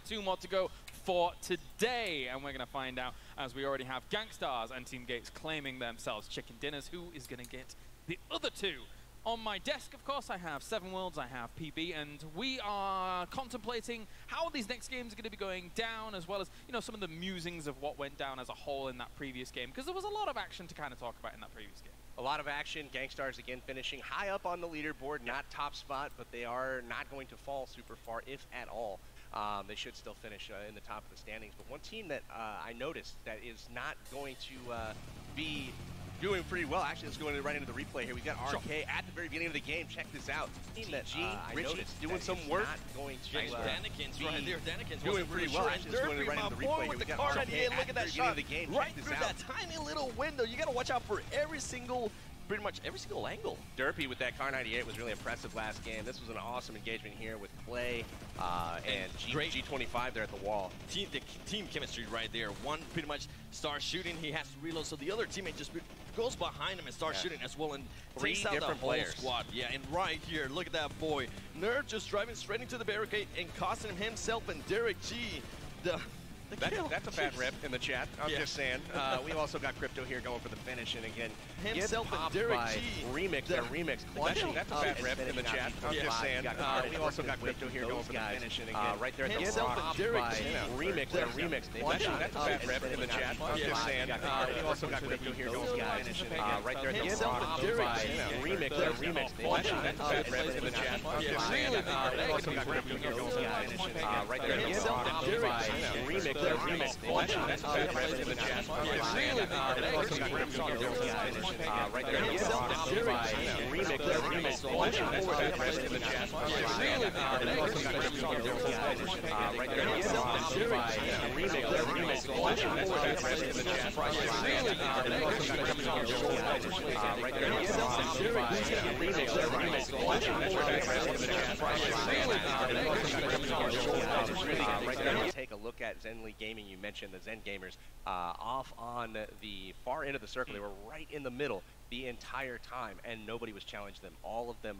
2 more to go for today, and we're going to find out as we already have Gangstars and Team Gates claiming themselves chicken dinners. Who is going to get the other 2? On my desk, of course, I have 7 Worlds, I have PB, and we are contemplating how these next games are going to be going down, as well as, you know, some of the musings of what went down as a whole in that previous game, because there was a lot of action to kind of talk about in that previous game. A lot of action. Gangstars again finishing high up on the leaderboard, not top spot, but they are not going to fall super far, if at all. They should still finish in the top of the standings. But one team that I noticed that is not going to be doing pretty well. Actually, let's go right into the replay here. We've got RK at the very beginning of the game. Check this out. Team that I noticed doing some work. Not going to Danikins right there. Danikins doing pretty well. Actually, let's go right into the replay here. With the car 98. Look at that shot. Right through that tiny little window. You got to watch out for pretty much every single angle. Derpy with that car 98 was really impressive last game. This was an awesome engagement here with Clay and G25 there at the wall. The team chemistry right there. One pretty much starts shooting, he has to reload, so the other teammate just goes behind him and starts shooting as well, and takes out the whole squad. Yeah, and right here, look at that boy. Nerve just driving straight into the barricade and costing himself and Derek G That's a bad rip in the chat. I'm just saying. We've also got Crypto here going for the finish, and again, himself and Derek G. Remix, Remix clutching. That's a bad rip in the chat. I'm just saying. We've also got Crypto here going for the finish, and again, right there at the himself and Derek G. Remix, Remix clutching. That's a bad rip in the chat. I'm just saying. We've also got Crypto here going for the finish, and again, right there at the Remix, Remix clutching. That's a bad rip in the chat. I'm just saying. We've also got Crypto here going for the finish, and right there at the Remix. Remix clutching. That's a bad rip in the chat. Right there. Remix clutching. That's a bad rip in the chat. Right there. Remix clutching. That's a bad rip in the chat. Right there. Remix clutching. That's a bad rip in the chat. Right there. Take a look at Zenly Gaming. You mentioned the Zen Gamers off on the far end of the circle. They were right in the middle the entire time, and nobody was challenging them. All of the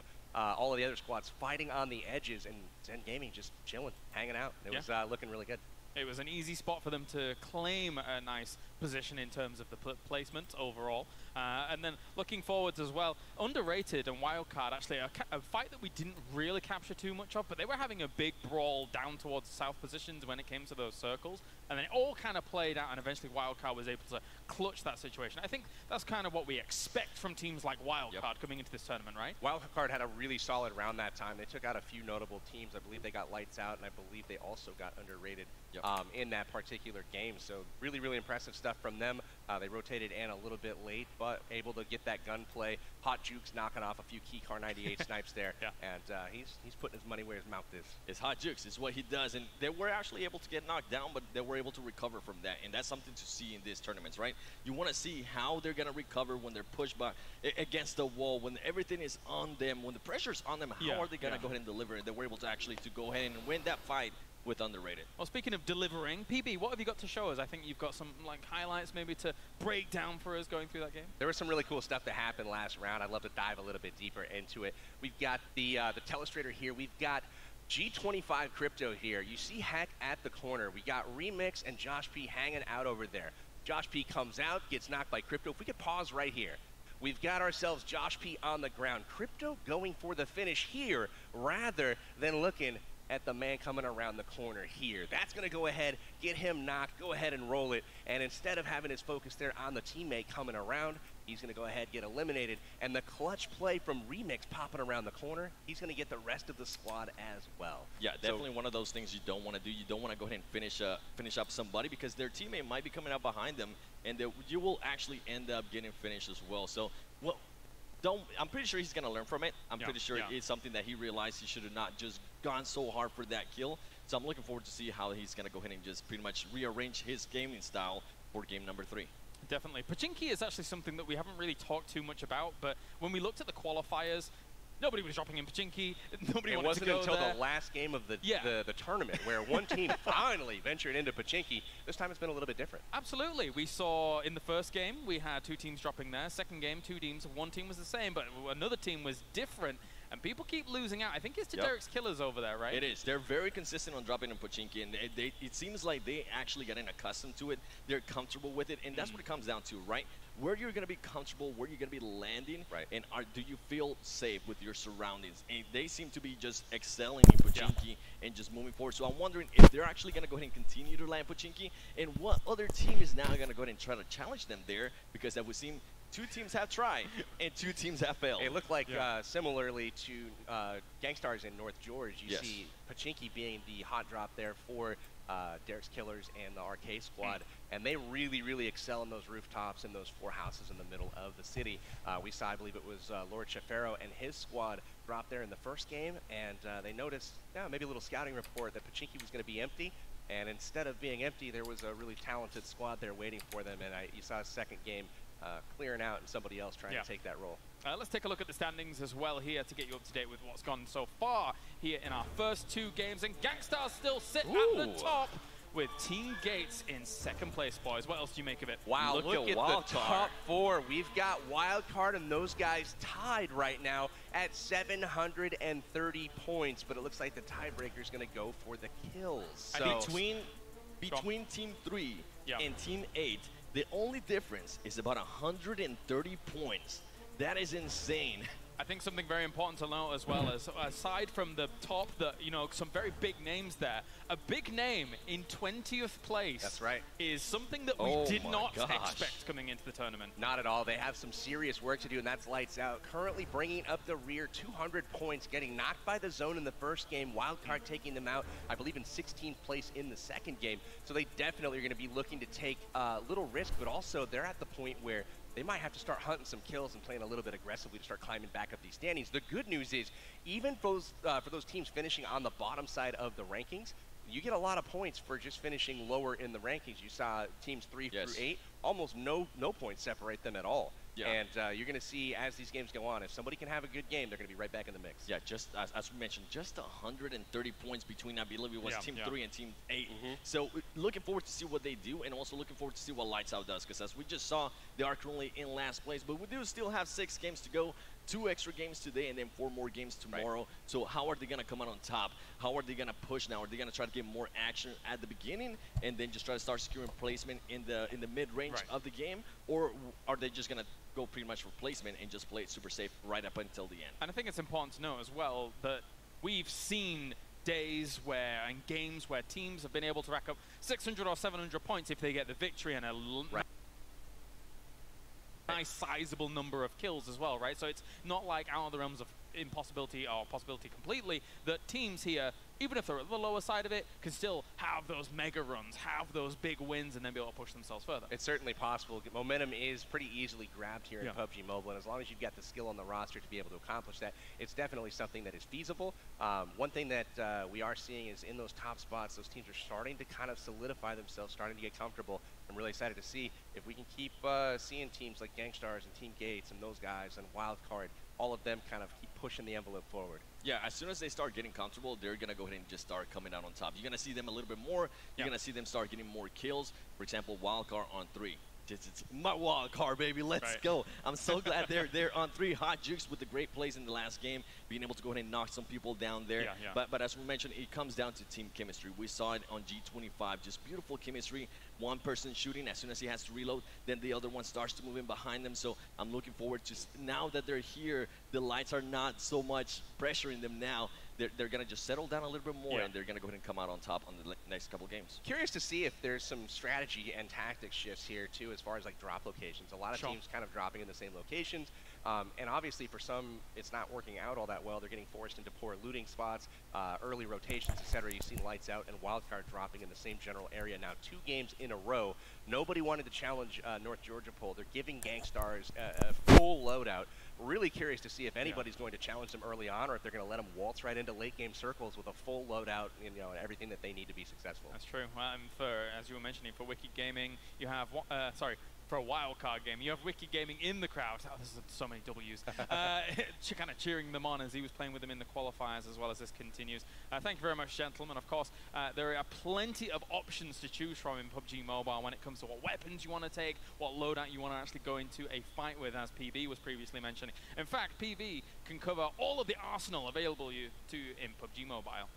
other squads fighting on the edges, and Zen Gaming just chilling, hanging out. It was looking really good. It was an easy spot for them to claim a nice position in terms of the placement overall. And then looking forwards as well, Underrated and Wildcard, actually a fight that we didn't really capture too much of, but they were having a big brawl down towards the south positions when it came to those circles. And then it all kind of played out, and eventually Wildcard was able to clutch that situation. I think that's kind of what we expect from teams like Wildcard coming into this tournament, right? Wildcard had a really solid round that time. They took out a few notable teams. I believe they got Lights Out, and I believe they also got Underrated in that particular game. So really, really impressive stuff from them. They rotated in a little bit late, but able to get that gunplay. Hot Jukes knocking off a few key Car 98 snipes there, and he's putting his money where his mouth is. It's Hot Jukes, it's what he does, and they were actually able to get knocked down, but they were able to recover from that, and that's something to see in these tournaments, right? You want to see how they're going to recover when they're pushed by against the wall, when everything is on them, when the pressure's on them. How are they going to go ahead and deliver? They were able to actually go ahead and win that fight with Underrated. Well, speaking of delivering, PB, what have you got to show us? I think you've got some highlights maybe to break down for us going through that game. There was some really cool stuff that happened last round. I'd love to dive a little bit deeper into it. We've got the Telestrator here. We've got G25 Crypto here. You see Heck at the corner. We got Remix and Josh P hanging out over there. Josh P comes out, gets knocked by Crypto. If we could pause right here. We've got ourselves Josh P on the ground. Crypto going for the finish here rather than looking at the man coming around the corner here. That's going to go ahead, get him knocked, go ahead and roll it, and instead of having his focus there on the teammate coming around, he's going to go ahead, get eliminated, and the clutch play from Remix popping around the corner, he's going to get the rest of the squad as well. Yeah, definitely one of those things you don't want to do. You don't want to go ahead and finish up somebody, because their teammate might be coming out behind them, and you will actually end up getting finished as well. So, well, I'm pretty sure he's going to learn from it. I'm pretty sure it's something that he realized he should have not just gone so hard for that kill. So I'm looking forward to see how he's going to go ahead and just pretty much rearrange his gaming style for game number 3. Definitely. Pachinki is actually something that we haven't really talked too much about, but when we looked at the qualifiers, nobody was dropping in Pachinki. Nobody wanted to go there. It wasn't until the last game of the tournament where one team finally ventured into Pachinki. This time it's been a little bit different. Absolutely. We saw in the first game, we had 2 teams dropping there. Second game, 2 teams. One team was the same, but another team was different. and people keep losing out. I think it's to Yep. Derek's Killers over there, right? It is. They're very consistent on dropping in Pochinki, and it seems like they actually getting accustomed to it. They're comfortable with it, and that's what it comes down to, right? Where you're going to be comfortable, where you're going to be landing, right? And do you feel safe with your surroundings? And they seem to be just excelling in Pochinki and just moving forward. So I'm wondering if they're actually going to go ahead and continue to land Pochinki, and what other team is now going to go ahead and try to challenge them there, because that would seem 2 teams have tried and 2 teams have failed. It looked like similarly to Gangstars in North George, you Yes. see Pochinki being the hot drop there for Derek's Killers and the Arcade Squad, and they really, really excel in those rooftops and those 4 houses in the middle of the city. We saw, I believe it was Lord Shafaro and his squad drop there in the first game, and they noticed, maybe a little scouting report that Pochinki was going to be empty, and instead of being empty, there was a really talented squad there waiting for them, and you saw a second game clearing out and somebody else trying to take that role. Let's take a look at the standings as well here to get you up to date with what's gone so far here in our first 2 games. And Gangstars still sit at the top with Team Gates in second place, boys. What else do you make of it? Wow, look at the top 4. We've got Wildcard and those guys tied right now at 730 points, but it looks like the tiebreaker is going to go for the kills. So between Team 3 and Team 8, the only difference is about 130 points. That is insane. I think something very important to note as well is, aside from the top, some very big names there, a big name in 20th place. That's right. Is something that we did not expect coming into the tournament. Not at all. They have some serious work to do, and that's lights out. Currently bringing up the rear, 200 points, getting knocked by the zone in the first game. Wildcard taking them out, I believe, in 16th place in the second game. So they definitely are going to be looking to take a little risk, but also they're at the point where they might have to start hunting some kills and playing a little bit aggressively to start climbing back up these standings. The good news is, even for those teams finishing on the bottom side of the rankings, you get a lot of points for just finishing lower in the rankings. You saw teams 3 through 8, almost no points separate them at all. And you're going to see, as these games go on, if somebody can have a good game, they're going to be right back in the mix. Yeah, just as we mentioned, just 130 points between, I believe it was Team 3 and Team 8. So looking forward to see what they do, and also looking forward to see what Lights Out does, because as we just saw, they are currently in last place, but we do still have 6 games to go. 2 extra games today and then 4 more games tomorrow. So how are they going to come out on top? How are they going to push now? Are they going to try to get more action at the beginning and then just try to start securing placement in the mid-range of the game? Or are they just going to go pretty much for placement and just play it super safe right up until the end? And I think it's important to know as well that we've seen days where, and games where teams have been able to rack up 600 or 700 points if they get the victory and a nice sizable number of kills as well, right? So it's not like out of the realms of impossibility or possibility completely that teams here, even if they're at the lower side of it, can still have those mega runs, have those big wins, and then be able to push themselves further. It's certainly possible. Momentum is pretty easily grabbed here in PUBG Mobile, and as long as you've got the skill on the roster to be able to accomplish that, it's definitely something that is feasible. One thing that we are seeing is in those top spots, those teams are starting to kind of solidify themselves, starting to get comfortable. I'm really excited to see if we can keep seeing teams like Gangstars and Team Gates and those guys and Wildcard, all of them kind of keep pushing the envelope forward. Yeah, as soon as they start getting comfortable, they're going to go ahead and just start coming out on top. You're going to see them a little bit more. You're going to see them start getting more kills. For example, Wildcard on 3. It's my wild card, baby. Let's go. I'm so glad they're on 3. Hot Jukes with the great plays in the last game, being able to go ahead and knock some people down there. But as we mentioned, it comes down to team chemistry. We saw it on G25, just beautiful chemistry. One person shooting, as soon as he has to reload, then the other one starts to move in behind them. So I'm looking forward to, now that they're here, the lights are not so much pressuring them now. They're going to just settle down a little bit more, and they're going to go ahead and come out on top on the next couple games. Curious to see if there's some strategy and tactic shifts here, too, as far as like drop locations. A lot of teams kind of dropping in the same locations. And obviously, for some, it's not working out all that well. They're getting forced into poor looting spots, early rotations, etc. You've seen Lights Out and Wildcard dropping in the same general area now 2 games in a row. Nobody wanted to challenge North Georgia Pole. They're giving Gangstars a full loadout. Really curious to see if anybody's going to challenge them early on, or if they're going to let them waltz right into late game circles with a full loadout, and everything that they need to be successful. That's true. As you were mentioning, for Wicked Gaming, you have for a wildcard game. You have Wiki Gaming in the crowd. Oh, there's so many W's. Kind of cheering them on as he was playing with them in the qualifiers as well as this continues. Thank you very much, gentlemen. Of course, there are plenty of options to choose from in PUBG Mobile when it comes to what weapons you want to take, what loadout you want to actually go into a fight with, as PB was previously mentioning. In fact, PB can cover all of the arsenal available to in PUBG Mobile.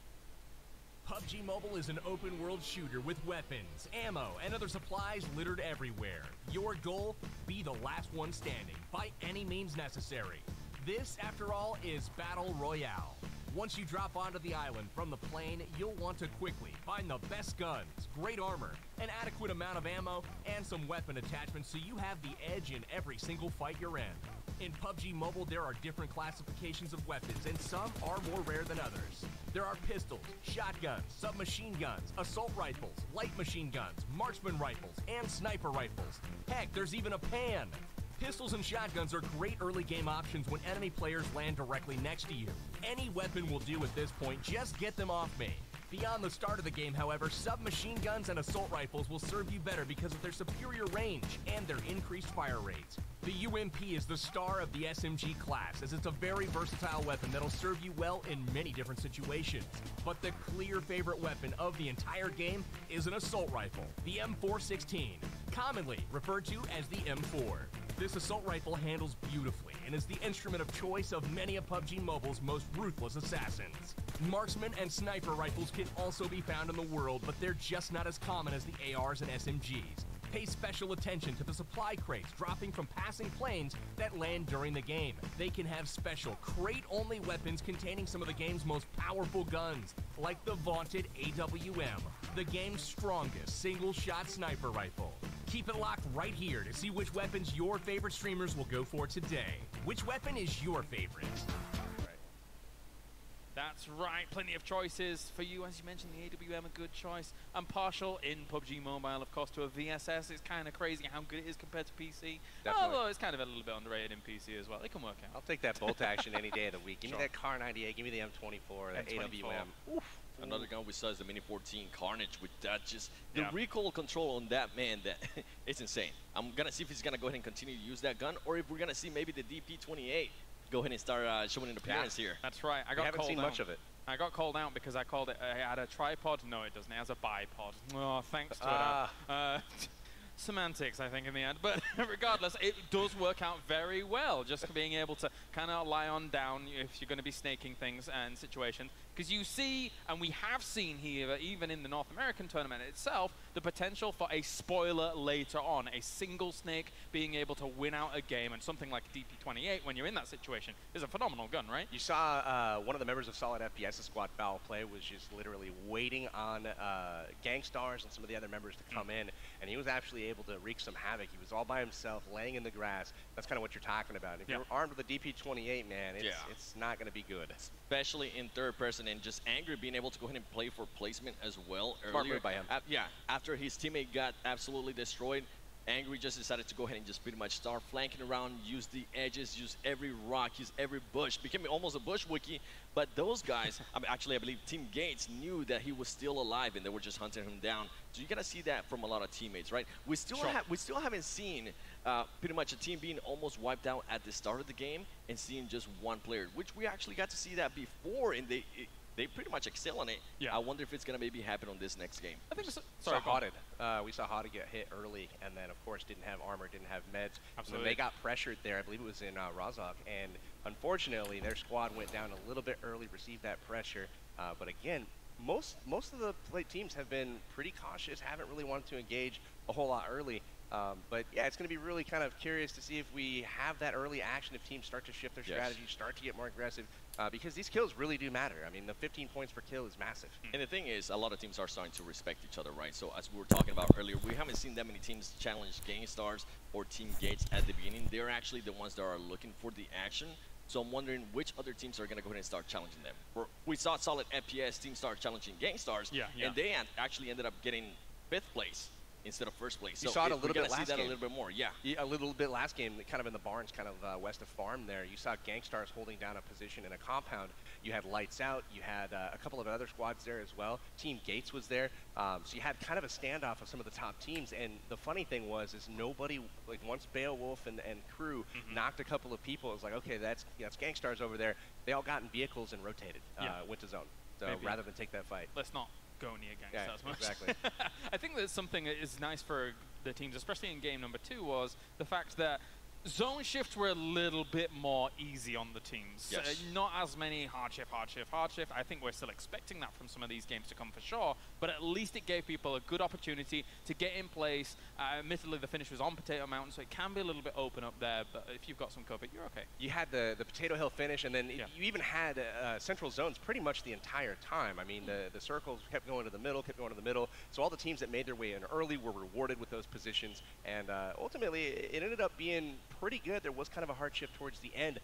PUBG Mobile is an open-world shooter with weapons, ammo, and other supplies littered everywhere. Your goal? Be the last one standing, by any means necessary. This, after all, is Battle Royale. Once you drop onto the island from the plane, you'll want to quickly find the best guns, great armor, an adequate amount of ammo, and some weapon attachments so you have the edge in every single fight you're in. In PUBG Mobile, there are different classifications of weapons, and some are more rare than others. There are pistols, shotguns, submachine guns, assault rifles, light machine guns, marksman rifles, and sniper rifles. Heck, there's even a pan! Pistols and shotguns are great early game options when enemy players land directly next to you. Any weapon will do at this point, just get them off me. Beyond the start of the game, however, submachine guns and assault rifles will serve you better because of their superior range and their increased fire rates. The UMP is the star of the SMG class, as it's a very versatile weapon that'll serve you well in many different situations. But the clear favorite weapon of the entire game is an assault rifle, the M416, commonly referred to as the M4. This assault rifle handles beautifully and is the instrument of choice of many of PUBG Mobile's most ruthless assassins. Marksman and sniper rifles can also be found in the world, but they're just not as common as the ARs and SMGs. Pay special attention to the supply crates dropping from passing planes that land during the game. They can have special crate-only weapons containing some of the game's most powerful guns, like the vaunted AWM, the game's strongest single-shot sniper rifle. Keep it locked right here to see which weapons your favorite streamers will go for today. Which weapon is your favorite? That's right, plenty of choices for you. As you mentioned, the AWM a good choice. I'm partial in PUBG Mobile, of course, to a VSS. It's kind of crazy how good it is compared to PC. Definitely. Although it's kind of a little bit underrated in PC as well. It can work out. I'll take that bolt action any day of the week. Give me that Car 98, give me the M24, that AWM. Oof. Another gun we saw is the Mini 14 Carnage with that just the recoil control on that, man, that it's insane. I'm gonna see if he's gonna go ahead and continue to use that gun, or if we're gonna see maybe the DP28 go ahead and start showing an appearance here. That's right. I haven't seen much of it. I got called out because I called it. It had a tripod. No, it doesn't. It has a bipod. Oh, thanks, Twitter. Semantics, I think, in the end. But regardless, it does work out very well, just being able to kind of lie on down if you're going to be snaking things and situations. Because you see, and we have seen here, even in the North American tournament itself, the potential for a spoiler later on. A single snake being able to win out a game, and something like DP28, when you're in that situation, is a phenomenal gun, right? You saw one of the members of Solid FPS's squad, Foul Play, was just literally waiting on Gangstars and some of the other members to come in, and he was actually able to wreak some havoc. He was all by himself, laying in the grass. That's kind of what you're talking about. If you're armed with a DP28, man, it's not going to be good. Especially in third person, and just Angry being able to go ahead and play for placement as well earlier. By him. After his teammate got absolutely destroyed, Angry just decided to go ahead and just pretty much start flanking around, use the edges, use every rock, use every bush, became almost a bush wiki. But those guys, I believe Team Gates knew that he was still alive, and they were just hunting him down. So you gotta see that from a lot of teammates, right? We still haven't seen pretty much a team being almost wiped out at the start of the game and seeing just one player, which we actually got to see that before, and they pretty much excel on it. Yeah. I wonder if it's gonna maybe happen on this next game. I think so. Sorry, we saw Hotted get hit early, and then of course didn't have armor, didn't have meds. Absolutely. And they got pressured there. I believe it was in Rozhok, and unfortunately their squad went down a little bit early, received that pressure. But again, most of the teams have been pretty cautious, haven't really wanted to engage a whole lot early. But yeah, it's going to be really kind of curious to see if we have that early action, if teams start to shift their strategy, start to get more aggressive, because these kills really do matter. I mean, the 15 points per kill is massive. And the thing is, a lot of teams are starting to respect each other, right? So as we were talking about earlier, we haven't seen that many teams challenge Gangstars or Team Gates at the beginning. They're actually the ones that are looking for the action. So I'm wondering which other teams are going to go ahead and start challenging them. We saw Solid FPS team start challenging Gangstars, and they actually ended up getting 5th place instead of first place. You So saw it a little we're bit gonna see last that game. a little bit more. Yeah. A little bit last game, kind of in the barns, kind of west of Farm there. You saw Gangstars holding down a position in a compound. You had Lights Out. You had a couple of other squads there as well. Team Gates was there. So you had kind of a standoff of some of the top teams. And the funny thing was, is nobody, like once Beowulf and crew knocked a couple of people, it was like, okay, that's Gangstars over there. They all got in vehicles and rotated, went to zone. So Maybe. rather than take that fight. Let's not go near Gangstars much. Exactly. I think that something that is nice for the teams, especially in game number 2, was the fact that zone shifts were a little bit more easy on the teams. Yes. Not as many hard shift. I think we're still expecting that from some of these games to come for sure, but at least it gave people a good opportunity to get in place. Admittedly, the finish was on Potato Mountain, so it can be a little bit open up there, but if you've got some cover, you're okay. You had the Potato Hill finish, and then you even had central zones pretty much the entire time. I mean, the circles kept going to the middle, so all the teams that made their way in early were rewarded with those positions, and ultimately it ended up being pretty good. There was kind of a hard shift towards the end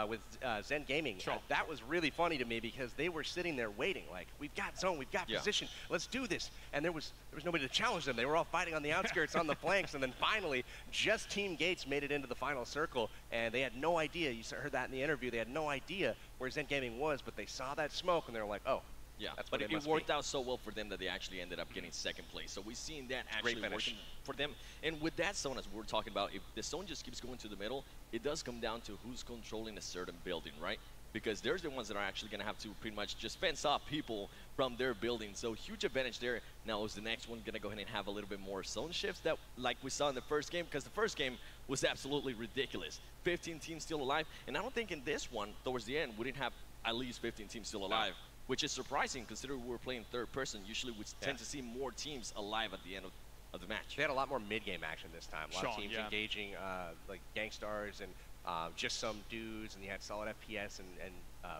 with Zen Gaming. Sure. That was really funny to me because they were sitting there waiting, like, we've got zone, we've got position, let's do this. And there was nobody to challenge them. They were all fighting on the outskirts, on the flanks, and then finally, just Team Gates made it into the final circle, and they had no idea. You heard that in the interview. They had no idea where Zen Gaming was, but they saw that smoke, and they were like, oh. Yeah, that's but what it worked out so well for them that they actually ended up getting second place. So we've seen that actually working for them. And with that zone, as we were talking about, if the zone just keeps going to the middle, it does come down to who's controlling a certain building, right? Because there's the ones that are actually going to have to pretty much just fence off people from their building. So huge advantage there. Now is the next one going to go ahead and have a little bit more zone shifts that like we saw in the first game? Because the first game was absolutely ridiculous. 15 teams still alive. And I don't think in this one, towards the end, we didn't have at least 15 teams still alive. Which is surprising considering we were playing third person. Usually we tend to see more teams alive at the end of the match. They had a lot more mid-game action this time. A lot of teams engaging like Gangstars and just some dudes, and you had solid FPS and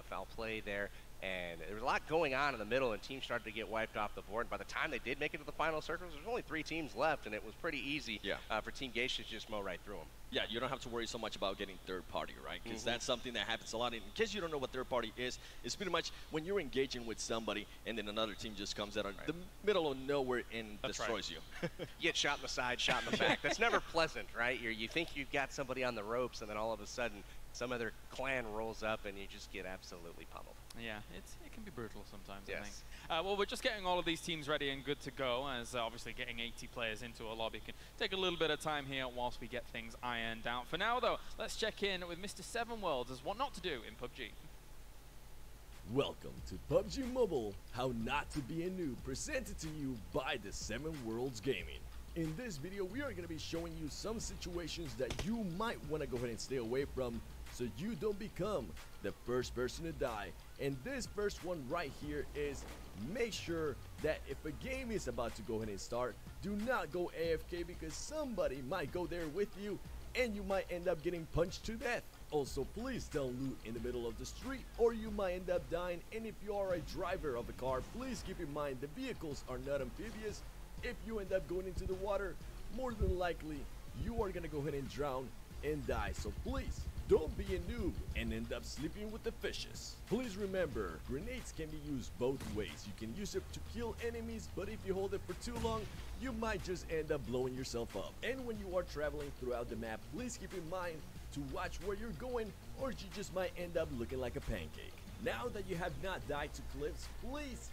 foul play there. And there was a lot going on in the middle, and teams started to get wiped off the board. And by the time they did make it to the final circles, there was only 3 teams left, and it was pretty easy for Team Gates to just mow right through them. Yeah, you don't have to worry so much about getting third party, right? Because that's something that happens a lot. In case you don't know what third party is, it's pretty much when you're engaging with somebody and then another team just comes out of the middle of nowhere and destroys you. You get shot in the side, shot in the back. That's never pleasant, right? You think you've got somebody on the ropes, and then all of a sudden some other clan rolls up and you just get absolutely pummeled. Yeah, it can be brutal sometimes, I think. Well, we're just getting all of these teams ready and good to go, as obviously getting 80 players into a lobby can take a little bit of time here whilst we get things ironed out. For now, though, let's check in with Mr. Seven Worlds as what not to do in PUBG. Welcome to PUBG Mobile, How Not to Be a Noob, presented to you by the 7 Worlds Gaming. In this video, we are going to be showing you some situations that you might want to go ahead and stay away from so you don't become the first person to die. And this first one right here is make sure that if a game is about to go ahead and start, do not go AFK because somebody might go there with you and you might end up getting punched to death. Also, please don't loot in the middle of the street or you might end up dying. And if you are a driver of a car, please keep in mind the vehicles are not amphibious. If you end up going into the water, more than likely you are gonna go ahead and drown and die. So please don't be a noob and end up sleeping with the fishes. Please remember, grenades can be used both ways. You can use it to kill enemies, but if you hold it for too long, you might just end up blowing yourself up. And when you are traveling throughout the map, please keep in mind to watch where you're going or you just might end up looking like a pancake. Now that you have not died to cliffs, please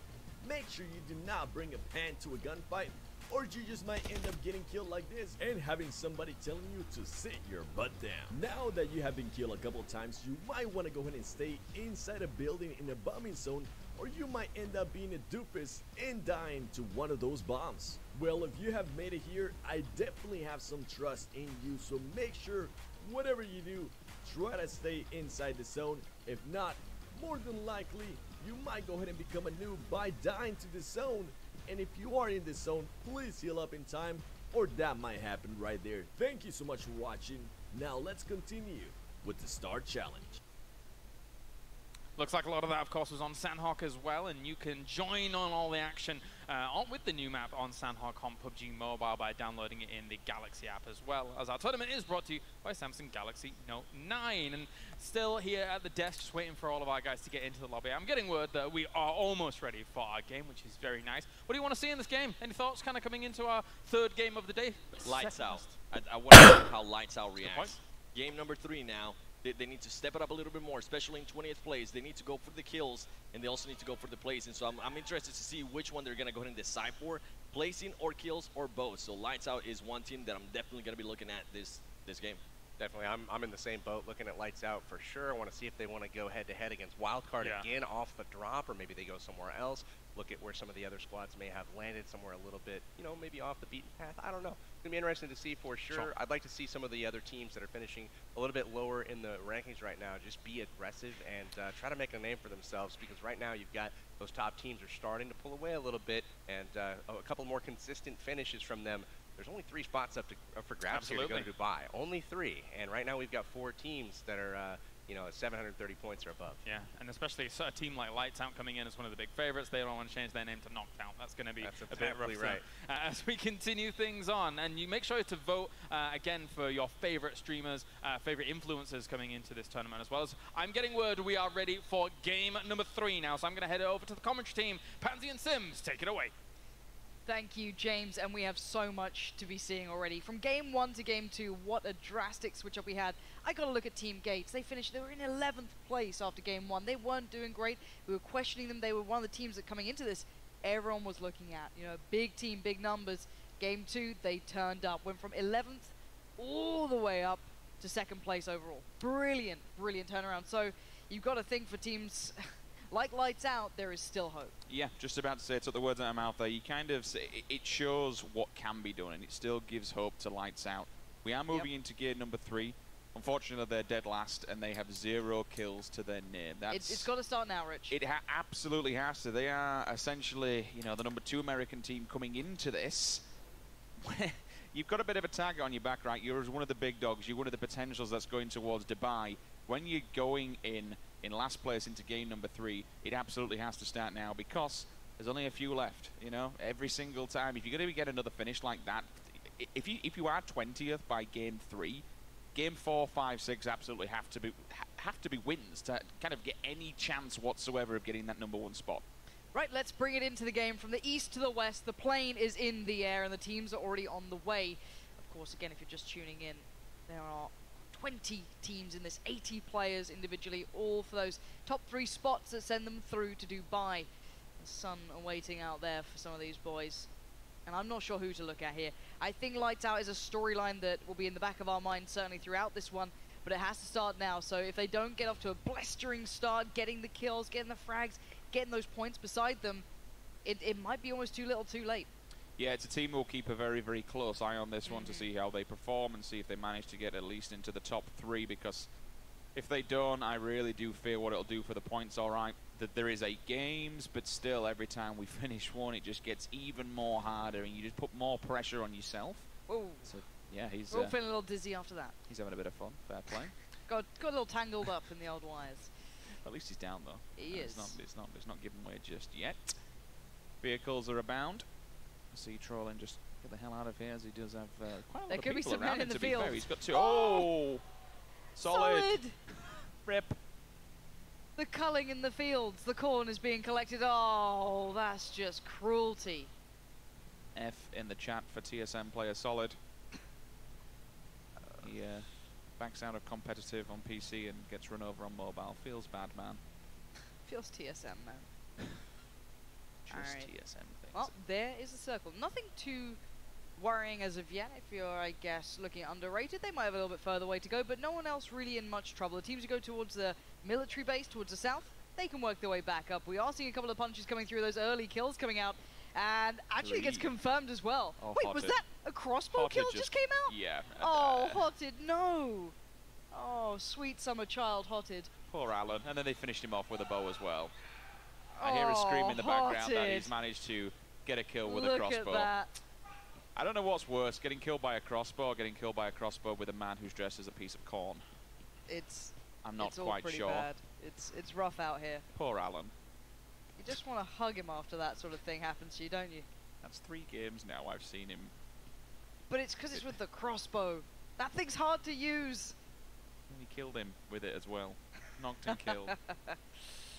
make sure you do not bring a pan to a gunfight or you just might end up getting killed like this and having somebody telling you to sit your butt down. Now that you have been killed a couple times, you might want to go ahead and stay inside a building in a bombing zone or you might end up being a doofus and dying to one of those bombs. Well, if you have made it here, I definitely have some trust in you, so make sure whatever you do, try to stay inside the zone. If not, more than likely, you might go ahead and become a noob by dying to the zone. And if you are in this zone, please heal up in time or that might happen right there. Thank you so much for watching. Now let's continue with the Star Challenge. Looks like a lot of that, of course, was on Sandhawk as well, and you can join on all the action with the new map on Sandhawk on PUBG Mobile by downloading it in the Galaxy app as well, as our tournament is brought to you by Samsung Galaxy Note 9. And still here at the desk, just waiting for all of our guys to get into the lobby. I'm getting word that we are almost ready for our game, which is very nice. What do you want to see in this game? Any thoughts kind of coming into our third game of the day? Lights out. I want to see how Lights Out reacts. Game number 3 now. They need to step it up a little bit more, especially in 20th place. They need to go for the kills, and they also need to go for the placing. So I'm interested to see which one they're going to go ahead and decide for, placing or kills or both. So Lights Out is one team that I'm definitely going to be looking at this game. Definitely, I'm in the same boat, looking at Lights Out for sure. I want to see if they want to go head-to-head against Wildcard again off the drop, or maybe they go somewhere else. Look at where some of the other squads may have landed somewhere a little bit, you know, maybe off the beaten path. I don't know. It's going to be interesting to see for sure. I'd like to see some of the other teams that are finishing a little bit lower in the rankings right now just be aggressive and try to make a name for themselves, because right now you've got those top teams are starting to pull away a little bit, and a couple more consistent finishes from them. There's only 3 spots up for grabs here to go to Dubai. Only 3, and right now we've got 4 teams that are you know, 730 points or above. Yeah, and especially a team like Lights Out coming in as one of the big favorites. They don't want to change their name to Knocked Out. That's going to be a bit rough. Right. As we continue things on, and you make sure to vote again for your favorite streamers, favorite influencers coming into this tournament, as well as I'm getting word we are ready for game number 3 now. So I'm going to head over to the commentary team. Pansy and Sims, take it away. Thank you, James, and we have so much to be seeing already. From game 1 to game 2, what a drastic switch up we had. I got to look at Team Gates. They were in 11th place after game 1. They weren't doing great. We were questioning them. They were one of the teams that coming into this, everyone was looking at. You know, big team, big numbers. Game 2, they turned up. Went from 11th all the way up to 2nd place overall. Brilliant, brilliant turnaround. So you've got to think for teams like Lights Out, there is still hope. Yeah, just about to say, took the words out of my mouth there. You kind of, it shows what can be done, and it still gives hope to Lights Out. We are moving into gear number 3. Unfortunately, they're dead last, and they have 0 kills to their name. It's got to start now, Rich. It absolutely has to. They are essentially, you know, the number 2 American team coming into this. You've got a bit of a target on your back, right? You're one of the big dogs. You're one of the potentials that's going towards Dubai. When you're going in last place into game number 3, it absolutely has to start now, because there's only a few left. You know, every single time, if you're going to get another finish like that, if you are 20th by game 3, game 4, 5, 6 absolutely have to be wins to kind of get any chance whatsoever of getting that number 1 spot. Right, let's bring it into the game. From the east to the west, the plane is in the air and the teams are already on the way. Of course, again, if you're just tuning in, there are 20 teams in this, 80 players individually, all for those top 3 spots that send them through to Dubai. The sun awaiting out there for some of these boys. And I'm not sure who to look at here. I think Lights Out is a storyline that will be in the back of our minds certainly throughout this one, but it has to start now. So if they don't get off to a blistering start, getting the kills, getting the frags, getting those points beside them, it might be almost too little too late. Yeah, it's a team who'll keep a very, very close eye on this one to see how they perform and see if they manage to get at least into the top 3, because if they don't, I really do fear what it'll do for the points. All right, that there is 8 games, but still, every time we finish one, it just gets even more harder, and you just put more pressure on yourself. Whoa. So, yeah, we're all feeling a little dizzy after that. He's having a bit of fun. Fair play. got a little tangled up in the old wires. At least he's down, though. He is. It's not giving way just yet. Vehicles are abound. I see Trolling just get the hell out of here, as he does have quite a lot of people around him, to be fair. He's got 2. Oh! Solid! Rip. The culling in the fields. The corn is being collected. Oh, that's just cruelty. F in the chat for TSM player Solid. He backs out of competitive on PC and gets run over on mobile. Feels bad, man. Feels TSM, man. Just right. TSM things. Well, there is a circle. Nothing too worrying as of yet. If you're, I guess, looking at underrated, they might have a little bit further way to go, but no one else really in much trouble. The teams who go towards the military base, towards the south, they can work their way back up. We are seeing a couple of punches coming through, those early kills coming out, and actually gets confirmed as well. Oh, wait, was that a crossbow kill just came out? Yeah. Oh, Hotted, no. Oh, sweet summer child, Hotted. Poor Alan. And then they finished him off with a bow as well. I hear a scream in the background that he's managed to get a kill with a crossbow. Look at that. I don't know what's worse, getting killed by a crossbow or getting killed by a crossbow with a man who's dressed as a piece of corn. It's I'm not all quite pretty sure. Bad. It's rough out here. Poor Alan. You just want to hug him after that sort of thing happens to you, don't you? That's 3 games now I've seen him. But it's because it's with the crossbow. That thing's hard to use. And he killed him with it as well. Knocked and killed.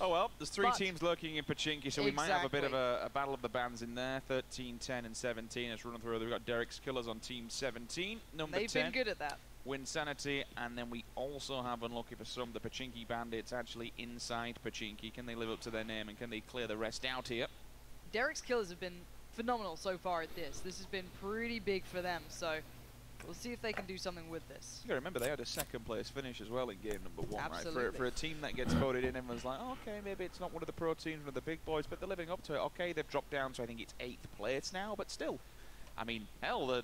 Oh well, there's 3 teams lurking in Pachinki, so we might have a bit of a battle of the bands in there. 13, 10, and 17. Let's run through. We've got Derek's Killers on team 17. Number 10. They've been good at that. Winsanity, and then we also have, unlucky for some, the Pachinki Bandits actually inside Pachinki. Can they live up to their name, and can they clear the rest out here? Derek's Killers have been phenomenal so far at this. This has been pretty big for them, so we'll see if they can do something with this. You gotta remember, they had a 2nd place finish as well in game number 1, Absolutely. right? For a team that gets voted in, everyone's like, oh, okay, maybe it's not one of the pro teams, one of the big boys, but they're living up to it. Okay, they've dropped down to, I think it's 8th place now, but still, I mean, hell,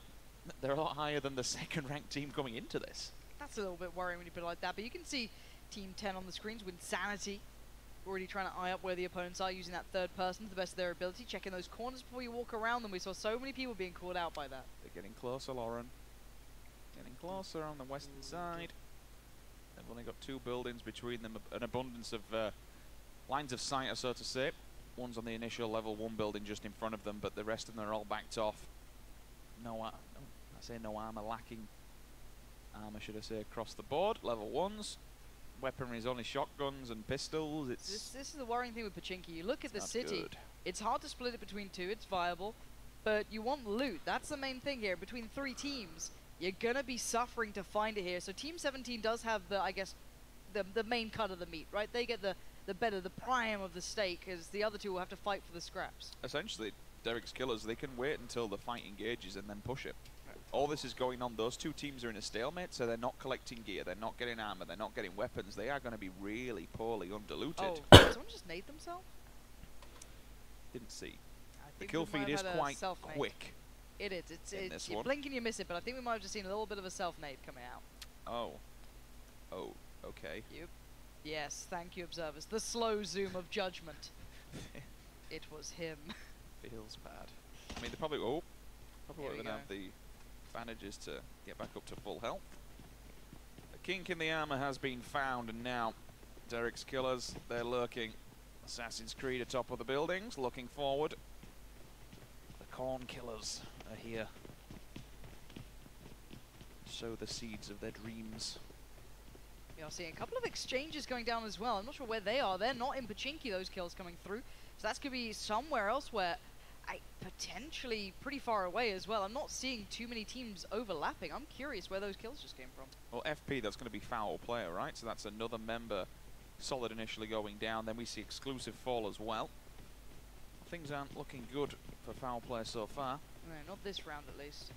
they're a lot higher than the 2nd ranked team coming into this. That's a little bit worrying when you put it like that, but you can see Team 10 on the screens with Insanity already trying to eye up where the opponents are, using that 3rd person to the best of their ability, checking those corners before you walk around them. We saw so many people being caught out by that. They're getting closer, Lauren. Getting closer on the western side. They've only got 2 buildings between them, an abundance of lines of sight, so to say. One's on the initial level 1 building just in front of them, but the rest of them are all backed off. I say no armor lacking. Armor, should I say, across the board. Level 1s. Weaponry is only shotguns and pistols. This is the worrying thing with Pachinki. You look at the city. It's hard to split it between 2. It's viable, but you want loot. That's the main thing here. Between 3 teams, you're gonna be suffering to find it here. So Team 17 does have the, I guess, the main cut of the meat, right? They get the prime of the steak, as the other 2 will have to fight for the scraps. Essentially, Derek's Killers, they can wait until the fight engages and then push it. All this is going on. Those 2 teams are in a stalemate, so they're not collecting gear, they're not getting armor, they're not getting weapons. They are going to be really poorly underlooted. Oh, did someone just nade themselves? Didn't see. I The think kill we might feed is have had a quite self-nade. quick. It is. It's you blink and you miss it, but I think we might have just seen a little bit of a self-nade coming out. Oh, okay. Yes, thank you, observers. The slow zoom of judgment. It was him. Feels bad. I mean, they probably won't Here we have go. the bandages to get back up to full health. A kink in the armor has been found, and now Derek's Killers, they're lurking. Assassin's Creed atop of the buildings, looking forward. The Corn Killers are here. Sow the seeds of their dreams. We are seeing a couple of exchanges going down as well. I'm not sure where they are. They're not in Pachinki, those kills coming through. So that's going to be somewhere else where potentially pretty far away as well. I'm not seeing too many teams overlapping. I'm curious where those kills just came from. Well, FP, that's going to be foul player, right? So that's another member solid initially going down. Then we see exclusive fall as well. Things aren't looking good for foul play so far. No, not this round at least.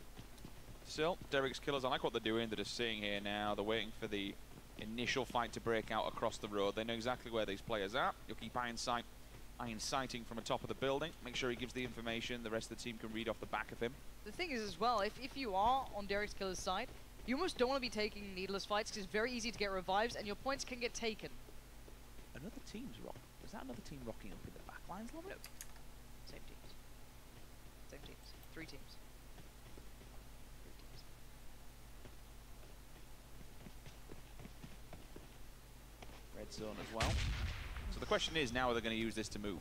Still, Derek's Killers, I like what they're doing. They're just sitting here now. They're waiting for the initial fight to break out across the road. They know exactly where these players are. You'll keep iron sighting from the top of the building. Make sure he gives the information. The rest of the team can read off the back of him. The thing is as well, if you are on Derek's Killer's side, you almost don't want to be taking needless fights because it's very easy to get revives and your points can get taken. Another team's rock. Is that another team rocking up in the back lines, Lovett? Nope. Same teams. Same teams. 3 teams. 3 teams. Red zone as well. So the question is now, are they going to use this to move?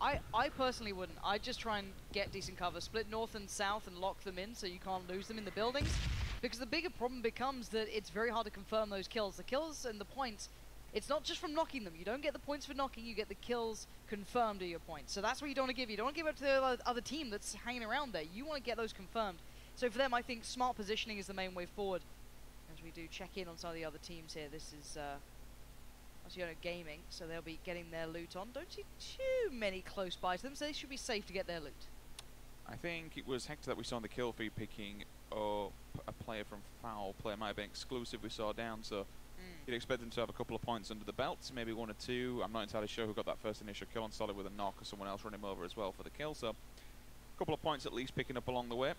I personally wouldn't. I'd just try and get decent cover. Split north and south and lock them in so you can't lose them in the buildings. Because the bigger problem becomes that it's very hard to confirm those kills. The kills and the points, it's not just from knocking them. You don't get the points for knocking, you get the kills confirmed to your points. So that's what you don't want to give. You don't want to give it to the other team that's hanging around there. You want to get those confirmed. So for them, I think smart positioning is the main way forward. As we do check in on some of the other teams here. This is Barcelona Gaming, so they'll be getting their loot on. Don't see too many close by to them, so they should be safe to get their loot. I think it was Hector that we saw in the kill feed picking a player from foul play. It might have been exclusive we saw down, so you'd expect them to have a couple of points under the belt, maybe 1 or 2. I'm not entirely sure who got that first initial kill on Solid with a knock, or someone else run him over as well for the kill, so a couple of points at least picking up along the way.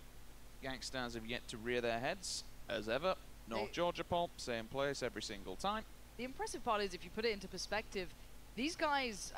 Gangsters have yet to rear their heads, as ever. North Georgia Pulp, same place every single time. The impressive part is, if you put it into perspective, these guys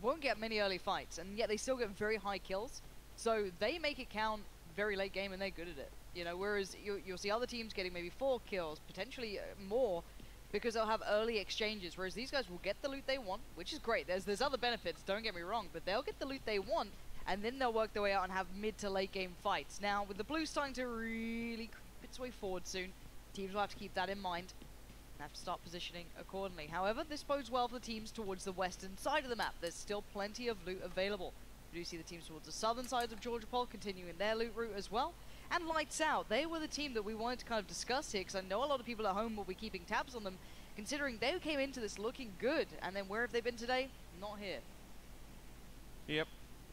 won't get many early fights, and yet they still get very high kills. So they make it count very late game, and they're good at it. You know, whereas you'll see other teams getting maybe 4 kills, potentially more, because they'll have early exchanges, whereas these guys will get the loot they want, which is great. There's other benefits, don't get me wrong, but they'll get the loot they want, and then they'll work their way out and have mid to late game fights. Now, with the blue starting to really creep its way forward soon, teams will have to keep that in mind and have to start positioning accordingly. However, this bodes well for the teams towards the western side of the map. There's still plenty of loot available. We do see the teams towards the southern sides of Georgia Pole continuing their loot route as well. And Lights Out, they were the team that we wanted to kind of discuss here, because I know a lot of people at home will be keeping tabs on them, considering they came into this looking good, and then where have they been today? Not here. Yep,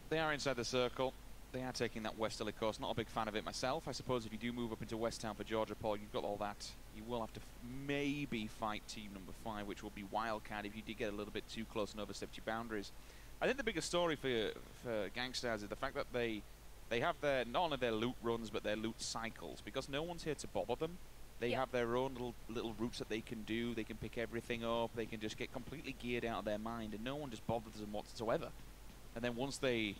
they are inside the circle. They are taking that westerly course. Not a big fan of it myself. I suppose if you do move up into West Town for Georgia Pole, you've got all that. You will have to maybe fight team number 5, which will be Wildcat if you did get a little bit too close and overstepped your boundaries. I think the biggest story for Gangsters is the fact that they have their, not only their loot runs, but their loot cycles, because no one's here to bother them. They have their own little routes that they can do. They can pick everything up. They can just get completely geared out of their mind, and no one just bothers them whatsoever. And then once they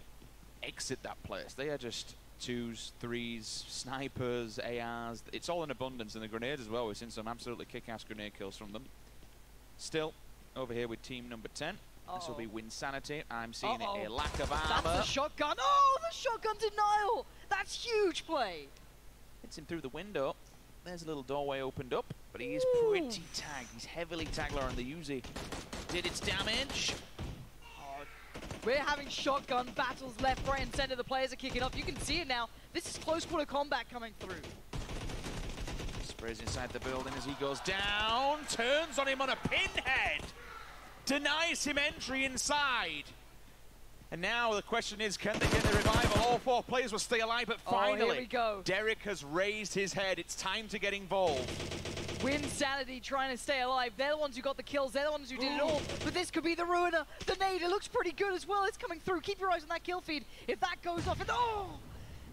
exit that place, they are just 2s, 3s, snipers, ARs. It's all in abundance, and the grenades as well. We've seen some absolutely kick-ass grenade kills from them. Still, over here with team number 10. This will be Winsanity. I'm seeing a lack of armor. That's the shotgun. Oh, the shotgun denial. That's huge play. Hits him through the window. There's a little doorway opened up, but he is pretty tagged. He's heavily tagged on the Uzi. Did its damage. We're having shotgun battles left, right, and center. The players are kicking off. You can see it now. This is close quarter combat coming through. Sprays inside the building as he goes down. Turns on him on a pinhead. Denies him entry inside. And now the question is, can they get the revival? All 4 players will stay alive, but finally, here we go. Derek has raised his head. It's time to get involved. Winsanity trying to stay alive. They're the ones who got the kills. They're the ones who did it all. But this could be the ruiner. The nade, it looks pretty good as well. It's coming through. Keep your eyes on that kill feed. If that goes off, and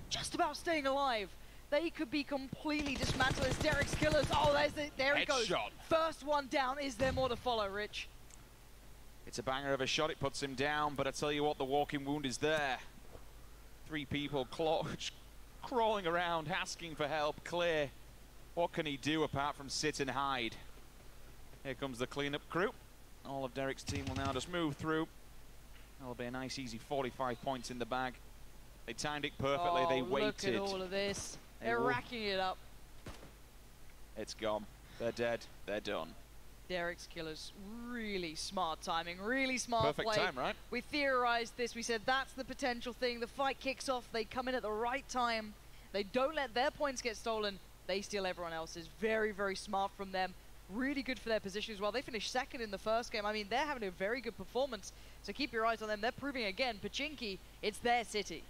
just about staying alive. They could be completely dismantled as Derek's killers. Oh, there he goes. First one down. Is there more to follow, Rich? It's a banger of a shot. It puts him down, but I tell you what, the walking wound is there. 3 people crawling around, asking for help. Clear. What can he do apart from sit and hide? Here comes the cleanup crew. All of Derek's team will now just move through. That'll be a nice, easy 45 points in the bag. They timed it perfectly. They waited. Look at all of this. They're racking it up. It's gone. They're dead. They're done. Derek's killers, really smart timing, really smart Perfect play. time, right? We theorized this. We said that's the potential thing. The fight kicks off. They come in at the right time. They don't let their points get stolen. They steal everyone else's. Very, very smart from them. Really good for their position as well. They finished 2nd in the first game. I mean, they're having a very good performance. So keep your eyes on them. They're proving again, Pachinki, it's their city.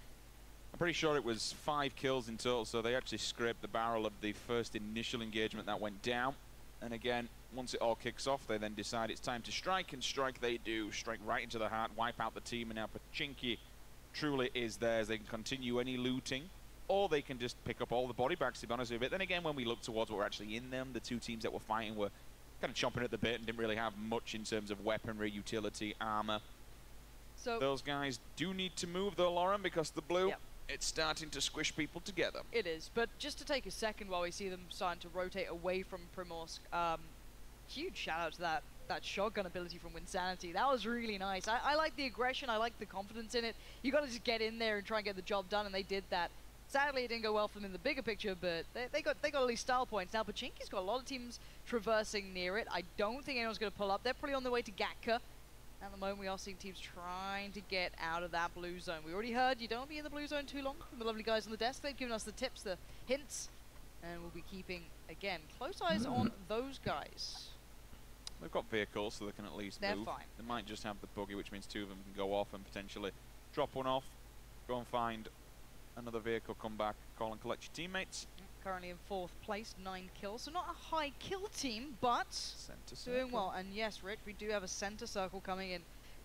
I'm pretty sure it was 5 kills in total, so they actually scraped the barrel of the first initial engagement that went down. And again, once it all kicks off, they then decide it's time to strike, and strike they do. Strike right into the heart, wipe out the team, and now Pachinki truly is theirs. They can continue any looting, or they can just pick up all the body bags, to be honest with you. But then again, when we look towards what were actually in them, the 2 teams that were fighting were kind of chomping at the bit and didn't really have much in terms of weaponry, utility, armor. So those guys do need to move, though, Lauren, because the blue... It's starting to squish people together. It is, but just to take a second while we see them starting to rotate away from Primorsk, huge shout out to that shotgun ability from Winsanity. That was really nice. I like the aggression, I like the confidence in it. You got to just get in there and try and get the job done, and they did that. Sadly, it didn't go well for them in the bigger picture, but they got at least style points. Now, Pachinki's got a lot of teams traversing near it. I don't think anyone's going to pull up. They're probably on their way to Gatka. At the moment, we are seeing teams trying to get out of that blue zone. We already heard you don't be in the blue zone too long from the lovely guys on the desk. They've given us the tips, the hints, and we'll be keeping, again, close eyes on those guys. They've got vehicles, so they can at least They're move. Fine. They might just have the buggy, which means 2 of them can go off and potentially drop one off, go and find another vehicle, come back, call and collect your teammates. Currently in 4th place, 9 kills. So not a high kill team, but doing well. And yes, Rich, we do have a center circle coming in.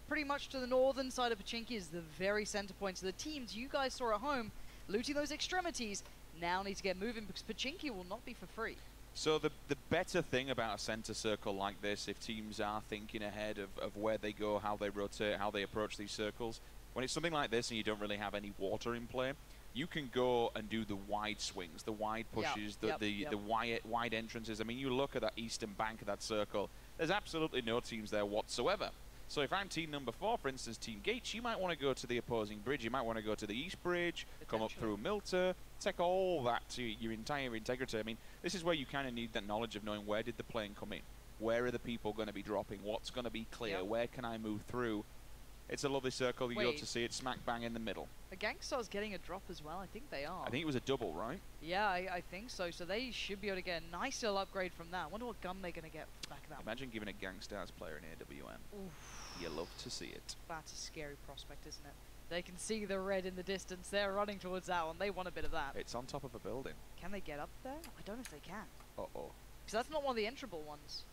Pretty much to the northern side of Pachinki is the very center point. So the teams you guys saw at home looting those extremities now need to get moving, because Pachinki will not be for free. So the better thing about a center circle like this, if teams are thinking ahead of where they go, how they rotate, how they approach these circles, when it's something like this and you don't really have any water in play, you can go and do the wide swings, the wide pushes, the wide entrances. I mean, you look at that eastern bank of that circle, there's absolutely no teams there whatsoever. So if I'm team number 4, for instance, Team Gates, you might want to go to the opposing bridge. You might want to go to the east bridge, come up through Milter, take all that to your entire integrity. I mean, this is where you kind of need that knowledge of knowing where did the plane come in, where are the people going to be dropping, what's going to be clear, where can I move through. It's a lovely circle. You go to see it smack bang in the middle. The Gangstar's getting a drop as well. I think they are. I think it was a double, right? Yeah, I think so. So they should be able to get a nice little upgrade from that. I wonder what gun they're going to get back of that. Imagine giving a Gangstars player an AWM. Oof. You love to see it. That's a scary prospect, isn't it? They can see the red in the distance. They're running towards that one. They want a bit of that. It's on top of a building. Can they get up there? I don't know if they can. Uh-oh. Because that's not one of the enterable ones.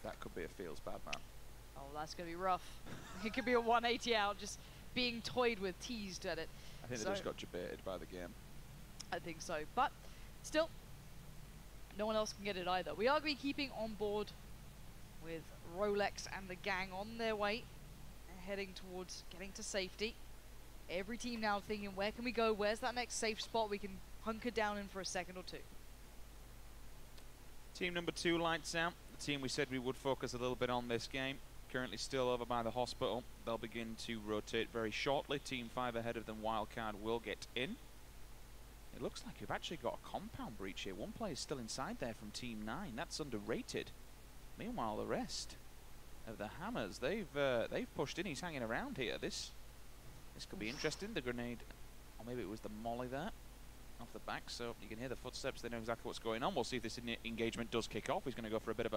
That could be a feels bad man. Oh, that's going to be rough. It could be a 180 out, just being toyed with, teased at it. I think they just got debated by the game. I think so. But still, no one else can get it either. We are going to be keeping on board with Rolex and the gang on their way, heading towards getting to safety. Every team now thinking, where can we go? Where's that next safe spot we can hunker down in for a second or two? Team number 2 lights out. The team we said we would focus a little bit on this game. Currently still over by the hospital. They'll begin to rotate very shortly. Team 5 ahead of them, Wildcard, will get in. It looks like we've actually got a compound breach here. One player's still inside there from Team 9. That's underrated. Meanwhile, the rest of the Hammers, they've pushed in. He's hanging around here. This could be interesting. The grenade, or maybe it was the molly there, off the back. So you can hear the footsteps. They know exactly what's going on. We'll see if this engagement does kick off. He's going to go for a bit of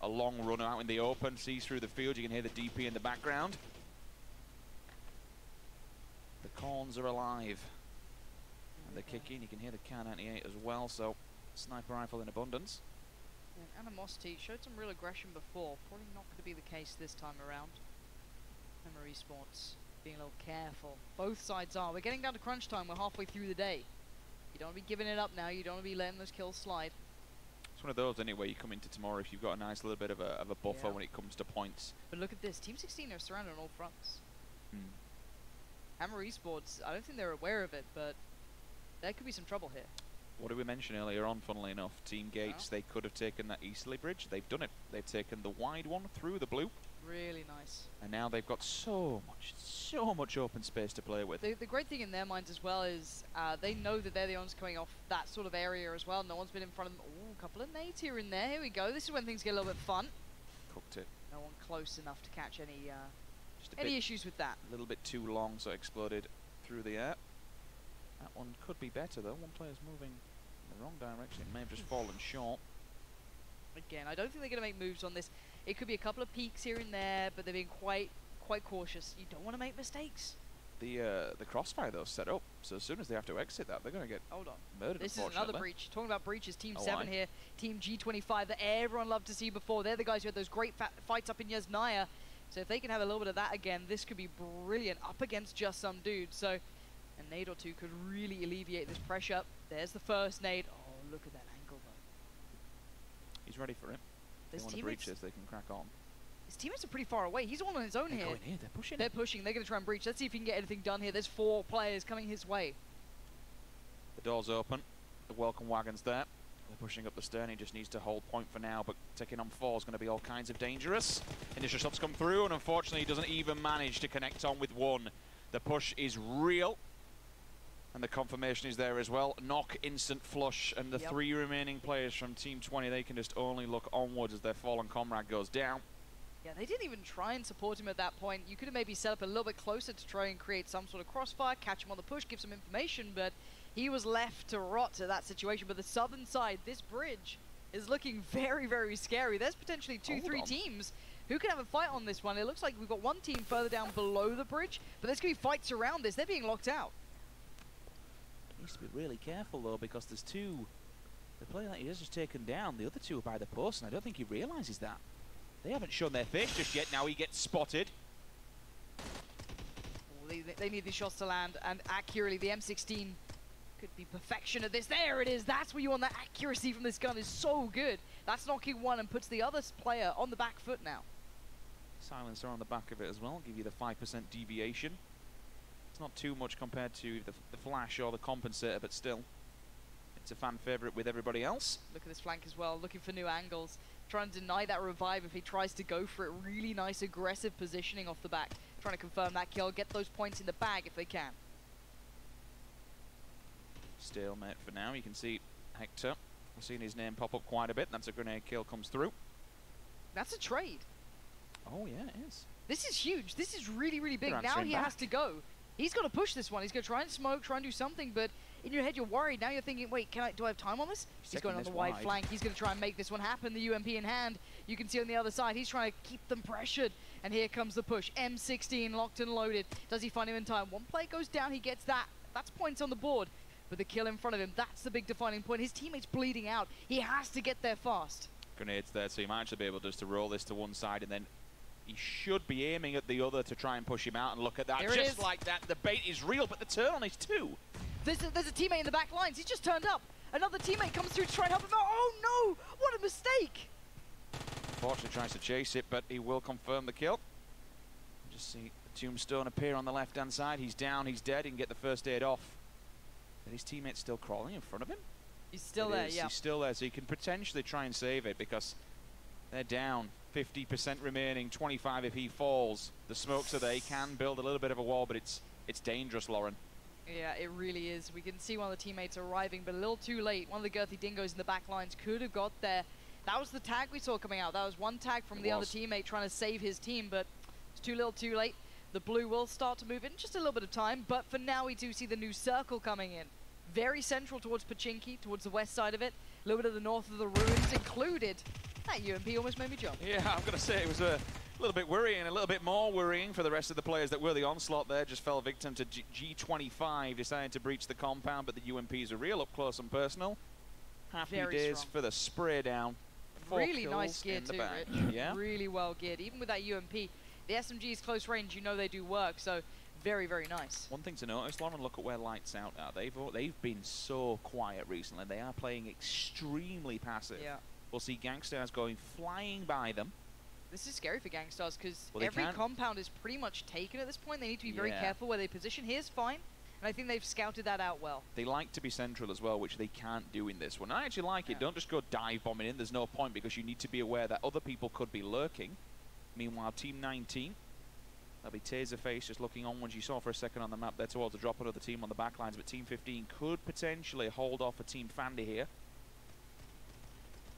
a long run out in the open. Sees through the field. You can hear the DP in the background. The Corns are alive. And they're kicking. You can hear the Kar 98 as well. So sniper rifle in abundance. And Animosity showed some real aggression before. Probably not going to be the case this time around. Memory Sports being a little careful. Both sides are. We're getting down to crunch time. We're halfway through the day. You don't want to be giving it up now. You don't want to be letting those kills slide. It's one of those anyway. You come into tomorrow if you've got a nice little bit of a buffer when it comes to points. But look at this. Team 16 are surrounded on all fronts. Hammer Esports, I don't think they're aware of it, but there could be some trouble here. What did we mention earlier on, funnily enough? Team Gates, they could have taken that easterly bridge. They've done it. They've taken the wide one through the blue. Really nice. And now they've got so much open space to play with. The great thing in their minds as well is they know that they're the ones coming off that sort of area as well. No one's been in front of them. Ooh, a couple of nades here and there. Here we go. This is when things get a little bit fun. Cooked it. No one close enough to catch any issues with that. A little bit too long, so it exploded through the air. That one could be better though. One player's moving in the wrong direction. It may have just fallen short. Again, I don't think they're going to make moves on this. It could be a couple of peaks here and there, but they're being quite cautious. You don't want to make mistakes. The crossfire though set up, so as soon as they have to exit that, they're going to get murdered. This is another breach. Talking about breaches, Team 7 here, Team G25 that everyone loved to see before. They're the guys who had those great fights up in Yasnaya. So if they can have a little bit of that again, this could be brilliant up against just some dudes. So a nade or two could really alleviate this pressure. There's the first nade. Oh, look at that angle though. He's ready for it. They want to breach this, they can crack on. His teammates are pretty far away. He's all on his own here. Going here. They're pushing. They're pushing. They're going to try and breach. Let's see if he can get anything done here. There's 4 players coming his way. The door's open. The welcome wagon's there. They're pushing up the stern. He just needs to hold point for now, but taking on 4 is going to be all kinds of dangerous. Initial shots come through, and unfortunately he doesn't even manage to connect on with 1. The push is real. And the confirmation is there as well. Knock, instant flush, and the 3 remaining players from Team 20, they can just only look onwards as their fallen comrade goes down. Yeah, they didn't even try and support him at that point. You could have maybe set up a little bit closer to try and create some sort of crossfire, catch him on the push, give some information, but he was left to rot to that situation. But the southern side, this bridge, is looking very, very scary. There's potentially 2-3 teams who can have a fight on this one. It looks like we've got one team further down below the bridge, but there's going to be fights around this. They're being locked out. Needs to be really careful though, because there's 2. The player that he has just taken down, the other 2 are by the post, and I don't think he realizes that. They haven't shown their face just yet. Now he gets spotted. Oh, they need these shots to land, and accurately, the M16 could be perfection at this. There it is. That's where you want. That accuracy from this gun is so good. That's knocking 1 and puts the other player on the back foot now. Silencer on the back of it as well. Give you the 5% deviation. It's not too much compared to the Flash or the Compensator, but still, it's a fan favorite with everybody else. Look at this flank as well, looking for new angles. Trying to deny that revive if he tries to go for it. Really nice aggressive positioning off the back. Trying to confirm that kill, get those points in the bag if they can. Stalemate for now. You can see Hector. We've seen his name pop up quite a bit. That's a grenade kill comes through. That's a trade. Oh yeah, it is. This is huge. This is really, really big. They're Now answering he back. has to go. He's got to push this one. He's going to try and smoke, try and do something, but in your head you're worried. Now you're thinking, wait, do I have time on this? He's Second going on this the wide wide. flank. He's going to try and make this one happen. The UMP in hand. You can see on the other side, he's trying to keep them pressured. And here comes the push. M16 locked and loaded. Does he find him in time? One play goes down. He gets that. That's points on the board. But the kill in front of him, that's the big defining point. His teammate's bleeding out. He has to get there fast. Grenades there, so he might actually be able just to roll this to one side, and then he should be aiming at the other to try and push him out. And look at that, There it just is. like that. The bait is real, but the turn on is two. There's a teammate in the back lines. He's just turned up. Another teammate comes through to try and help him out. Oh no! What a mistake! Unfortunately tries to chase it, but he will confirm the kill. Just see the tombstone appear on the left-hand side. He's down, he's dead. He can get the first aid off. But his teammate's still crawling in front of him. He's still It there, is. yeah. He's still there, so he can potentially try and save it because they're down. 50% remaining, 25 if he falls. The smokes are there. He can build a little bit of a wall, but it's dangerous, Lauren. Yeah, it really is. We can see one of the teammates arriving, but a little too late. One of the girthy dingoes in the back lines could have got there. That was the tag we saw coming out. That was one tag from the other teammate trying to save his team, but it's too little too late. The blue will start to move in just a little bit of time, but for now we do see the new circle coming in. Very central towards Pachinki, towards the west side of it. A little bit of the north of the ruins included. That UMP almost made me jump. Yeah, I'm going to say it was a little bit worrying, a little bit more worrying for the rest of the players that were the onslaught there. Just fell victim to G25, decided to breach the compound, but the UMPs are real up close and personal. Happy Very days strong. for the spray down. 4 Really kills nice gear in the too, bag. Rich. Yeah. Really well geared. Even with that UMP, the SMG's close range, you know they do work, so very, very nice. One thing to notice, Lauren, look at where Lights Out are. They've been so quiet recently. They are playing extremely passive. Yeah. We'll see Gangsters going flying by them. This is scary for Gangstars because Well, they every can't- compound is pretty much taken at this point. They need to be very Yeah. careful where they position. Here's fine, and I think they've scouted that out well. They like to be central as well, which they can't do in this one. I actually like it. Yeah. Don't just go dive bombing in. There's no point because you need to be aware that other people could be lurking. Meanwhile, Team 19, that'll be Taserface just looking onwards. You saw for a second on the map there towards the drop of the team on the back lines, but Team 15 could potentially hold off a Team Fandy here.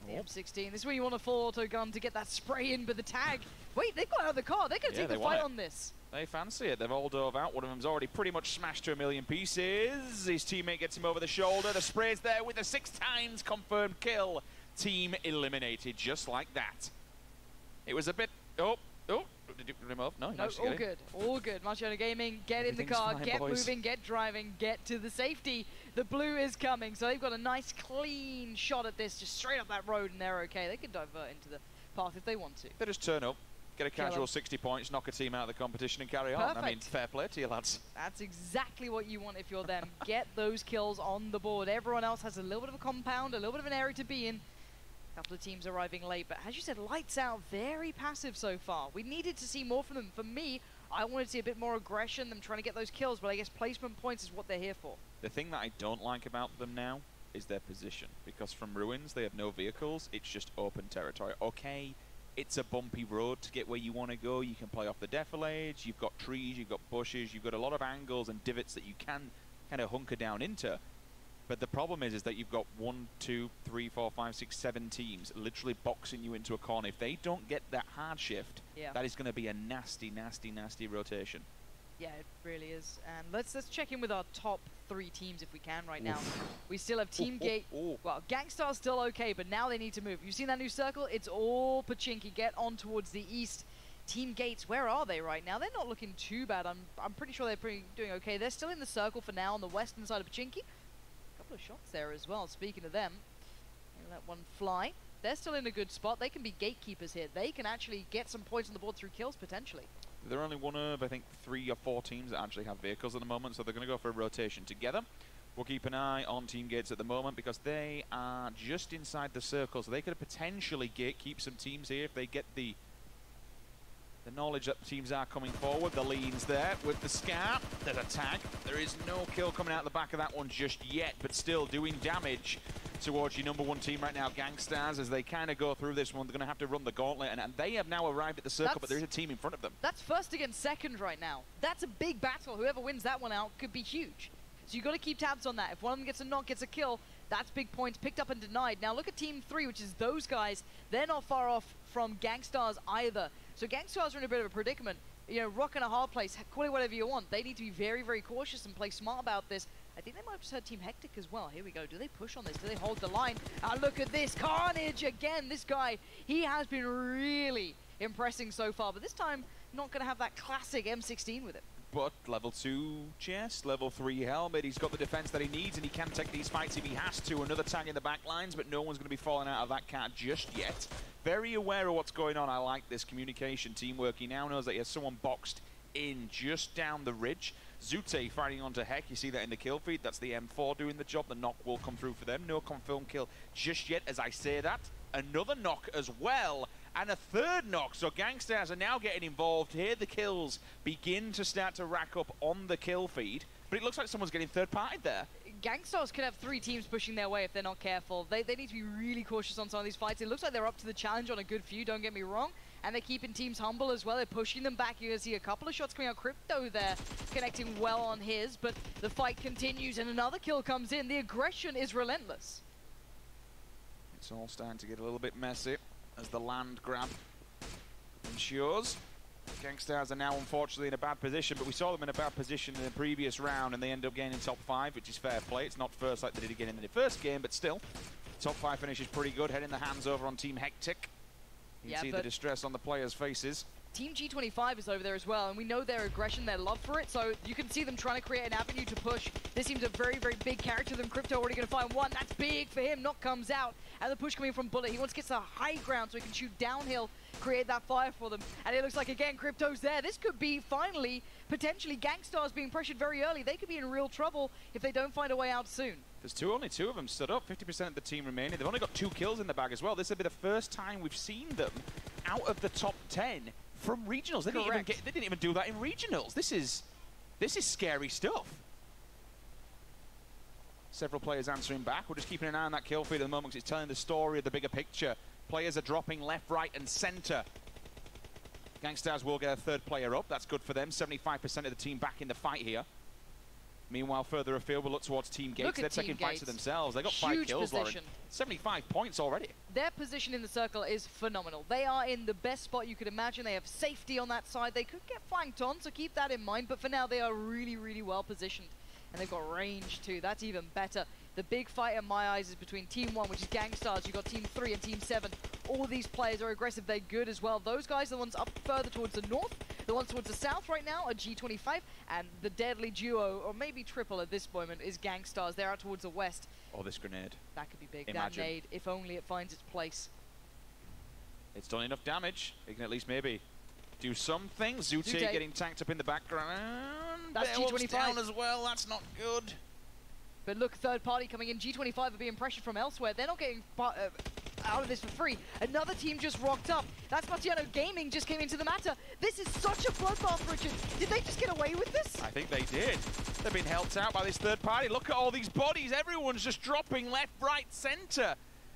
The M16, this is where you want a full auto gun to get that spray in, but the tag. Wait, they've got out of the car. They're going to Yeah, take the they want fight it. on this. They fancy it. They've all dove out. One of them's already pretty much smashed to a million pieces. His teammate gets him over the shoulder. The spray's there with a 6 times confirmed kill. Team eliminated just like that. It was a bit... Oh, did you remove? No, No, all good, all good. Marciano Gaming, get in the Everything's car, fine, get boys. moving, get driving, get to the safety. The blue is coming, so they've got a nice clean shot at this, just straight up that road, and they're okay. They can divert into the path if they want to. They just turn up, get a Kill casual 'em. 60 points, knock a team out of the competition and carry on. I mean, Perfect. fair play to you, lads. That's exactly what you want if you're them. Get those kills on the board. Everyone else has a little bit of a compound, a little bit of an area to be in. A couple of teams arriving late, but as you said, Lights Out, very passive so far. We needed to see more from them. For me, I wanted to see a bit more aggression, them trying to get those kills, but I guess placement points is what they're here for. The thing that I don't like about them now is their position, because from ruins they have no vehicles, it's just open territory. Okay, it's a bumpy road to get where you want to go, you can play off the defilades, you've got trees, you've got bushes, you've got a lot of angles and divots that you can kind of hunker down into. But the problem is that you've got 1, 2, 3, 4, 5, 6, 7 teams literally boxing you into a corner. If they don't get that hard shift, Yeah. that is going to be a nasty, nasty, nasty rotation. Yeah, it really is. And let's check in with our top 3 teams if we can right now. We still have Team Gate. Well, Gangstar's still okay, but now they need to move. You've seen that new circle? It's all Pachinki. Get on towards the east. Team Gates, where are they right now? They're not looking too bad. I'm pretty sure they're doing okay. They're still in the circle for now on the western side of Pachinki. Couple of shots there as well. Speaking of them, let one fly. They're still in a good spot. They can be gatekeepers here. They can actually get some points on the board through kills potentially. They're only one of, I think, 3 or 4 teams that actually have vehicles at the moment, so they're going to go for a rotation together. We'll keep an eye on Team Gates at the moment because they are just inside the circle, so they could potentially gatekeep some teams here if they get the The knowledge that teams are coming forward. The lean's there with the scar. There's a tag. There is no kill coming out the back of that one just yet, but still doing damage towards your number one team right now, Gangstars, as they kind of go through this one. They're going to have to run the gauntlet, and they have now arrived at the circle, but there is a team in front of them. That's first against second right now. That's a big battle. Whoever wins that one out could be huge. So you've got to keep tabs on that. If one of them gets a knock, gets a kill, that's big points picked up and denied. Now look at Team 3, which is those guys. They're not far off from Gangstars either. So Gangstars are in a bit of a predicament. You know, rock and a hard place, call it whatever you want. They need to be very, very cautious and play smart about this. I think they might have just heard Team Hectic as well. Here we go. Do they push on this? Do they hold the line? Ah, look at this. Carnage again. This guy, he has been really impressing so far. But this time, not going to have that classic M16 with him. But level 2 chest, level 3 helmet. He's got the defense that he needs, and he can take these fights if he has to. Another tag in the back lines, but no one's going to be falling out of that cat just yet. Very aware of what's going on. I like this communication, teamwork. He now knows that he has someone boxed in just down the ridge. Zute fighting onto Heck. You see that in the kill feed. That's the M4 doing the job. The knock will come through for them. No confirmed kill just yet as I say that. Another knock as well. And a third knock. So Gangstars are now getting involved. Here the kills begin to start to rack up on the kill feed. But it looks like someone's getting third-partied there. Gangstars could have 3 teams pushing their way if they're not careful. They need to be really cautious on some of these fights. It looks like they're up to the challenge on a good few, don't get me wrong. And they're keeping teams humble as well. They're pushing them back. You're going to see a couple of shots coming out. Crypto there connecting well on his, but the fight continues and another kill comes in. The aggression is relentless. It's all starting to get a little bit messy as the land grab ensures. Gangstars are now unfortunately in a bad position, but we saw them in a bad position in the previous round and they end up gaining top 5, which is fair play. It's not first like they did again in the first game, but still, top 5 finish is pretty good. Heading the hands over on Team Hectic. You can see the distress on the players' faces. Team G25 is over there as well, and we know their aggression, their love for it, so you can see them trying to create an avenue to push. This seems a very, very big character. Them Crypto already going to find one. That's big for him. Knock comes out, and the push coming from Bullet. He wants to get to the high ground so he can shoot downhill, create that fire for them. And it looks like, again, Crypto's there. This could be, finally, potentially Gangstars being pressured very early. They could be in real trouble if they don't find a way out soon. There's only two of them stood up, 50% of the team remaining. They've only got 2 kills in the bag as well. This will be the first time we've seen them out of the top 10 from regionals. They didn't even do that in regionals. This is scary stuff. Several players answering back. We're just keeping an eye on that kill feed at the moment because it's telling the story of the bigger picture. Players are dropping left, right, and center. Gangstars will get a 3rd player up. That's good for them. 75% of the team back in the fight here. Meanwhile, further afield, we'll look towards Team Gates. They're taking fights to themselves. They got 5 kills, Lauren. 75 points already. Their position in the circle is phenomenal. They are in the best spot you could imagine. They have safety on that side. They could get flanked on, so keep that in mind. But for now, they are really, really well positioned. And they've got range too. That's even better. The big fight in my eyes is between Team 1, which is Gangstars. You've got Team 3 and Team 7. All these players are aggressive. They're good as well. Those guys are the ones up further towards the north. The ones towards the south right now are G25. And the deadly duo, or maybe triple at this moment, is Gangstars. They're out towards the west. Oh, this grenade. That could be big. Imagine. That nade, if only it finds its place. It's done enough damage. It can at least maybe do something. Zute getting tanked up in the background. That's G25 down as well. That's not good. But look, 3rd party coming in. G25 are being pressured from elsewhere. They're not getting out of this for free. Another team just rocked up. That's Marciano Gaming just came into the matter. This is such a bloodbath, Richard. Did they just get away with this? I think they did. They've been helped out by this 3rd party. Look at all these bodies. Everyone's just dropping left, right, center.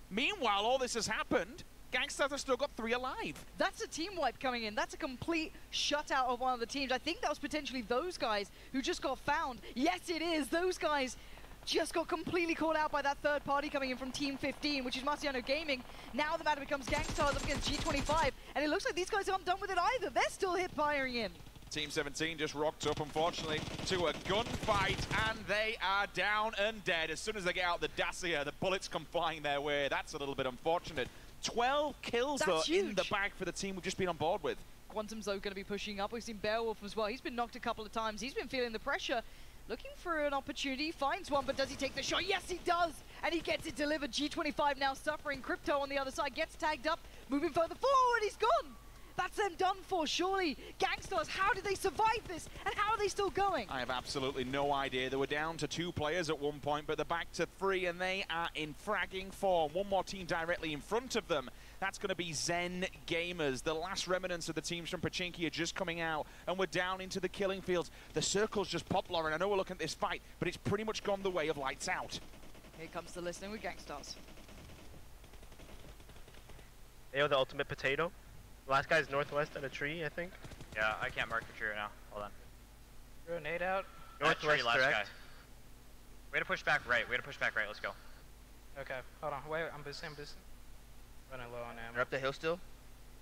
Meanwhile, all this has happened. Gangsters have still got 3 alive. That's a team wipe coming in. That's a complete shutout of one of the teams. I think that was potentially those guys who just got found. Yes, it is. Those guys just got completely caught out by that 3rd party coming in from Team 15, which is Marciano Gaming. Now the matter becomes Gangstars up against G25, and it looks like these guys aren't done with it either. They're still hit firing in. Team 17 just rocked up, unfortunately, to a gunfight, and they are down and dead. As soon as they get out the Dacia, the bullets come flying their way. That's a little bit unfortunate. 12 kills, though, in the bag for the team we've just been on board with. Quantum's, though, going to be pushing up. We've seen Beowulf as well. He's been knocked a couple of times. He's been feeling the pressure. Looking for an opportunity, finds one, but does he take the shot? Yes, he does! And he gets it delivered. G25 now suffering. Crypto on the other side gets tagged up, moving further forward. He's gone! That's them done for, surely. Gangstars, how did they survive this? And how are they still going? I have absolutely no idea. They were down to 2 players at one point, but they're back to 3, and they are in fragging form. One more team directly in front of them. That's going to be Zen Gamers. The last remnants of the teams from Pachinki are just coming out, and we're down into the killing fields. The circle's just popped, Lauren. I know we're looking at this fight, but it's pretty much gone the way of Lights Out. Here comes the listening with Gangstars. Ayo, the ultimate potato. Last guy's northwest at a tree, I think. Yeah, I can't mark the tree right now. Hold on. Grenade out. Northwest Northwest last direct. guy. Way to push back right. Way to push back right. Let's go. Okay, hold on. Wait, I'm boosting. Running low on ammo. You're up the hill still?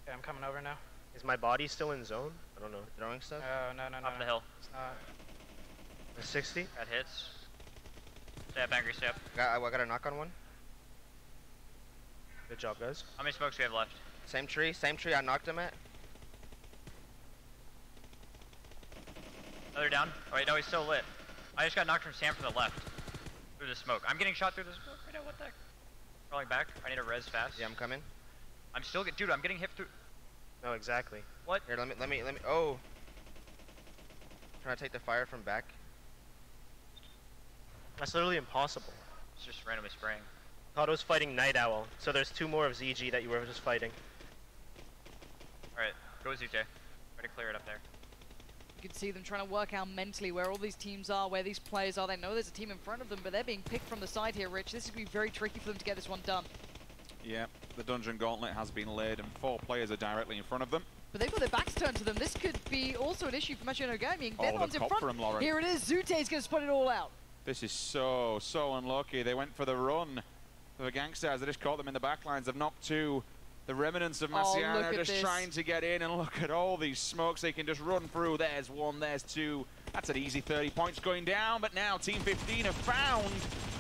Okay, I'm coming over now. Is my body still in zone? I don't know. Throwing stuff? No. Up the hill. It's not. 60? That hits. Stay up, angry, stay up. I got a knock on one. Good job, guys. How many smokes do we have left? Same tree I knocked him at. Another down. Oh wait, no, he's still lit. I just got knocked from Sam from the left. Through the smoke. I'm getting shot through the smoke right now, what the heck? Rolling back. I need a res fast. Yeah, I'm coming. I'm still dude, I'm getting hit through. No, exactly. What? Here, let me, oh. Trying to take the fire from back. That's literally impossible. It's just randomly spraying. Thought it was fighting Night Owl, so there's 2 more of ZG that you were just fighting. Alright, go ZJ. Try to clear it up there. You can see them trying to work out mentally where all these teams are, where these players are. They know there's a team in front of them, but they're being picked from the side here, Rich. This is going to be very tricky for them to get this one done. Yeah, the Dungeon Gauntlet has been laid, and 4 players are directly in front of them. But they've got their backs turned to them. This could be also an issue for Machino Gaming. They're the ones in front. For him, Lauren. Here it is. Zute's going to spot it all out. This is so unlucky. They went for the run. The Gangsters, they just caught them in the backlines. They've knocked 2. The remnants of Marciano just trying to get in, and look at all these smokes they can just run through. There's 1, there's 2. That's an easy 30 points going down, but now Team 15 have found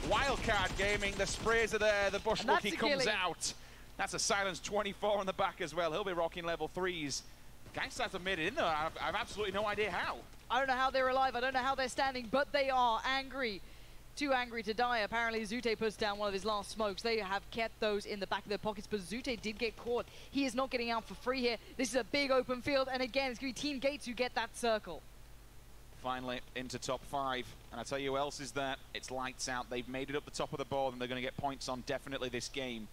Wildcard Gaming. The sprays are there, the Bush Lucky comes out. That's a silence 24 on the back as well. He'll be rocking level 3s. Gangsters have made it in there. I've absolutely no idea how. I don't know how they're alive. I don't know how they're standing, but they are angry. Too angry to die. Apparently, Zute puts down one of his last smokes. They have kept those in the back of their pockets, but Zute did get caught. He is not getting out for free here. This is a big open field, and again, it's going to be Team Gates who get that circle. Finally into top 5, and I tell you who else is there. It's Lights Out. They've made it up the top of the board, and they're going to get points on definitely this game.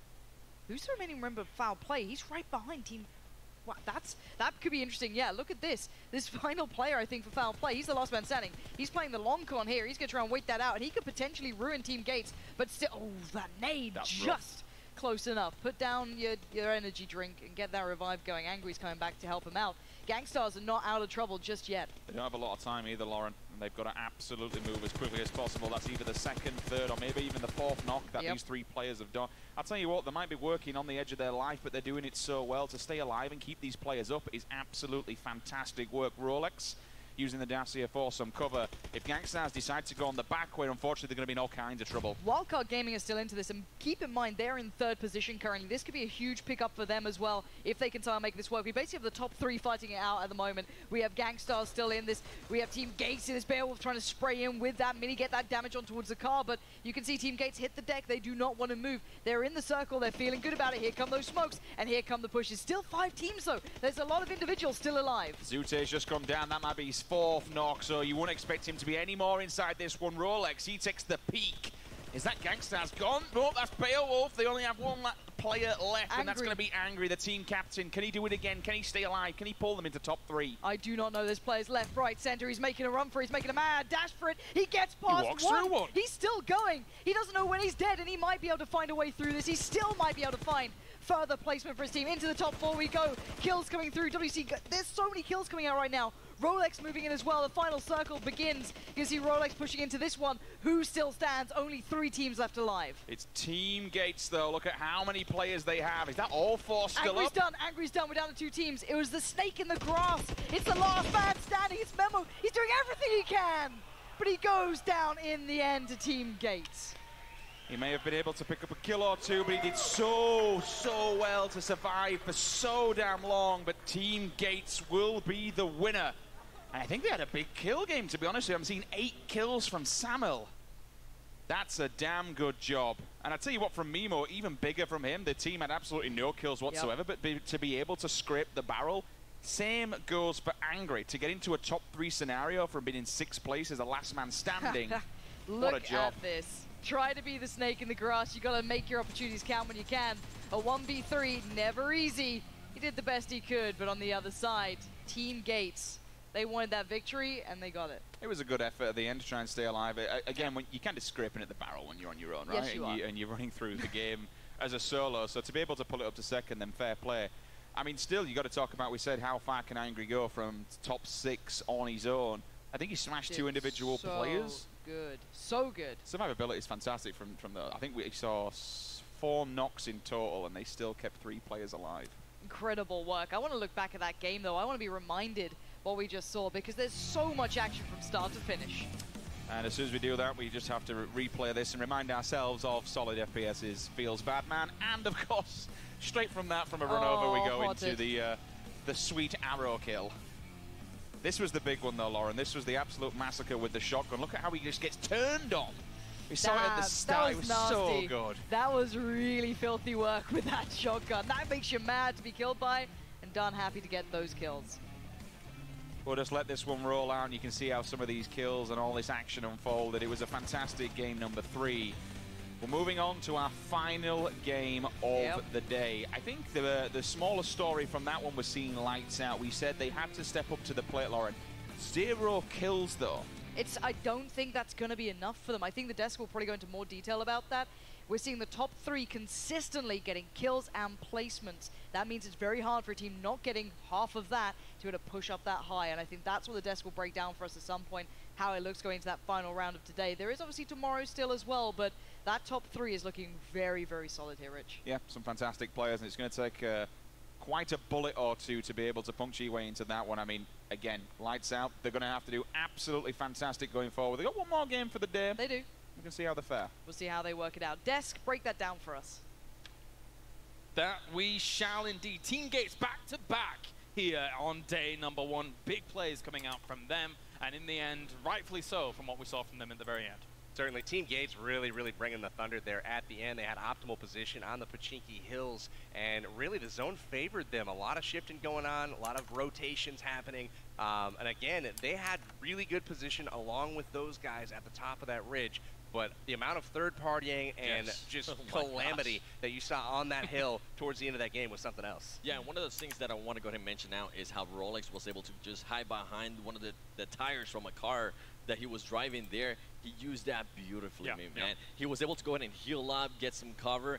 Who's the remaining member of Foul Play? He's right behind Team... Wow, that could be interesting. Yeah, look at this. This final player, I think, for Foul Play, he's the last man standing. He's playing the long con here. He's going to try and wait that out, and he could potentially ruin Team Gates, but still... Oh, that nade just close enough. Put down your energy drink and get that revive going. Angry's coming back to help him out. Gangstars are not out of trouble just yet. They don't have a lot of time either, Lauren, and they've got to absolutely move as quickly as possible. That's either the 2nd, 3rd, or maybe even the 4th knock that these 3 players have done. I'll tell you what, they might be working on the edge of their life, but they're doing it so well. To stay alive and keep these players up is absolutely fantastic work. Rolex using the Dacia for some cover. If Gangsters decide to go on the back way, unfortunately, they're going to be in all kinds of trouble. Wildcard Gaming is still into this, and keep in mind, they're in 3rd position currently. This could be a huge pickup for them as well, if they can try and make this work. We basically have the top 3 fighting it out at the moment. We have Gangstars still in this. We have Team Gates in this. Beowulf trying to spray in with that mini, get that damage on towards the car, but you can see Team Gates hit the deck. They do not want to move. They're in the circle. They're feeling good about it. Here come those smokes, and here come the pushes. Still 5 teams, though. There's a lot of individuals still alive. Zute's just come down. That might be his 4th knock, so you wouldn't expect him to be any more inside this one. Rolex, he takes the peak. Is that Gangsters gone? No, that's Beowulf. They only have 1 player left, and that's going to be Angry, the team captain. Can he do it again? Can he stay alive? Can he pull them into top 3? I do not know. There's players left, right, center. He's making a run for it. He's making a mad dash for it. He gets past walks through one. He's still going. He doesn't know when he's dead, and he might be able to find a way through this. He still might be able to find further placement for his team. Into the top 4 we go. Kills coming through. WC, there's so many kills coming out right now. Rolex moving in as well. The final circle begins. You can see Rolex pushing into this one. Who still stands? Only 3 teams left alive. It's Team Gates, though. Look at how many players they have. Is that all 4 still up? Angry's done. We're down to 2 teams. It was the snake in the grass. It's the last man standing. It's Memo. He's doing everything he can. But he goes down in the end to Team Gates. He may have been able to pick up a kill or 2, but he did so well to survive for so damn long. But Team Gates will be the winner. And I think they had a big kill game, to be honest with you. I'm seeing 8 kills from Samuel. That's a damn good job. And I tell you what, from Mimo, even bigger from him. The team had absolutely no kills whatsoever, but to be able to scrape the barrel. Same goes for Angry. To get into a top 3 scenario from being in 6th place as a last man standing. What a job. Look at this. Try to be the snake in the grass. You got to make your opportunities count when you can. A 1v3, never easy. He did the best he could, but on the other side, Team Gates, they wanted that victory, and they got it. It was a good effort at the end to try and stay alive. Again, when you can't just scraping at the barrel when you're on your own, right? Yes, you are. And you're running through the game as a solo. So to be able to pull it up to 2nd, then fair play. I mean, still, you got to talk about, we said, how far can Angry go from top 6 on his own? I think he smashed 2 individual players. Good. So good. Survivability is fantastic from the, I think we saw 4 knocks in total, and they still kept 3 players alive. Incredible work. I want to look back at that game, though. I want to be reminded what we just saw, because there's so much action from start to finish. And as soon as we do that, we just have to replay this and remind ourselves of solid FPS's Feels Bad Man, and of course, straight from that, from a run over, we go into the sweet arrow kill. This was the big one, though, Lauren. This was the absolute massacre with the shotgun. Look at how he just gets turned on. We saw it at the start. It was so good. That was really filthy work with that shotgun. That makes you mad to be killed by, and Dunn happy to get those kills. We'll just let this one roll out, and you can see how some of these kills and all this action unfolded. It was a fantastic game number 3. We're moving on to our final game of the day. I think the smaller story from that one was seeing lights out. We said they had to step up to the plate, Lauren. 0 kills, though. I don't think that's going to be enough for them. I think the desk will probably go into more detail about that. We're seeing the top 3 consistently getting kills and placements. That means it's very hard for a team not getting half of that to be able to push up that high. And I think that's what the desk will break down for us at some point, how it looks going into that final round of today. There is obviously tomorrow still as well, but that top 3 is looking very, very solid here, Rich. Yeah, some fantastic players, and it's going to take quite a bullet or 2 to be able to puncture your way into that one. I mean, again, lights out. They're going to have to do absolutely fantastic going forward. They've got one more game for the day. They do. We can see how they fare. We'll see how they work it out. Desk, break that down for us. That we shall indeed. Team Gates back to back here on day number 1. Big plays coming out from them, and in the end, rightfully so from what we saw from them in the very end. Certainly, Team Gates really bringing the thunder there at the end. They had optimal position on the Pachinki Hills, and really the zone favored them. A lot of shifting going on, a lot of rotations happening. And again, they had really good position along with those guys at the top of that ridge. But the amount of third partying and just calamity that you saw on that hill towards the end of that game was something else. Yeah, and one of those things that I want to go ahead and mention now is how Rolex was able to just hide behind one of the tires from a car that he was driving there. He used that beautifully, man. He was able to go ahead and heal up, get some cover,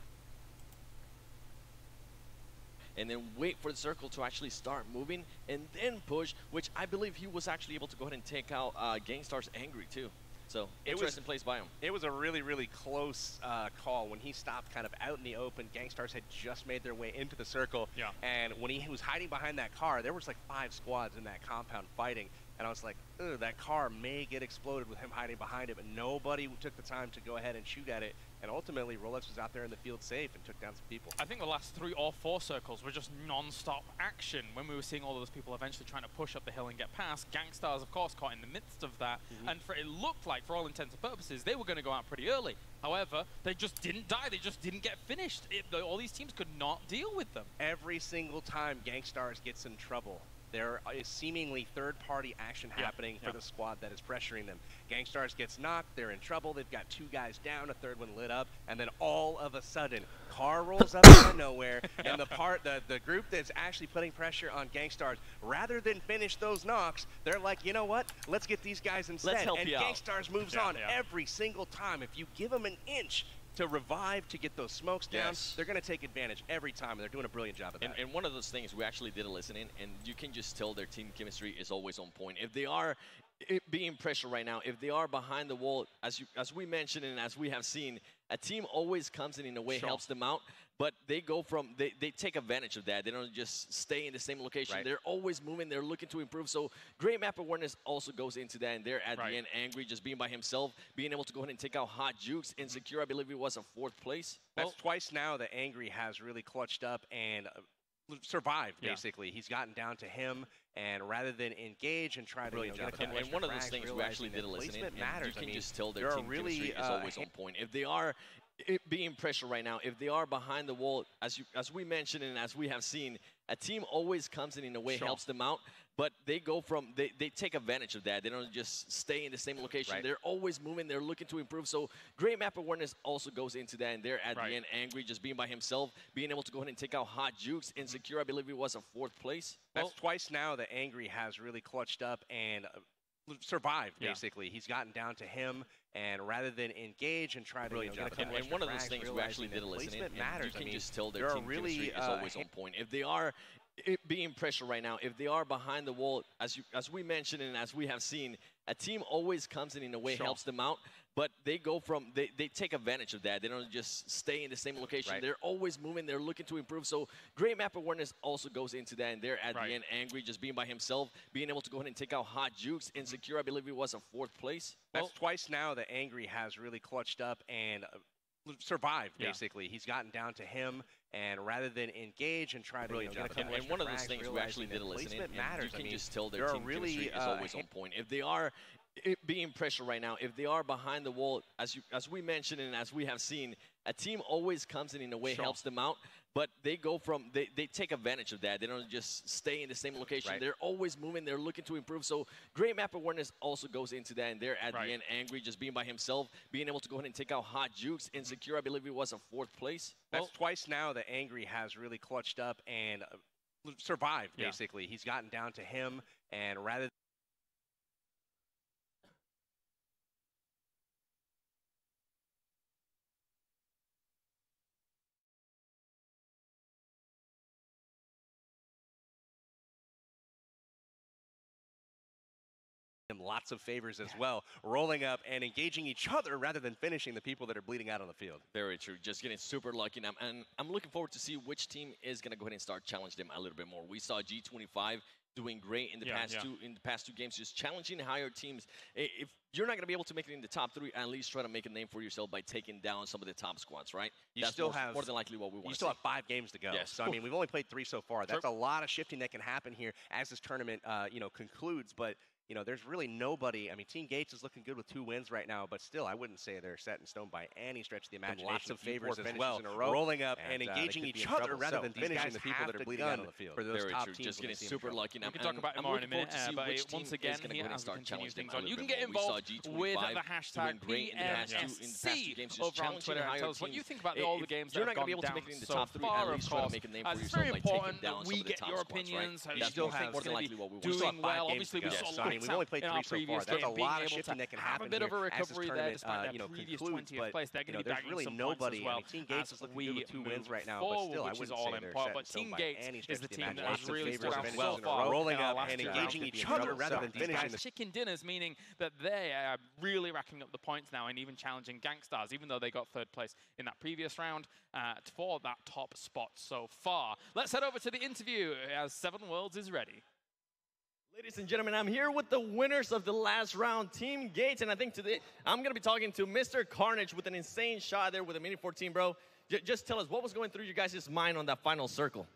and then wait for the circle to actually start moving, and then push, which I believe he was actually able to go ahead and take out Gangstar's Angry, too. So, interesting place by him. It was a really close call when he stopped kind of out in the open. Gangstars had just made their way into the circle. Yeah. And when he was hiding behind that car, there was like 5 squads in that compound fighting. And I was like, ugh, that car may get exploded with him hiding behind it, but nobody took the time to go ahead and shoot at it. And ultimately, Rolex was out there in the field safe and took down some people. I think the last 3 or 4 circles were just non-stop action when we were seeing all of those people eventually trying to push up the hill and get past. Gangstars, of course, caught in the midst of that. And it looked like, for all intents and purposes, they were going to go out pretty early. However, they just didn't die. They just didn't get finished. All these teams could not deal with them. Every single time Gangstars gets in trouble, there is seemingly third-party action happening for the squad that is pressuring them. Gangstars gets knocked, they're in trouble, they've got 2 guys down, a 3rd one lit up, and then all of a sudden, car rolls up out of nowhere, and the group that's actually putting pressure on Gangstars, rather than finish those knocks, they're like, you know what, let's get these guys instead. Let's help you out. Gangstars moves on every single time. If you give them an inch to revive, to get those smokes down, they're going to take advantage every time, and they're doing a brilliant job of that. And one of those things we actually did a listening, and you can just tell their team chemistry is always on point. If they are being pressured right now, if they are behind the wall, as we mentioned and as we have seen, a team always comes in a way, helps them out, but they go from, they take advantage of that. They don't just stay in the same location. They're always moving. They're looking to improve. So great map awareness also goes into that. And they're at the end, Angry just being by himself, being able to go ahead and take out Hot Jukes. Insecure, I believe it was a 4th place. That's twice now that Angry has really clutched up and survived, basically. He's gotten down to him and rather than engage and try to get a couple and one of those things we actually did listen, and matters. You can I mean, just tell their team chemistry is always on point. If they are being pressure right now, if they are behind the wall, as we mentioned and as we have seen, a team always comes in a way, helps them out, but they go from, they take advantage of that. They don't just stay in the same location. They're always moving. They're looking to improve. So great map awareness also goes into that. And they're at the end, Angry just being by himself, being able to go ahead and take out Hot Jukes. Insecure, I believe it was a 4th place. That's twice now that Angry has really clutched up and survived, basically. He's gotten down to him, and rather than engage and try to get a couple and one of those things we actually did listen, and matters. you can just tell their team chemistry is always on point. If they are being pressure right now, if they are behind the wall, as we mentioned and as we have seen, a team always comes in a way, helps them out, but they go from, they take advantage of that. They don't just stay in the same location. They're always moving. They're looking to improve. So great map awareness also goes into that. And they're at the end, Angry just being by himself, being able to go ahead and take out Hot Jukes. Insecure, I believe it was a 4th place. That's twice now that Angry has really clutched up and survived, basically. He's gotten down to him, and rather than engage and try to get a couple and one of those things we actually did listen, and matters. you can just tell their team chemistry is always on point. If they are being pressure right now, if they are behind the wall, as we mentioned and as we have seen, a team always comes in a way, helps them out, but they go from, they take advantage of that. They don't just stay in the same location. They're always moving. They're looking to improve. So great map awareness also goes into that. And they're at the end, Angry just being by himself, being able to go ahead and take out Hot Jukes. Insecure, I believe it was a 4th place. That's twice now that Angry has really clutched up and survived, basically. He's gotten down to him, and rather him lots of favors as well, rolling up and engaging each other rather than finishing the people that are bleeding out on the field. Very true. Just getting super lucky. And I'm looking forward to see which team is going to go ahead and start challenging them a little bit more. We saw G25 doing great in the past two games, just challenging higher teams. If you're not going to be able to make it in the top 3, at least try to make a name for yourself by taking down some of the top squads, right? That's more than likely what we want. You still have 5 games to go. So I mean, we've only played 3 so far. That's a lot of shifting that can happen here as this tournament, concludes. But there's really nobody. I mean, Team Gates is looking good with 2 wins right now, but still, I wouldn't say they're set in stone by any stretch of the imagination. Lots of favors as well, rolling up and engaging each other rather than finishing the people that are bleeding out on the field. For those top teams, just getting super lucky. We can talk about it more in a minute, but once again, here as we continue things on, you can get involved with the hashtag PMSC over on Twitter and tell us what you think about all the games that have gone down so far, of course. It's very important that we get your opinions. You still have doing well. Obviously, we saw we've only played 3 so far. That's a lot of shifting that can happen. A bit of a recovery there despite their previous 20th place. They're going to be bagging really some nobody. points as well. Team Gates is looking good with 2 wins right now, but still, I wouldn't say they're set in stone by any stretch of the imagination. That has really stood out so far, rolling up and engaging each other rather than finishing the chicken dinners, meaning that they are really racking up the points now and even challenging Gangstars, even though they got 3rd place in that previous round, for that top spot so far. Let's head over to the interview as 7 Worlds is ready. Ladies and gentlemen, I'm here with the winners of the last round, Team Gates, and I think today I'm going to be talking to Mr. Carnage with an insane shot there with a Mini 14, bro. Just tell us, what was going through your guys' mind on that final circle?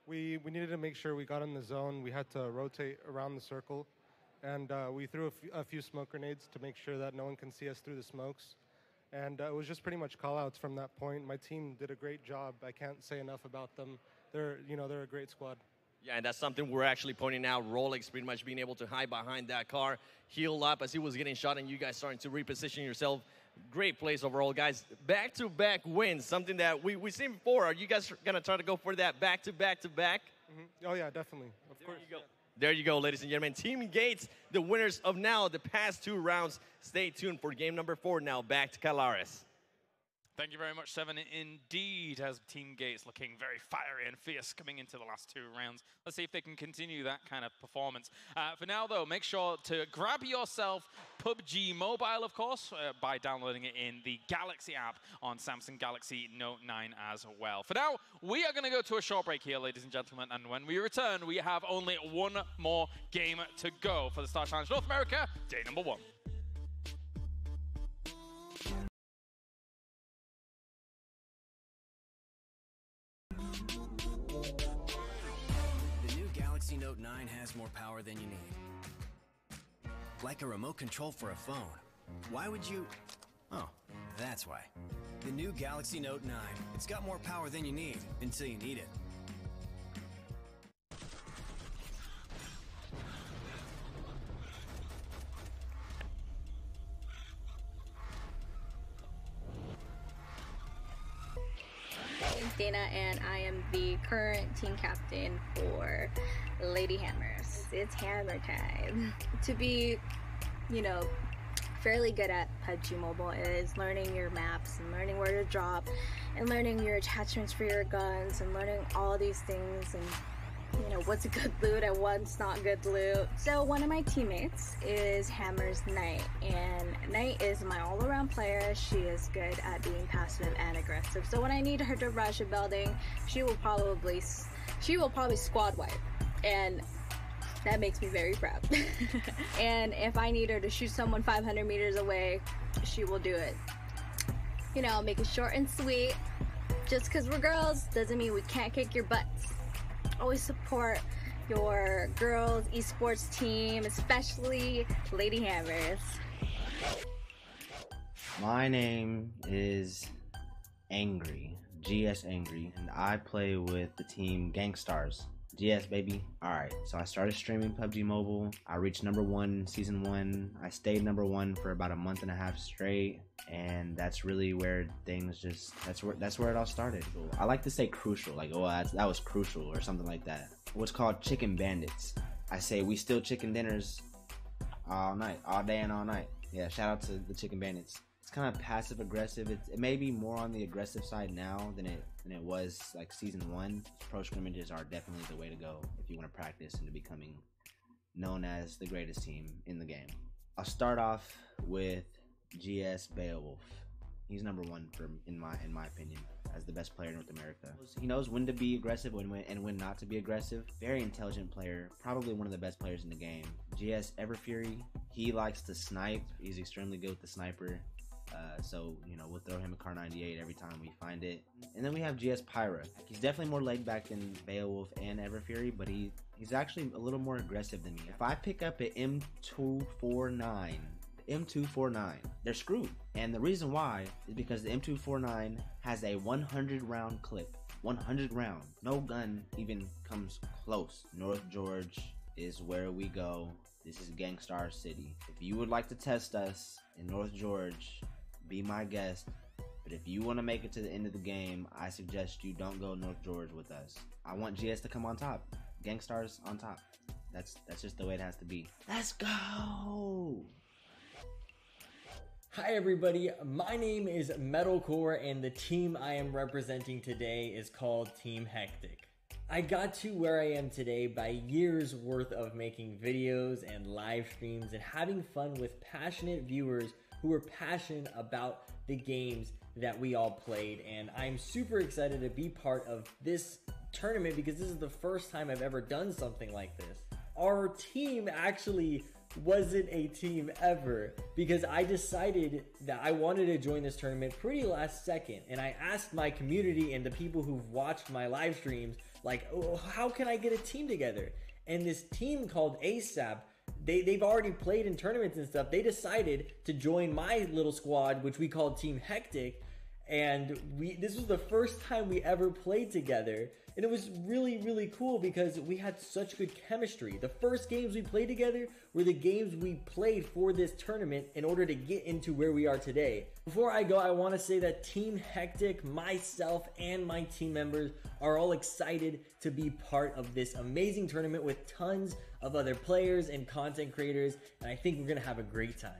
We needed to make sure we got in the zone. We had to rotate around the circle, and we threw a few smoke grenades to make sure that no one can see us through the smokes. And it was just pretty much call-outs from that point. My team did a great job. I can't say enough about them. They're a great squad. Yeah, and that's something we're actually pointing out. Rolex pretty much being able to hide behind that car, heal up as he was getting shot, and you guys starting to reposition yourself. Great plays overall, guys. Back-to-back wins, something that we've seen before. Are you guys going to try to go for that back-to-back-to-back? Oh, yeah, definitely. Of course. You go. There you go, ladies and gentlemen. Team Gates, the winners of now the past 2 rounds. Stay tuned for game number 4 now. Back to Calares. Thank you very much, 7. Indeed, as Team Gates looking very fiery and fierce coming into the last 2 rounds. Let's see if they can continue that kind of performance. For now, though, make sure to grab yourself PUBG Mobile, of course, by downloading it in the Galaxy app on Samsung Galaxy Note 9 as well. For now, we are going to go to a short break here, ladies and gentlemen, and when we return, we have only 1 more game to go for the Star Challenge North America, day number 1. The new Galaxy Note 9 Note9 has more power than you need. Like a remote control for a phone. Why would you... Oh, that's why. The new Galaxy Note 9. It's got more power than you need until you need it. Dana, and I am the current team captain for Lady Hammers. It's hammer time. To be, fairly good at PUBG Mobile is learning your maps and learning where to drop and learning your attachments for your guns and learning all these things and what's a good loot and what's not good loot. So one of my teammates is Hammer's Knight, and Knight is my all-around player. She is good at being passive and aggressive. So when I need her to rush a building, she will probably squad wipe, and that makes me very proud. And if I need her to shoot someone 500 meters away, she will do it. Make it short and sweet. Just because we're girls doesn't mean we can't kick your butts. Always support your girls esports team, especially Lady Hammers. My name is Angry, GS Angry, and I play with the team Gangstars. GS baby. Alright, so I started streaming PUBG Mobile. I reached #1 season 1. I stayed #1 for about a month and a half straight, and that's really where things that's where it all started. I like to say crucial, like, oh, that was crucial or something like that. What's called chicken bandits. I say we steal chicken dinners all night, all day and all night. Yeah, shout out to the chicken bandits. It's kind of passive aggressive. It may be more on the aggressive side now than it was like season 1. Pro scrimmages are definitely the way to go if you want to practice into becoming known as the greatest team in the game. I'll start off with GS Beowulf. He's #1 in my opinion as the best player in North America. He knows when to be aggressive and when not to be aggressive. Very intelligent player, probably one of the best players in the game. GS Everfury, he likes to snipe. He's extremely good with the sniper. So, we'll throw him a Car 98 every time we find it. And then we have GS Pyra. He's definitely more laid back than Beowulf and Everfury, but he's actually a little more aggressive than me. If I pick up an M249, they're screwed. And the reason why is because the M249 has a 100 round clip. 100 round. No gun even comes close. North George is where we go. This is Gangstar City. If you would like to test us in North George, be my guest. But if you want to make it to the end of the game, I suggest you don't go North George with us. I want GS to come on top. Gangstars on top. That's just the way it has to be. Let's go! Hi everybody, my name is Metalcore and the team I am representing today is called Team Hectic. I got to where I am today by years worth of making videos and live streams and having fun with passionate viewers who were passionate about the games that we all played, and I'm super excited to be part of this tournament because this is the first time I've ever done something like this. Our team actually wasn't a team ever because I decided that I wanted to join this tournament pretty last second, and I asked my community and the people who've watched my live streams, like, oh, how can I get a team together? And this team called ASAP, they've already played in tournaments and stuff. They decided to join my little squad, which we called Team Hectic, and this was the first time we ever played together. And it was really, really cool because we had such good chemistry. The first games we played together were the games we played for this tournament in order to get into where we are today. Before I go, I want to say that Team Hectic, myself, and my team members are all excited to be part of this amazing tournament with tons of other players and content creators, and I think we're going to have a great time.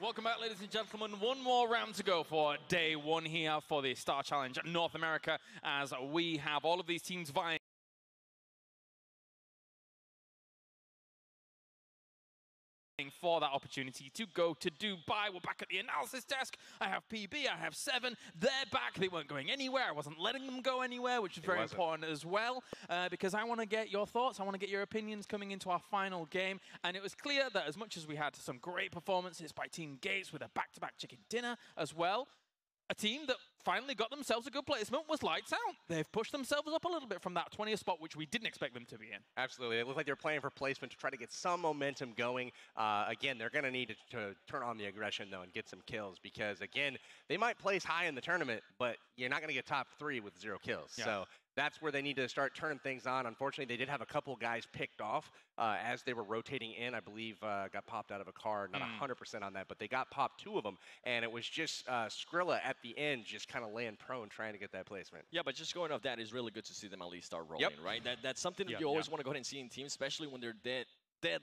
Welcome back, ladies and gentlemen. One more round to go for day one here for the Star Challenge North America, as we have all of these teams vying for that opportunity to go to Dubai. We're back at the analysis desk. I have PB, I have Seven. They're back. They weren't going anywhere. I wasn't letting them go anywhere, which is very important as well, because I want to get your thoughts. I want to get your opinions coming into our final game. And it was clear that as much as we had some great performances by Team Gates with a back-to-back chicken dinner as well, a team that finally got themselves a good placement was lights out. They've pushed themselves up a little bit from that 20th spot, which we didn't expect them to be in. Absolutely. It looked like they were playing for placement to try to get some momentum going. Again, they're going to need to turn on the aggression, though, and get some kills because, again, they might place high in the tournament, but you're not going to get top 3 with 0 kills. Yeah. So that's where they need to start turning things on. Unfortunately, they did have a couple guys picked off as they were rotating in. I believe got popped out of a car. Not 100% on that, but they got popped 2 of them. And it was just Skrilla at the end just kind of laying prone trying to get that placement. Yeah, but just going off that, it's really good to see them at least start rolling, right? That's something that you always want to go ahead and see in teams, especially when they're dead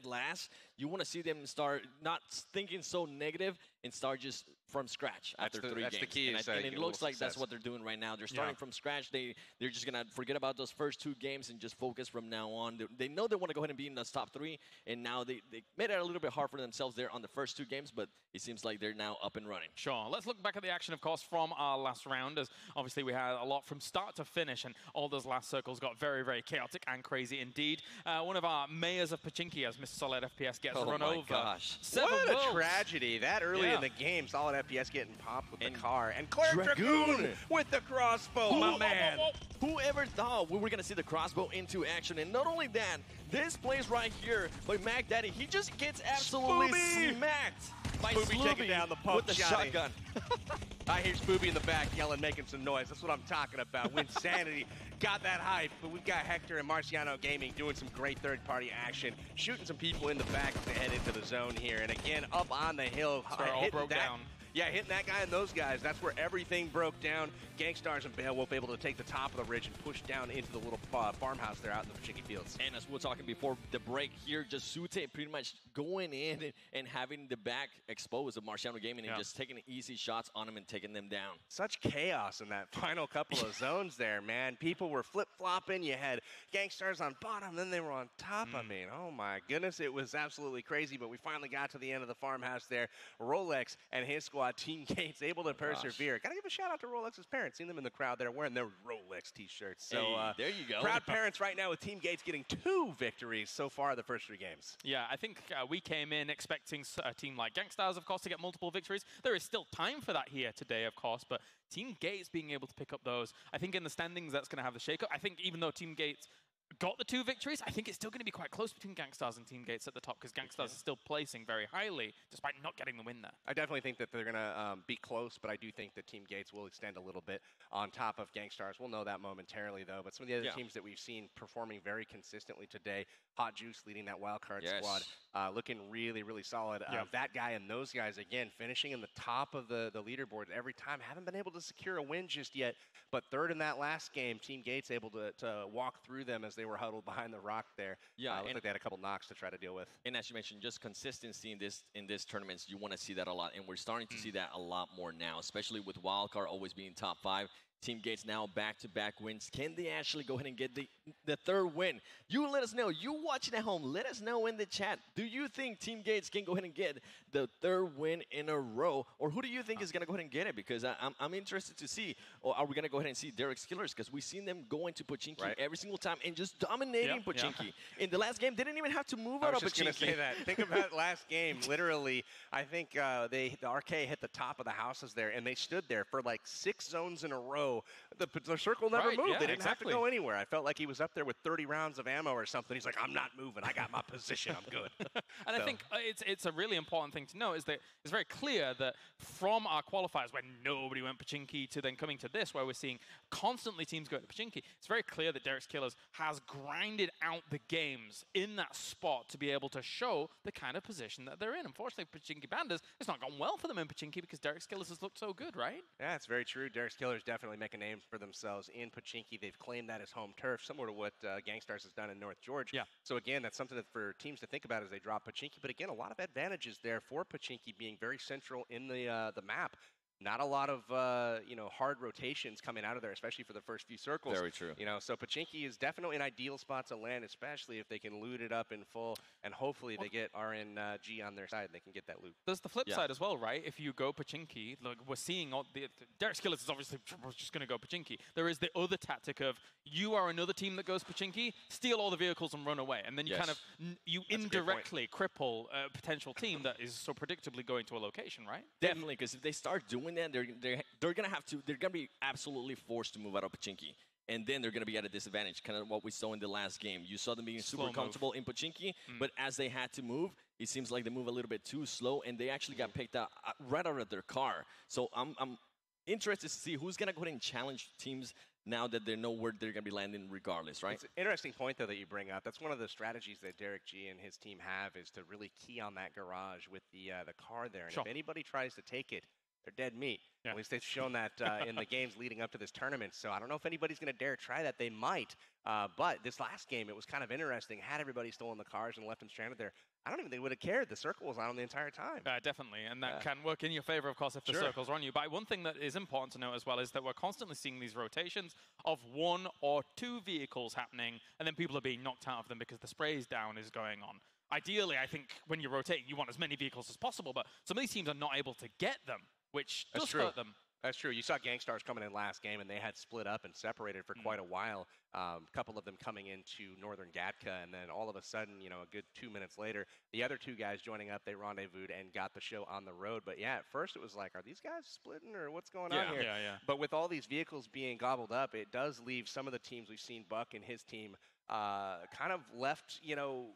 last. You want to see them start not thinking so negative and start just from scratch after 3 games. That's the key. And it looks like that's what they're doing right now. They're starting from scratch. They're just going to forget about those first 2 games and just focus from now on. They know they want to go ahead and be in those top 3, and now they made it a little bit hard for themselves there on the first 2 games, but it seems like they're now up and running. Sure. Let's look back at the action, of course, from our last round, as obviously we had a lot from start to finish, and all those last circles got very, very chaotic and crazy indeed. One of our mayors of Pachinki, as Mr. Solid FPS gets run over. Gosh. What a tragedy. That early in the game, Solid FPS getting popped with the car. And Claire Dragoon with the crossbow, my man. Whoever thought we were going to see the crossbow into action? And not only that, this plays right here by Mac Daddy. He just gets absolutely smacked by Spoopy taking down the pump with the shotgun. I hear Spoopy in the back yelling, making some noise. That's what I'm talking about. Winsanity got that hype, but we've got Hector and Marciano Gaming doing some great third-party action, shooting some people in the back as they head into the zone here. And again, up on the hill, all broke down. Yeah, hitting that guy and those guys. That's where everything broke down. Gangstars and Beowulf able to take the top of the ridge and push down into the little farmhouse there out in the Pachinki fields. And as we were talking before the break here, just Sute pretty much going in and having the back exposed of Marciano Gaming and just taking easy shots on him and taking them down. Such chaos in that final couple of zones there, man. People were flip-flopping. You had Gangstars on bottom, then they were on top. I mean, oh my goodness, it was absolutely crazy, but we finally got to the end of the farmhouse there. Rolex and his squad, Team Gates, able to persevere. Gotta give a shout out to Rolex's parents. Seen them in the crowd there wearing their Rolex t-shirts. So there you go. Proud parents right now with Team Gates getting 2 victories so far the first 3 games. Yeah, I think we came in expecting a team like Gangstars, of course, to get multiple victories. There is still time for that here today, of course, but Team Gates being able to pick up those, I think in the standings that's going to have the shake-up. I think even though Team Gates got the 2 victories, I think it's still going to be quite close between Gangstars and Team Gates at the top, because Gangstars is still placing very highly despite not getting the win there. I definitely think that they're going to be close, but I do think that Team Gates will extend a little bit on top of Gangstars. We'll know that momentarily, though. But some of the other teams that we've seen performing very consistently today, Hot Juice leading that wildcard squad, looking really, really solid. That guy and those guys, again, finishing in the top of the leaderboard every time. Haven't been able to secure a win just yet, but 3rd in that last game, Team Gates able to walk through them as they were huddled behind the rock there. Yeah, looked like they had a couple knocks to try to deal with. And as you mentioned, just consistency in this tournaments, you want to see that a lot, and we're starting to see that a lot more now, especially with wildcard always being top 5. Team Gates now back-to-back wins. Can they actually go ahead and get the 3rd win? You let us know. You watching at home, let us know in the chat. Do you think Team Gates can go ahead and get the 3rd win in a row? Or who do you think is going to go ahead and get it? Because I'm interested to see. Or are we going to go ahead and see Derek's Killers? Because we've seen them go into Pachinki every single time and just dominating Pachinki. In the last game, they didn't even have to move out of Pachinki. I was just going to say that. Think about last game. Literally, I think the RK hit the top of the houses there, and they stood there for like 6 zones in a row. The circle never moved. They didn't have to go anywhere. I felt like he was up there with 30 rounds of ammo or something. He's like, I'm not moving. I got my position. I'm good. And I think it's a really important thing to know is that it's very clear that from our qualifiers, when nobody went Pachinki, to then coming to this, where we're seeing constantly teams go to Pachinki, it's very clear that Derek's Killers has grinded out the games in that spot to be able to show the kind of position that they're in. Unfortunately, Pachinki Banders, it's not gone well for them in Pachinki because Derek's Killers has looked so good, right? Yeah, it's very true. Derek's Killers definitely make a name for themselves in Pochinki. They've claimed that as home turf, similar to what Gangstars has done in North George. Yeah. So again, that's something for teams to think about as they drop Pochinki. But again, a lot of advantages there for Pochinki being very central in the map. Not a lot of hard rotations coming out of there, especially for the first few circles. Very true. So Pochinki is definitely an ideal spot to land, especially if they can loot it up in full, and hopefully they get RNG on their side and they can get that loot. There's the flip side as well, right? If you go Pochinki, look, we're seeing Derek Skillets is obviously just going to go Pochinki. There is the other tactic of you are another team that goes Pochinki, steal all the vehicles and run away, and then you kind of you indirectly cripple a potential team that is so predictably going to a location, right? Definitely, because if they start doing that, they're gonna be absolutely forced to move out of Pochinki, and then they're gonna be at a disadvantage. Kind of what we saw in the last game. You saw them being super comfortable in Pochinki, but as they had to move, it seems like they move a little bit too slow, and they actually got picked out right out of their car. So I'm interested to see who's gonna go ahead and challenge teams now that they know where they're going to be landing regardless, right? It's an interesting point, though, that you bring up. That's one of the strategies that Derek G and his team have, is to really key on that garage with the car there. And if anybody tries to take it, they're dead meat. At least they've shown that in the games leading up to this tournament. So I don't know if anybody's going to dare try that. They might. But this last game, it was kind of interesting. Had everybody stolen the cars and left them stranded there, I don't even think they would have cared. The circle was on the entire time. Definitely, and that can work in your favor, of course, if the circles are on you. But one thing that is important to note as well is that we're constantly seeing these rotations of 1 or 2 vehicles happening, and then people are being knocked out of them because the sprays down is going on. Ideally, I think when you're rotating, you want as many vehicles as possible, but some of these teams are not able to get them, which does hurt them. That's true. You saw Gangstars coming in last game, and they had split up and separated for quite a while. A couple of them coming into Northern Gatka, and then all of a sudden, a good 2 minutes later, the other 2 guys joining up, they rendezvoused and got the show on the road. But yeah, at first it was like, are these guys splitting or what's going on here? But with all these vehicles being gobbled up, it does leave some of the teams. We've seen Buck and his team kind of left,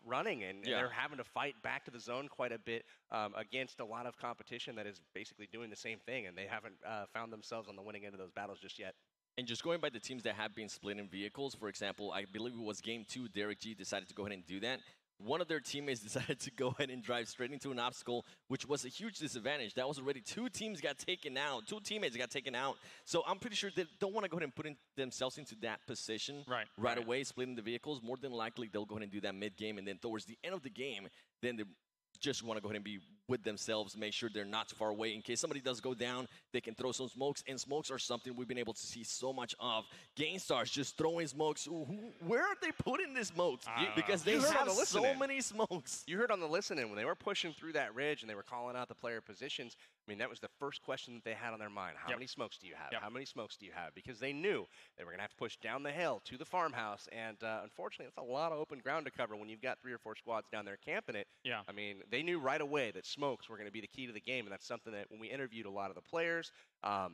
running, and they're having to fight back to the zone quite a bit against a lot of competition that is basically doing the same thing, and they haven't found themselves on the winning end of those battles just yet. And just going by the teams that have been splitting vehicles, for example, I believe it was game 2, Derek G decided to go ahead and do that. One of their teammates decided to go ahead and drive straight into an obstacle, which was a huge disadvantage. That was already 2 teams got taken out. 2 teammates got taken out. So I'm pretty sure they don't want to go ahead and put themselves into that position right away, splitting the vehicles. More than likely, they'll go ahead and do that mid-game, and then towards the end of the game, then they just want to go ahead and be with themselves, make sure they're not too far away. In case somebody does go down, they can throw some smokes, and smokes are something we've been able to see so much of. Gangstars just throwing smokes. Where are they putting the smokes? Because they have so many smokes. You heard on the listen-in when they were pushing through that ridge and they were calling out the player positions. I mean, that was the first question that they had on their mind. How many smokes do you have? How many smokes do you have? Because they knew they were going to have to push down the hill to the farmhouse. And unfortunately, it's a lot of open ground to cover when you've got 3 or 4 squads down there camping it. I mean, they knew right away that smokes were going to be the key to the game. And that's something that when we interviewed a lot of the players,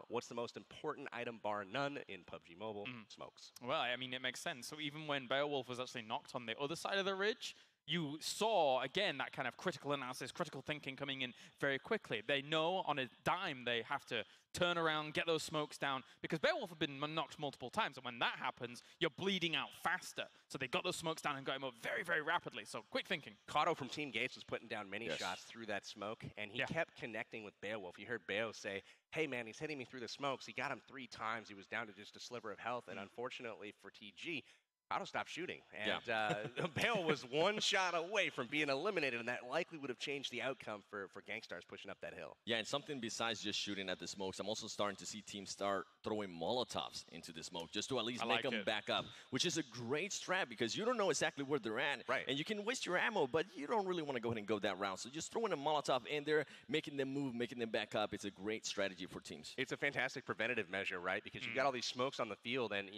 what's the most important item bar none in PUBG Mobile? Smokes. Well, I mean, it makes sense. So even when Beowulf was actually knocked on the other side of the ridge, you saw, again, that kind of critical analysis, critical thinking coming in very quickly. They know on a dime they have to turn around, get those smokes down, because Beowulf have been knocked multiple times, and when that happens, you're bleeding out faster. So they got those smokes down and got him up very, very rapidly. So quick thinking. Kato from Team Gates was putting down many shots through that smoke, and he kept connecting with Beowulf. You heard Beo say, hey, man, he's hitting me through the smokes. He got him 3 times. He was down to just a sliver of health, and unfortunately for TG, Otto stopped shooting, and Bale was 1 shot away from being eliminated, and that likely would have changed the outcome for Gangstars pushing up that hill. Yeah, and something besides just shooting at the smokes, I'm also starting to see teams start throwing Molotovs into the smoke just to at least make them back up, which is a great strat because you don't know exactly where they're at, and you can waste your ammo, but you don't really want to go ahead and go that route. So just throwing a Molotov in there, making them move, making them back up, it's a great strategy for teams. It's a fantastic preventative measure, right? Because you've got all these smokes on the field, and,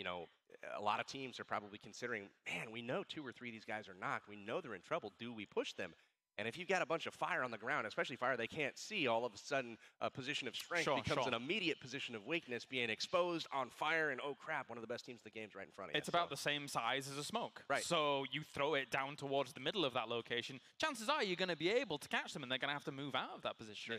a lot of teams are probably considering, man, we know 2 or 3 of these guys are knocked. We know they're in trouble. Do we push them? And if you've got a bunch of fire on the ground, especially fire they can't see, all of a sudden a position of strength becomes an immediate position of weakness, being exposed on fire, and oh crap, one of the best teams in the game's right in front of you. It's about the same size as a smoke. So you throw it down towards the middle of that location, chances are you're going to be able to catch them, and they're going to have to move out of that position.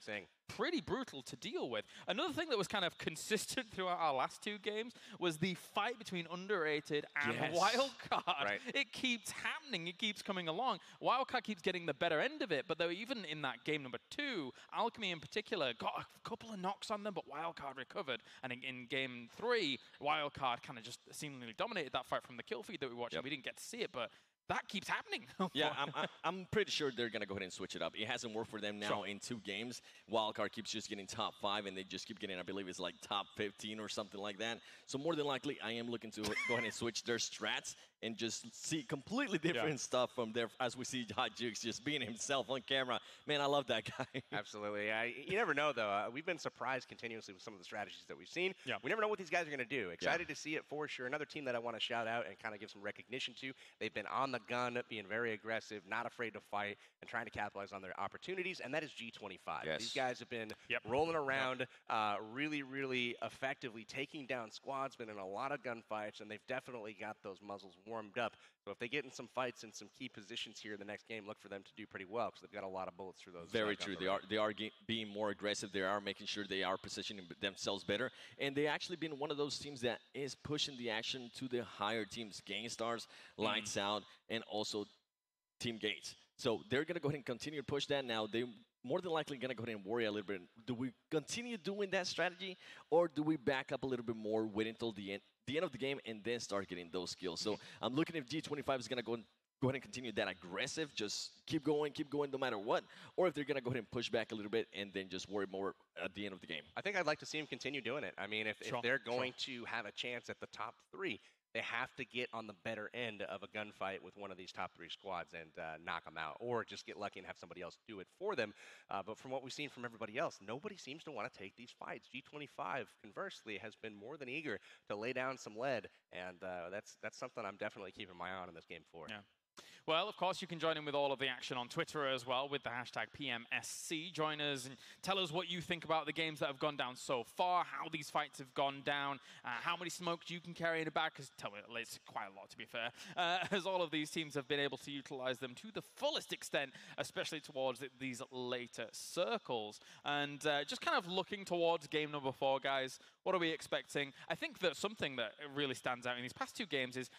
Pretty brutal to deal with. Another thing that was kind of consistent throughout our last 2 games was the fight between Underrated and Wildcard. It keeps happening. It keeps coming along. Wildcard keeps getting the better end end of it, but they were even in that game number 2, Alchemy in particular got a couple of knocks on them, but Wildcard recovered. And in game 3, Wildcard kind of just seemingly dominated that fight from the kill feed that we watched. And we didn't get to see it, but that keeps happening. Yeah, I'm pretty sure they're going to go ahead and switch it up. It hasn't worked for them now in 2 games. Wildcard keeps just getting top 5, and they just keep getting, I believe it's like top 15 or something like that. So more than likely, I am looking to go ahead and switch their strats and just see completely different stuff from there as we see Hot Jukes just being himself on camera. Man, I love that guy. Absolutely. You never know, though. We've been surprised continuously with some of the strategies that we've seen. Yeah. We never know what these guys are going to do. Excited to see it for sure. Another team that I want to shout out and kind of give some recognition to. They've been on the gun, being very aggressive, not afraid to fight, and trying to capitalize on their opportunities, and that is G25. Yes. These guys have been rolling around really, really effectively, taking down squads, been in a lot of gunfights, and they've definitely got those muzzles warmed up. So if they get in some fights in some key positions here in the next game, look for them to do pretty well because they've got a lot of bullets through those. Very true. They are being more aggressive. They are making sure they are positioning themselves better. And they actually been one of those teams that is pushing the action to the higher teams, Gangstars, Lights Out, and also Team Gates. So they're going to go ahead and continue to push that now. They more than likely going to go ahead and worry a little bit. Do we continue doing that strategy, or do we back up a little bit more, wait until the end of the game, and then start getting those skills? So I'm looking if G25 is going to go ahead and continue that aggressive, just keep going no matter what, or if they're going to go ahead and push back a little bit and then just worry more at the end of the game. I think I'd like to see them continue doing it. I mean, if they're going to have a chance at the top 3, they have to get on the better end of a gunfight with one of these top 3 squads and knock them out, or just get lucky and have somebody else do it for them. But from what we've seen from everybody else, nobody seems to want to take these fights. G25, conversely, has been more than eager to lay down some lead, and that's something I'm definitely keeping my eye on in this game for. Yeah. Well, of course, you can join in with all of the action on Twitter as well with the hashtag PMSC. Join us and tell us what you think about the games that have gone down so far, how these fights have gone down, how many smokes you can carry in the back, because tell me, it's quite a lot, to be fair, as all of these teams have been able to utilize them to the fullest extent, especially towards these later circles. And just kind of looking towards game number 4, guys, what are we expecting? I think that something that really stands out in these past 2 games is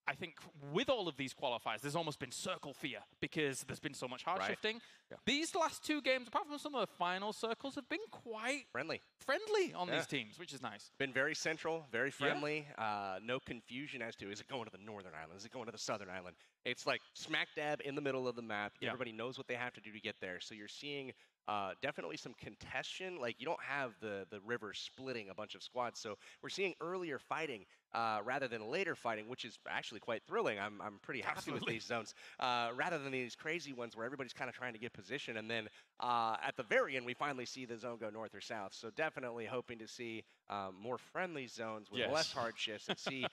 I think with all of these qualifiers, there's almost been circle fear because there's been so much hard shifting. Yeah. These last 2 games, apart from some of the final circles, have been quite friendly on these teams, which is nice. Been very central, very friendly. No confusion as to, is it going to the northern island? Is it going to the southern island? It's like smack dab in the middle of the map. Everybody knows what they have to do to get there. So you're seeing definitely some contention. Like, you don't have the river splitting a bunch of squads. So we're seeing earlier fighting rather than later fighting, which is actually quite thrilling. I'm pretty happy with these zones, rather than these crazy ones where everybody's kind of trying to get position. And then at the very end, we finally see the zone go north or south. So definitely hoping to see more friendly zones with less hardships and see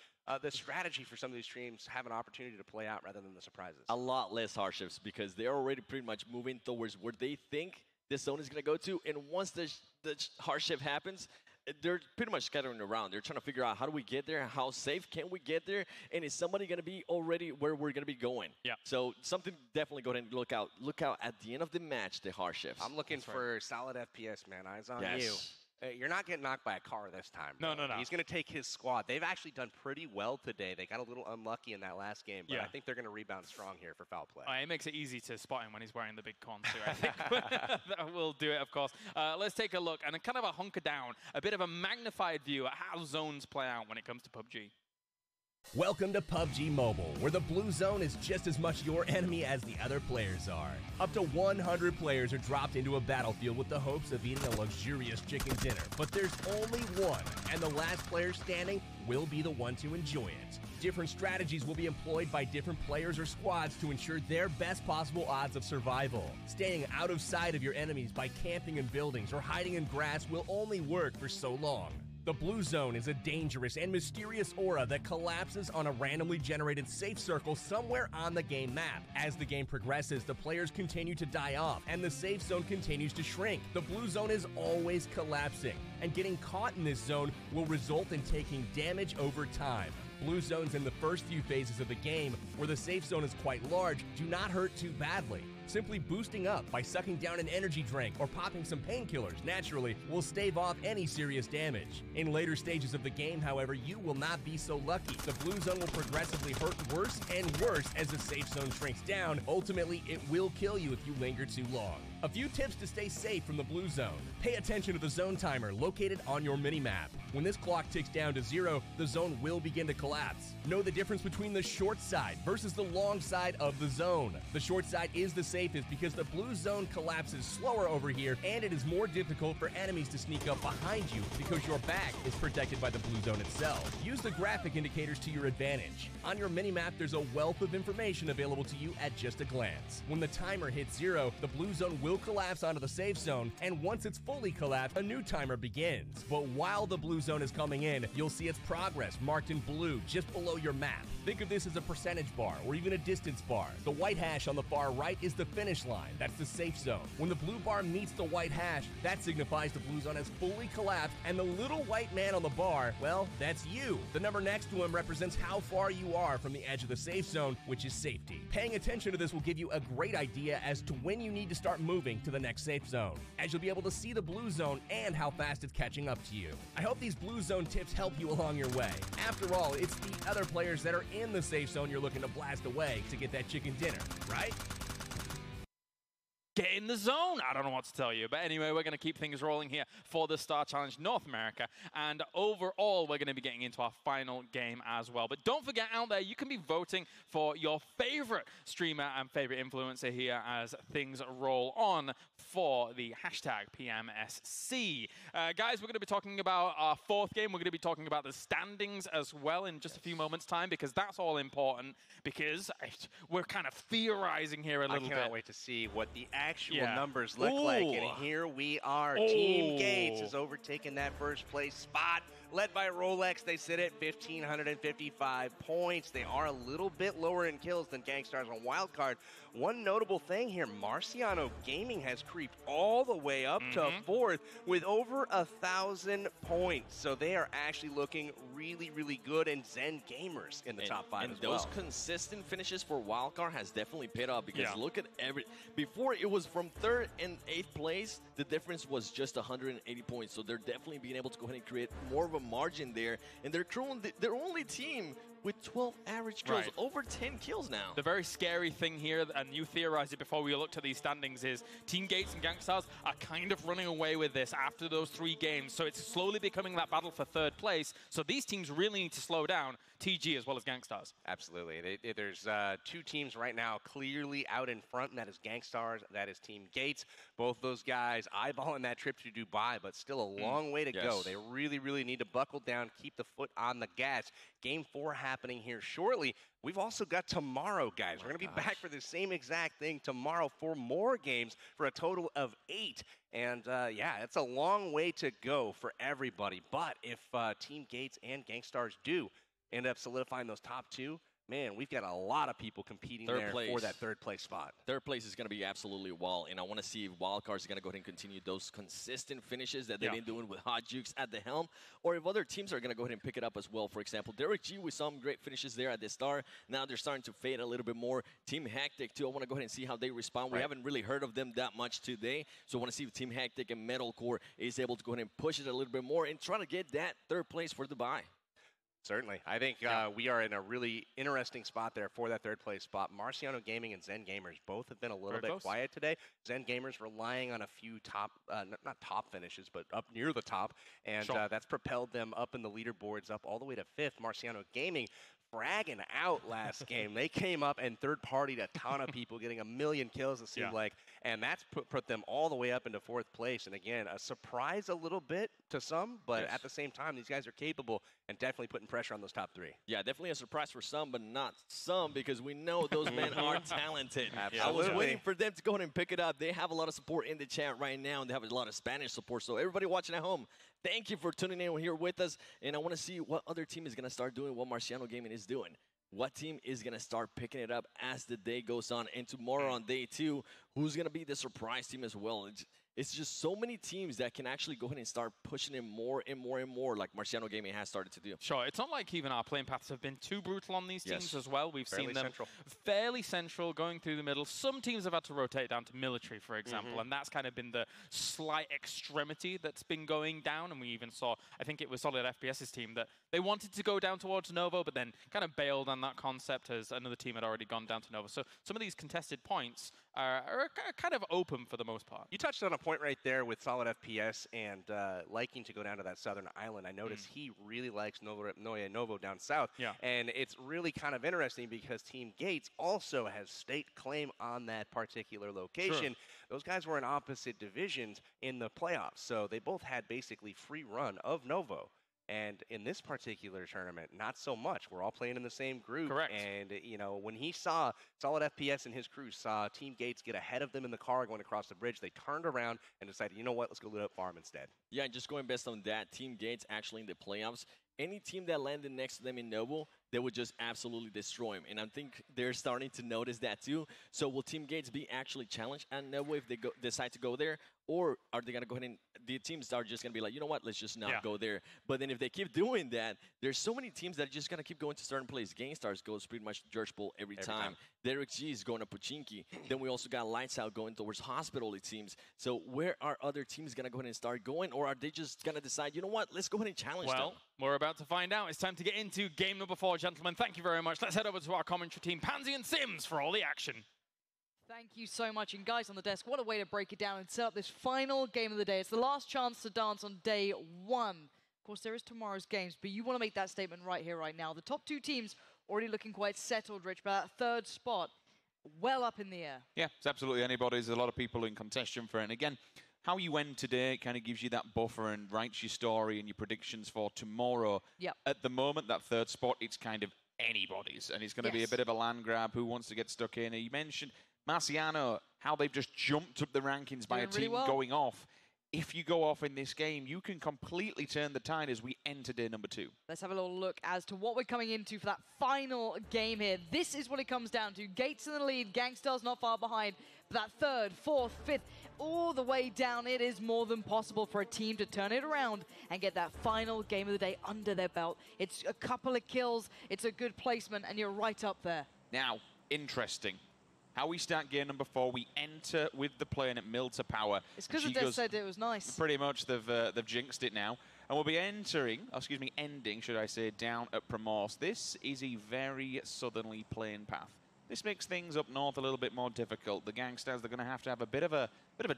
the strategy for some of these teams have an opportunity to play out rather than the surprises. A lot less hardships because they're already pretty much moving towards where they think this zone is going to go to. And once the hardship happens, they're pretty much scattering around. They're trying to figure out, how do we get there? How safe can we get there? And is somebody going to be already where we're going to be going? Yeah. So something definitely go ahead and look out. Look out at the end of the match, the hardships. I'm looking for solid FPS, man. Eyes on you. You're not getting knocked by a car this time. No. He's going to take his squad. They've actually done pretty well today. They got a little unlucky in that last game, but I think they're going to rebound strong here for foul play. It makes it easy to spot him when he's wearing the big con suit, I think. That will do it, of course. Let's take a look, and a kind of a hunker down, a bit of a magnified view at how zones play out when it comes to PUBG. Welcome to PUBG Mobile, where the blue zone is just as much your enemy as the other players are. Up to 100 players are dropped into a battlefield with the hopes of eating a luxurious chicken dinner, but there's only one, and the last player standing will be the one to enjoy it. Different strategies will be employed by different players or squads to ensure their best possible odds of survival. Staying out of sight of your enemies by camping in buildings or hiding in grass will only work for so long. The blue zone is a dangerous and mysterious aura that collapses on a randomly generated safe circle somewhere on the game map. As the game progresses, the players continue to die off, and the safe zone continues to shrink. The blue zone is always collapsing, and getting caught in this zone will result in taking damage over time. Blue zones in the first few phases of the game, where the safe zone is quite large, do not hurt too badly. Simply boosting up by sucking down an energy drink or popping some painkillers naturally will stave off any serious damage. In later stages of the game, however, you will not be so lucky. The blue zone will progressively hurt worse and worse as the safe zone shrinks down. Ultimately, it will kill you if you linger too long. A few tips to stay safe from the blue zone. Pay attention to the zone timer located on your minimap. When this clock ticks down to 0, the zone will begin to collapse. Know the difference between the short side versus the long side of the zone. The short side is the safest because the blue zone collapses slower over here, and it is more difficult for enemies to sneak up behind you because your back is protected by the blue zone itself. Use the graphic indicators to your advantage. On your minimap, there's a wealth of information available to you at just a glance. When the timer hits 0, the blue zone will collapse onto the safe zone, and once it's fully collapsed, a new timer begins. But while the blue zone is coming in, you'll see its progress marked in blue just below your map. Think of this as a percentage bar or even a distance bar. The white hash on the far right is the finish line. That's the safe zone. When the blue bar meets the white hash, that signifies the blue zone has fully collapsed, and the little white man on the bar, well, that's you. The number next to him represents how far you are from the edge of the safe zone, which is safety. Paying attention to this will give you a great idea as to when you need to start moving to the next safe zone, as you'll be able to see the blue zone and how fast it's catching up to you. I hope these blue zone tips help you along your way. After all, it's the other players that are in the safe zone you're looking to blast away to get that chicken dinner, right? Get in the zone. I don't know what to tell you. But anyway, we're going to keep things rolling here for the Star Challenge North America. And overall, we're going to be getting into our final game as well. But don't forget out there, you can be voting for your favorite streamer and favorite influencer here as things roll on for the hashtag PMSC. Guys, we're going to be talking about our fourth game. We're going to be talking about the standings as well in just a few moments' time, because that's all important, because we're kind of theorizing here a little bit. I cannot wait to see what the actual numbers look like. And here we are. Team Gates has overtaken that first place spot. Led by Rolex, they sit at 1,555 points. They are a little bit lower in kills than Gangstars on Wildcard. One notable thing here, Marciano Gaming has creeped all the way up to 4th with over 1,000 points. So they are actually looking really, really good. And Zen Gamers in the top 5 as well. And those consistent finishes for Wildcard has definitely paid off, because look at before it was from 3rd and 8th place, the difference was just 180 points. So they're definitely being able to go ahead and create more of a margin there, and they're their only team with 12 average kills, over 10 kills now. The very scary thing here, and you theorized it before we looked at these standings, is Team Gates and Gangstars are kind of running away with this after those 3 games. So it's slowly becoming that battle for 3rd place. So these teams really need to slow down, TG as well as Gangstars. Absolutely. There's 2 teams right now clearly out in front, and that is Gangstars, that is Team Gates. Both those guys eyeballing that trip to Dubai, but still a long way to go. They really, really need to buckle down, keep the foot on the gas. Game 4 happening here shortly. We've also got tomorrow, guys. We're going to be back for the same exact thing tomorrow for more games for a total of 8. And yeah, it's a long way to go for everybody. But if Team Gates and Gangstars do end up solidifying those top 2, man, we've got a lot of people competing for that 3rd place spot. 3rd place is going to be absolutely wild, and I want to see if Wildcard is going to go ahead and continue those consistent finishes that they've been doing with Hot Jukes at the helm, or if other teams are going to go ahead and pick it up as well. For example, Derek G with some great finishes there at the start. Now they're starting to fade a little bit more. Team Hectic, too. I want to go ahead and see how they respond. We haven't really heard of them that much today, so I want to see if Team Hectic and Metalcore is able to go ahead and push it a little bit more and try to get that 3rd place for Dubai. Certainly. I think we are in a really interesting spot there for that 3rd place spot. Marciano Gaming and Zen Gamers both have been a little bit quiet today. Zen Gamers relying on a few top, not top finishes, but up near the top. And that's propelled them up in the leaderboards, up all the way to 5th. Marciano Gaming fragging out last game. They came up and third-partied a ton of people, getting 1 million kills, it seemed like. And that's put them all the way up into 4th place. And again, a surprise a little bit to some, but at the same time, these guys are capable and definitely putting pressure on those top 3. Yeah, definitely a surprise for some, but not some, because we know those men are talented. Absolutely. I was waiting for them to go ahead and pick it up. They have a lot of support in the chat right now, and they have a lot of Spanish support. So everybody watching at home, thank you for tuning in here with us. And I want to see what other team is going to start doing what Marciano Gaming is doing. What team is going to start picking it up as the day goes on? And tomorrow on day 2, who's going to be the surprise team as well? it's just so many teams that can actually go ahead and start pushing it more and more and more, like Marciano Gaming has started to do. Sure, it's not like even our playing paths have been too brutal on these teams as well. We've seen them central. fairly central, going through the middle. Some teams have had to rotate down to military, for example, and that's kind of been the slight extremity that's been going down. And we even saw, I think it was Solid FPS's team, that they wanted to go down towards Novo, but then kind of bailed on that concept as another team had already gone down to Novo. So some of these contested points are kind of open for the most part. You touched on a point right there with Solid FPS and liking to go down to that southern island. I noticed he really likes Novo down south. Yeah. And it's really kind of interesting because Team Gates also has state claim on that particular location. Sure. Those guys were in opposite divisions in the playoffs, so they both had basically free run of Novo. And in this particular tournament, not so much. We're all playing in the same group. Correct. And, you know, when he saw Solid FPS and his crew saw Team Gates get ahead of them in the car going across the bridge, they turned around and decided, you know what, let's go loot up farm instead. Yeah, just going based on that, Team Gates actually in the playoffs, any team that landed next to them in Noble, they would just absolutely destroy him. And I think they're starting to notice that too. So will Team Gates be actually challenged at Noble if they decide to go there? Or are they going to go ahead and the teams are just going to be like, you know what, let's just not go there. But then if they keep doing that, there's so many teams that are just going to keep going to certain places. Gainstars goes pretty much to George Bull every time. Derek G is going to Pochinki. Then we also got Lights Out going towards Hospital, it seems. So where are other teams going to go ahead and start going? Or are they just going to decide, you know what, let's go ahead and challenge them? We're about to find out. It's time to get into game number 4, gentlemen. Thank you very much. Let's head over to our commentary team, Pansy and Sims, for all the action. Thank you so much. And guys on the desk, what a way to break it down and set up this final game of the day. It's the last chance to dance on day 1. Of course, there is tomorrow's games, but you want to make that statement right here, right now. The top 2 teams already looking quite settled, Rich, but that third spot, well up in the air. Yeah, it's absolutely anybody's. There's a lot of people in contention for it. And again, how you end today kind of gives you that buffer and writes your story and your predictions for tomorrow. Yep. At the moment, that third spot, it's kind of anybody's. And it's going to be a bit of a land grab. Who wants to get stuck in? You mentioned Marciano, how they've just jumped up the rankings by a team going off. If you go off in this game, you can completely turn the tide as we enter day number 2. Let's have a little look as to what we're coming into for that final game here. This is what it comes down to. Gates in the lead, Gangstar's not far behind. But that third, fourth, fifth, all the way down, it is more than possible for a team to turn it around and get that final game of the day under their belt. It's a couple of kills, it's a good placement, and you're right up there. Now, interesting. How we start game number 4, we enter with the plane at mill to power. It's because the Death said it was nice. Pretty much, they've jinxed it now. And we'll be ending, should I say, down at Primorse. This is a very southerly plane path. This makes things up north a little bit more difficult. The Gangsters, they're going to have a bit of a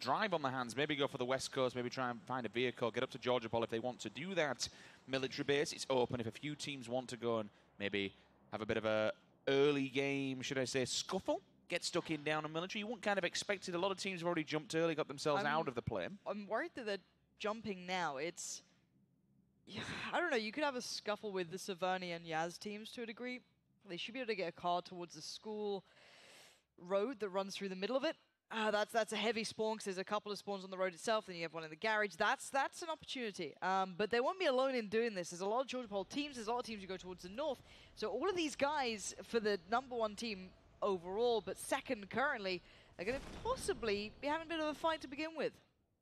drive on their hands. Maybe go for the west coast, maybe try and find a vehicle, get up to Georgia Pole if they want to do that. Military base, it's open if a few teams want to go and maybe have a bit of a early game, should I say, scuffle. Get stuck in down on military. You wouldn't kind of expect it. A lot of teams have already jumped early, got themselves out of the plane. I'm worried that they're jumping now. It's... I don't know. You could have a scuffle with the Saverni and Yaz teams to a degree. They should be able to get a car towards the school road that runs through the middle of it. That's a heavy spawn because there's a couple of spawns on the road itself. Then you have one in the garage. That's an opportunity. But they won't be alone in doing this. There's a lot of Georgia Pole teams. There's a lot of teams who go towards the north. So all of these guys for the #1 team overall, but second currently, are going to possibly be having a bit of a fight to begin with.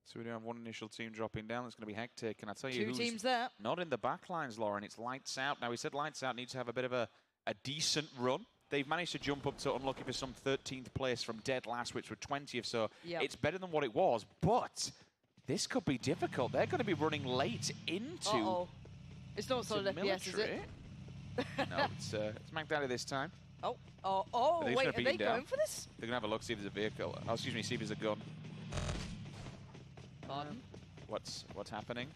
So we do have one initial team dropping down. It's going to be hectic. And I tell you, 2 teams there. Not in the back lines, Lauren. It's Lights Out. Now, we said Lights Out needs to have a bit of a decent run. They've managed to jump up to unlucky for some 13th place from dead last, which were 20th. So it's better than what it was. But this could be difficult. They're going to be running late into It's not Solid FPS, is it? No, it's McDaddy this time. Wait, are they going for this? They're going to have a look, see if there's a vehicle. Oh, excuse me, see if there's a gun. Pardon? What's happening?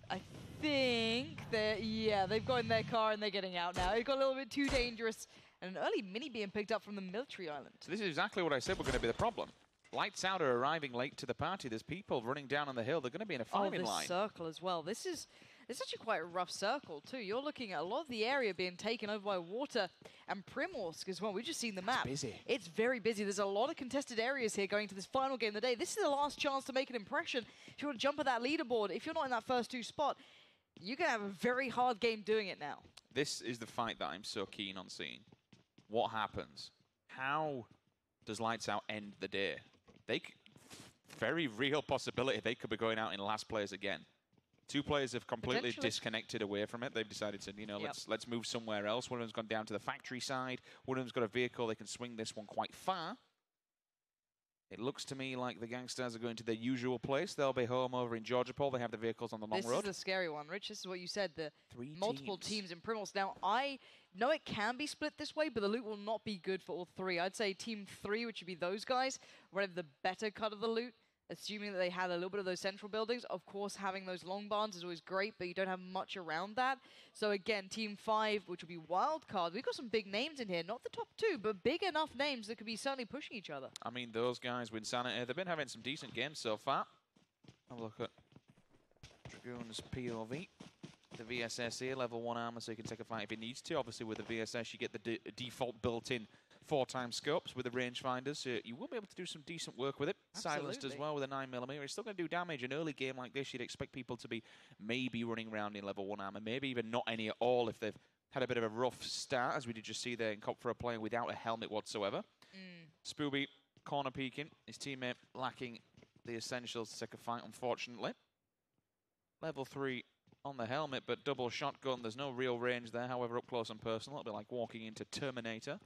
I think they've got in their car and they're getting out now. It got a little bit too dangerous. And an early mini being picked up from the military island. So this is exactly what I said were going to be the problem. Lights Out are arriving late to the party. There's people running down on the hill. They're going to be in a firing line. This circle as well. It's actually quite a rough circle, too. You're looking at a lot of the area being taken over by water and Primorsk as well. We've just seen the map. It's busy. It's very busy. There's a lot of contested areas here going to this final game of the day. This is the last chance to make an impression. If you want to jump at that leaderboard, if you're not in that first 2 spot, you're going to have a very hard game doing it now. This is the fight that I'm so keen on seeing. What happens? How does Lights Out end the day? very real possibility they could be going out in last place again. 2 players have completely disconnected away from it. They've decided to, you know, let's move somewhere else. One of them's gone down to the factory side. One of them's got a vehicle. They can swing this one quite far. It looks to me like the Gangsters are going to their usual place. They'll be home over in Georgopol. They have the vehicles on the long road. This is a scary one, Rich. This is what you said, the multiple teams in Primos. Now, I know it can be split this way, but the loot will not be good for all 3. I'd say Team 3, which would be those guys, would have the better cut of the loot, assuming that they had a little bit of those central buildings. Of course, having those long barns is always great, but you don't have much around that. So again, Team 5, which will be wildcard. We've got some big names in here, not the top 2, but big enough names that could be certainly pushing each other. I mean, those guys with Sanity, they've been having some decent games so far. Have a look at Dragoon's POV. The VSS here, level 1 armor, so you can take a fight if it needs to. Obviously, with the VSS, you get the default built-in 4x scopes with the rangefinders, so you will be able to do some decent work with it. Absolutely. Silenced as well with a 9mm. It's still going to do damage. An early game like this, you'd expect people to be maybe running around in level 1 armor, maybe even not any at all if they've had a bit of a rough start, as we did just see there in Copfra playing without a helmet whatsoever. Spooby corner peeking. His teammate lacking the essentials to take a fight, unfortunately. Level 3 on the helmet, but double shotgun. There's no real range there, however, up close and personal. It'll be like walking into Terminator.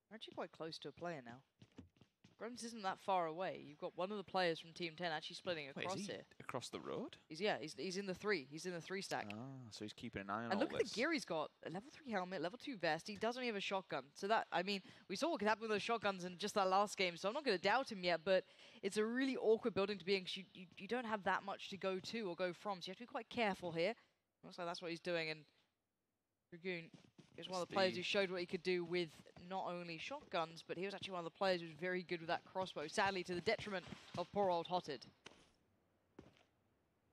We're actually quite close to a player now. Grums isn't that far away. You've got one of the players from Team 10 actually splitting across here. Across the road? He's in the 3. He's in the 3 stack. Ah, so he's keeping an eye on all and look this. at the gear he's got. A level 3 helmet, level 2 vest. He doesn't even have a shotgun. So that, I mean, we saw what could happen with those shotguns in just that last game, so I'm not going to doubt him yet, but it's a really awkward building to be in because you don't have that much to go to or go from, so you have to be quite careful here. Looks like that's what he's doing, and Dragoon is one of the players who showed what he could do with not only shotguns, but he was actually one of the players who was very good with that crossbow, sadly to the detriment of poor old Hotted.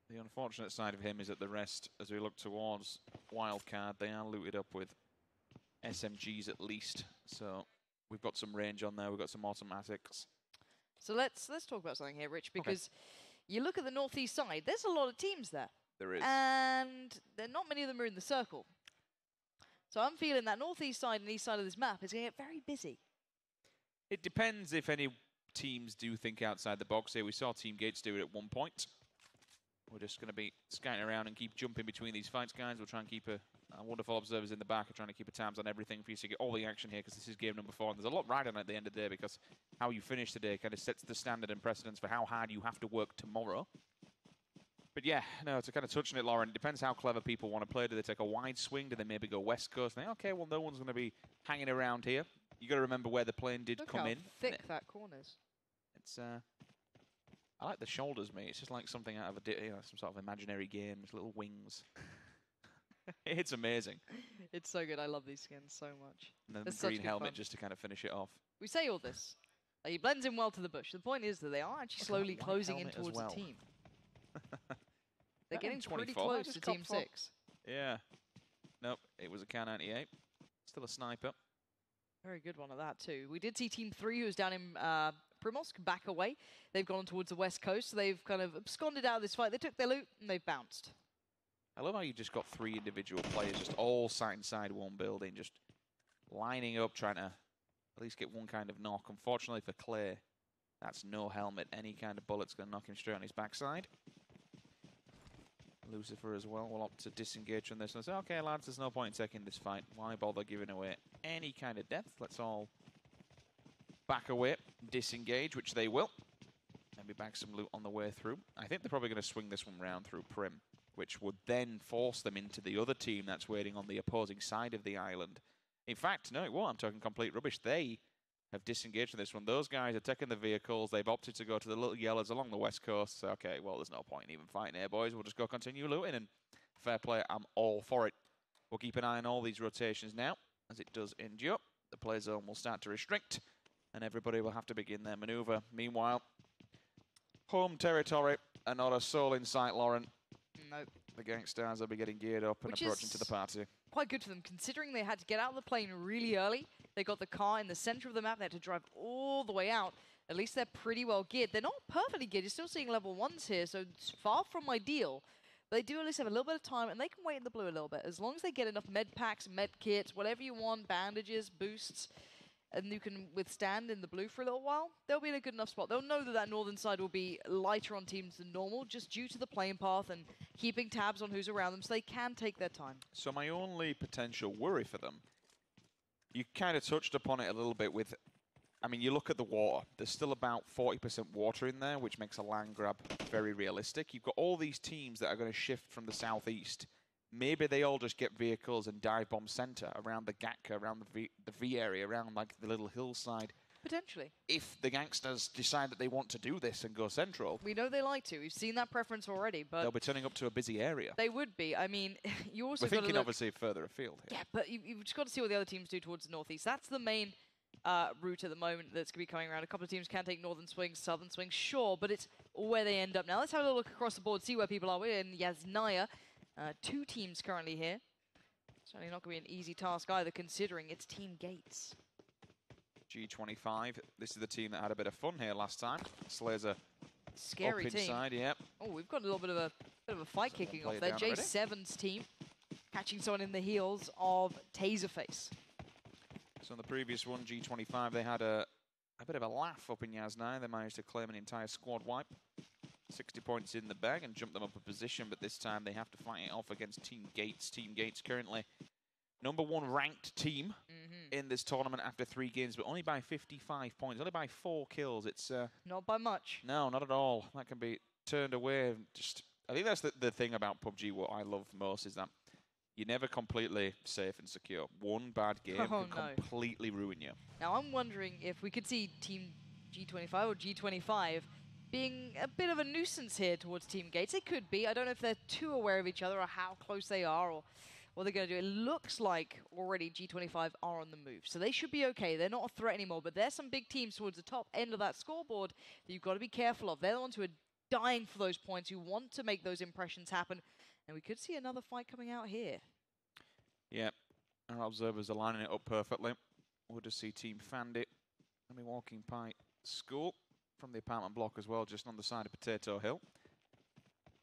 The unfortunate side of him is that the rest, as we look towards Wildcard, they are looted up with SMGs at least. So we've got some range on there, we've got some automatics. So let's talk about something here, Rich, because you look at the northeast side, there's a lot of teams there. There is. And not many of them are in the circle. So I'm feeling that northeast side and east side of this map is going to get very busy. It depends if any teams do think outside the box here. We saw Team Gates do it at one point. We're just going to be scouting around and keep jumping between these fights, guys. We'll try and keep wonderful observers in the back are trying to keep a tabs on everything for you to get all the action here, because this is game number 4. And there's a lot riding at the end of the day, because how you finish today kind of sets the standard and precedence for how hard you have to work tomorrow. But yeah, no, to kind of touch on it, Lauren, it depends how clever people want to play. Do they take a wide swing? Do they maybe go west coast? And think, okay, well, no one's going to be hanging around here. You got to remember where the plane did come in. Look how thick that corner's. It's I like the shoulders, mate. It's just like something out of some sort of imaginary game. It's little wings. It's amazing. It's so good. I love these skins so much. And then the green helmet just to kind of finish it off. We say all this. He blends in well to the bush. The point is that they are actually slowly closing in towards the team. They're getting pretty close to Team 6. Yeah. Nope, it was a Car 98. Still a sniper. Very good one at that, too. We did see Team 3, who was down in Primorsk, back away. They've gone towards the west coast, so they've kind of absconded out of this fight. They took their loot, and they've bounced. I love how you just got 3 individual players just all sat inside one building, just lining up, trying to at least get one kind of knock. Unfortunately for Clay, that's no helmet. Any kind of bullet's going to knock him straight on his backside. Lucifer as well will opt to disengage from this and say, okay, lads, there's no point in taking this fight. Why bother giving away any kind of depth? Let's all back away, disengage, which they will. Maybe bag some loot on the way through. I think they're probably going to swing this one round through Prim, which would then force them into the other team that's waiting on the opposing side of the island. In fact, no, it won't. I'm talking complete rubbish. They have disengaged from this one. Those guys are taking the vehicles. They've opted to go to the little yellows along the west coast. So, okay, well, there's no point in even fighting here, boys. We'll just go continue looting, and fair play, I'm all for it. We'll keep an eye on all these rotations now as it does endure. The play zone will start to restrict, and everybody will have to begin their maneuver. Meanwhile, home territory, and not a soul in sight, Lauren. Nope. The Gangsters will be getting geared up and approaching to the party. Quite good for them, considering they had to get out of the plane really early. They got the car in the center of the map. They had to drive all the way out. At least they're pretty well geared. They're not perfectly geared. You're still seeing level 1s here, so it's far from ideal. But they do at least have a little bit of time, and they can wait in the blue a little bit. As long as they get enough med packs, med kits, whatever you want, bandages, boosts, and you can withstand in the blue for a little while, they'll be in a good enough spot. They'll know that that northern side will be lighter on teams than normal, just due to the playing path and keeping tabs on who's around them, so they can take their time. So my only potential worry for them, you kind of touched upon it a little bit with, I mean, you look at the water. There's still about 40% water in there, which makes a land grab very realistic. You've got all these teams that are going to shift from the southeast. Maybe they all just get vehicles and dive bomb center around the Gatka, around the V area, around like the little hillside. Potentially. If the gangsters decide that they want to do this and go central, We know they like to. We've seen that preference already, but they'll be turning up to a busy area. they would be. I mean, you also We're got to thinking look... obviously further afield here. Yeah, but you've just got to see what the other teams do towards the northeast. That's the main route at the moment that's going to be coming around. A couple of teams can take northern swings, southern swings, sure, but it's where they end up. Now let's have a look across the board, see where people are. We're in Yasnaya. 2 teams currently here. Certainly not going to be an easy task either, considering it's Team Gates. G25, this is the team that had a bit of fun here last time. Slayer's a Scary up team. inside, yep. Oh, we've got a little bit of a fight kicking off it there. down already. J7's team catching someone in the heels of Taserface. So in the previous one, G25, they had a bit of a laugh up in Yasnaya. They managed to claim an entire squad wipe. 60 points in the bag and jump them up a position, but this time they have to fight it off against Team Gates. Team Gates currently #1 ranked team in this tournament after 3 games, but only by 55 points, only by 4 kills. It's not by much. No, not at all. That can be turned away. Just, I think that's the thing about PUBG. What I love most is that you're never completely safe and secure. One bad game can completely ruin you. Now I'm wondering if we could see Team G25 or G25 being a bit of a nuisance here towards Team Gates. They could be. I don't know if they're too aware of each other or how close they are or what they're going to do. It looks like already G25 are on the move, so they should be okay. They're not a threat anymore, but there's some big teams towards the top end of that scoreboard that you've got to be careful of. They're the ones who are dying for those points, who want to make those impressions happen, and we could see another fight coming out here. Yeah, our observers are lining it up perfectly. We'll just see Team Fandit. I'll be walking by school from the apartment block as well, just on the side of Potato Hill.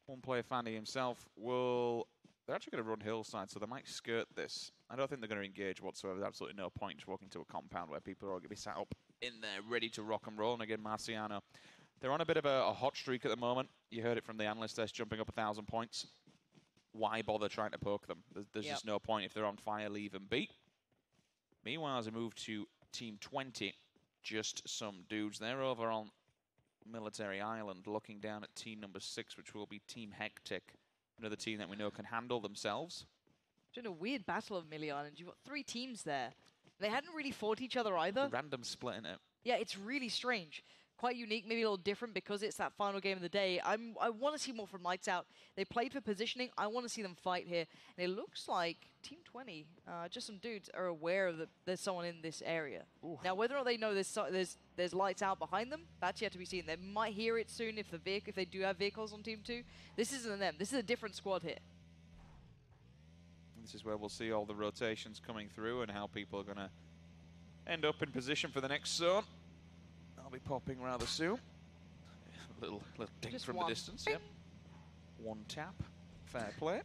One player, Fanny himself, they're actually going to run hillside, so they might skirt this. I don't think they're going to engage whatsoever. There's absolutely no point just walking to a compound where people are all going to be sat up in there, ready to rock and roll. And again, Marciano, they're on a bit of a hot streak at the moment. You heard it from the analyst test, jumping up 1,000 points. Why bother trying to poke them? There's just no point. If they're on fire, leave and beat. Meanwhile, as I move to Team 20, just some dudes. They're over on Military Island, looking down at team #6, which will be Team Hectic, another team that we know can handle themselves. It's been a weird battle of Millie Island. You've got 3 teams there. They hadn't really fought each other either. Random split in it. Yeah, it's really strange. Quite unique, maybe a little different because it's that final game of the day. I want to see more from Lights Out. They played for positioning. I want to see them fight here. And it looks like Team 20, just some dudes, are aware that there's someone in this area. Ooh. Now, whether or not they know there's Lights Out behind them, that's yet to be seen. They might hear it soon if they do have vehicles on Team 2. This isn't them. This is a different squad here. This is where we'll see all the rotations coming through and how people are going to end up in position for the next zone. I'll be popping rather soon. A little ding Just from the distance. Yep. One tap. Fair play.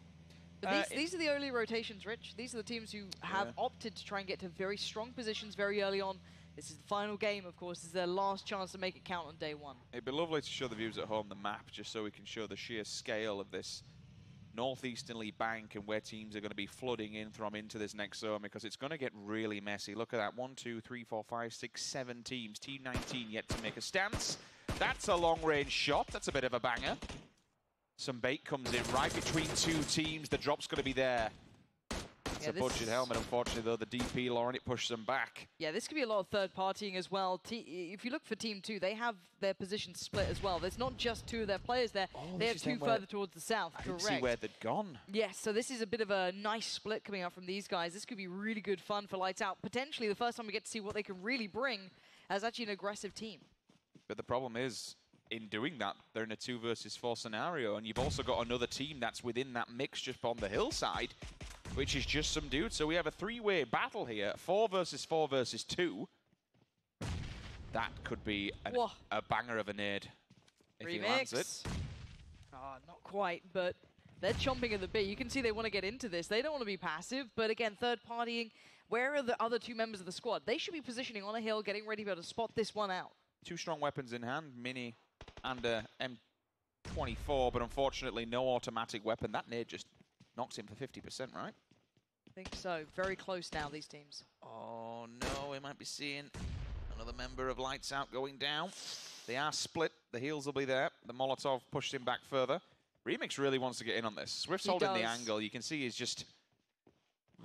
But these are the early rotations, Rich. These are the teams who have opted to try and get to very strong positions very early on. This is the final game, of course. This is their last chance to make it count on day 1. It'd be lovely to show the viewers at home the map, just so we can show the sheer scale of this northeasterly bank and where teams are going to be flooding in from into this next zone, because it's going to get really messy. Look at that. 1, 2, 3, 4, 5, 6, 7 teams. Team 19 yet to make a stance. That's a long-range shot. That's a bit of a banger. Some bait comes in right between 2 teams. The drop's going to be there. It's a budget helmet, unfortunately, though. The DP, Lauren, it pushes them back. Yeah, this could be a lot of third-partying as well. If you look for Team 2, they have their positions split as well. There's not just 2 of their players there. They have 2 further towards the south, I didn't see where they'd gone. Yes, so this is a bit of a nice split coming out from these guys. This could be really good fun for Lights Out. Potentially the first time we get to see what they can really bring as actually an aggressive team. But the problem is, in doing that, they're in a 2 versus 4 scenario, and you've also got another team that's within that mix just on the hillside, which is just some dudes. So we have a 3-way battle here, 4 versus 4 versus 2. That could be a banger of a nade if he lands it. Not quite, but They're chomping at the bit. You can see they want to get into this. They don't want to be passive, but again, third-partying. Where are the other 2 members of the squad? They should be positioning on a hill, getting ready to be able to spot this one out. 2 strong weapons in hand, Mini and a M24, but unfortunately no automatic weapon. That nade just knocks him for 50%, right? I think so. Very close now, these teams. Oh no, we might be seeing another member of Lights Out going down. They are split. The heals will be there. The Molotov pushed him back further. Remix really wants to get in on this. Swift's holding the angle. You can see he's just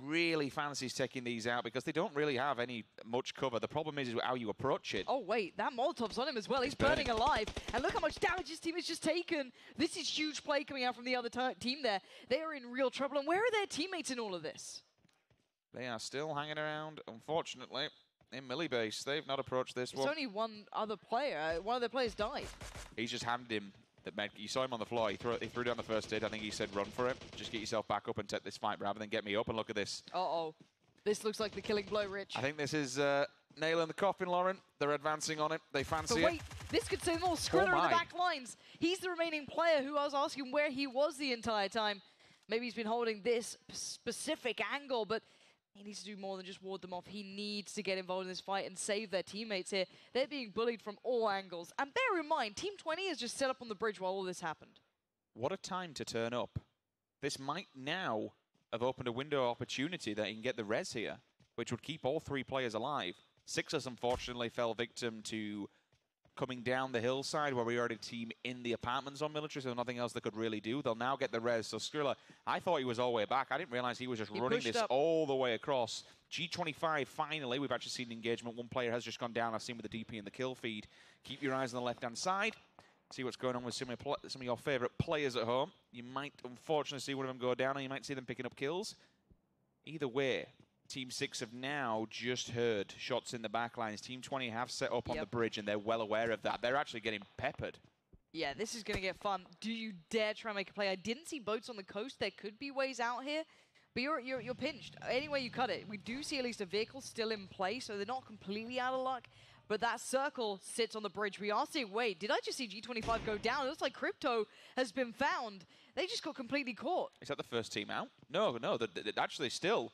really fancies taking these out because they don't really have much cover. The problem is how you approach it. Oh, wait, that Molotov's on him as well. He's burning alive. And look how much damage his team has just taken. This is huge play coming out from the other team there. They are in real trouble. And where are their teammates in all of this? They are still hanging around, unfortunately, in Millie base. They've not approached this one. It's only one other player. One of their players died. He's just handed him the med. You saw him on the floor. He threw down the first aid. I think he said, run for it. Just get yourself back up and take this fight rather than get me up. And look at this. Uh-oh. This looks like the killing blow, Rich. I think this is nail in the coffin, Lauren. They're advancing on it. They fancy but wait, this could save them all. Skriller in the back lines. He's the remaining player who I was asking where he was the entire time. Maybe he's been holding this specific angle, but he needs to do more than just ward them off. He needs to get involved in this fight and save their teammates here. They're being bullied from all angles. And bear in mind, Team 20 has just set up on the bridge while all this happened. What a time to turn up. This might now have opened a window of opportunity that he can get the res here, which would keep all 3 players alive. Sixers, unfortunately, fell victim to coming down the hillside where we already had a team in the apartments on military, so nothing else they could really do. They'll now get the res. So Skriller, I thought he was all the way back. I didn't realize he was just running this all the way across. G25, finally, we've actually seen engagement. One player has just gone down. I've seen with the DP and the kill feed. Keep your eyes on the left-hand side. See what's going on with some of your favorite players at home. You might, unfortunately, see one of them go down, and you might see them picking up kills. Either way, Team 6 have now just heard shots in the back lines. Team 20 have set up on the bridge, and they're well aware of that. They're actually getting peppered. Yeah, this is going to get fun. Do you dare try and make a play? I didn't see boats on the coast. There could be ways out here, but you're pinched. Any way you cut it. We do see at least a vehicle still in play, so they're not completely out of luck. But that circle sits on the bridge. We are seeing, wait, did I just see G25 go down? It looks like Crypto has been found. They just got completely caught. Is that the first team out? No, actually still...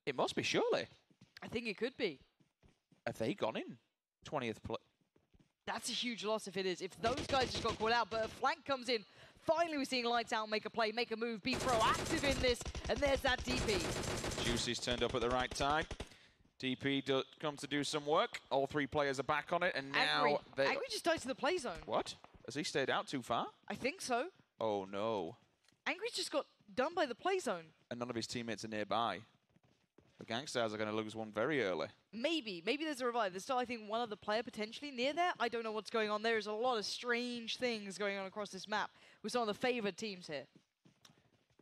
It must be, surely. I think it could be. Have they gone in? 20th place. That's a huge loss if it is. If those guys just got caught out, but a flank comes in. Finally, we're seeing Lights Out make a play, make a move, be proactive in this, and there's that DP. Juicy's turned up at the right time. DP comes to do some work. All 3 players are back on it, and now... Angry just died to the play zone. What? Has he stayed out too far? I think so. Oh, no. Angry's just got done by the play zone. And none of his teammates are nearby. The Gangsters are going to lose one very early. Maybe there's a revive. There's still, I think, one other player potentially near there. I don't know what's going on. There's a lot of strange things going on across this map with some of the favored teams here.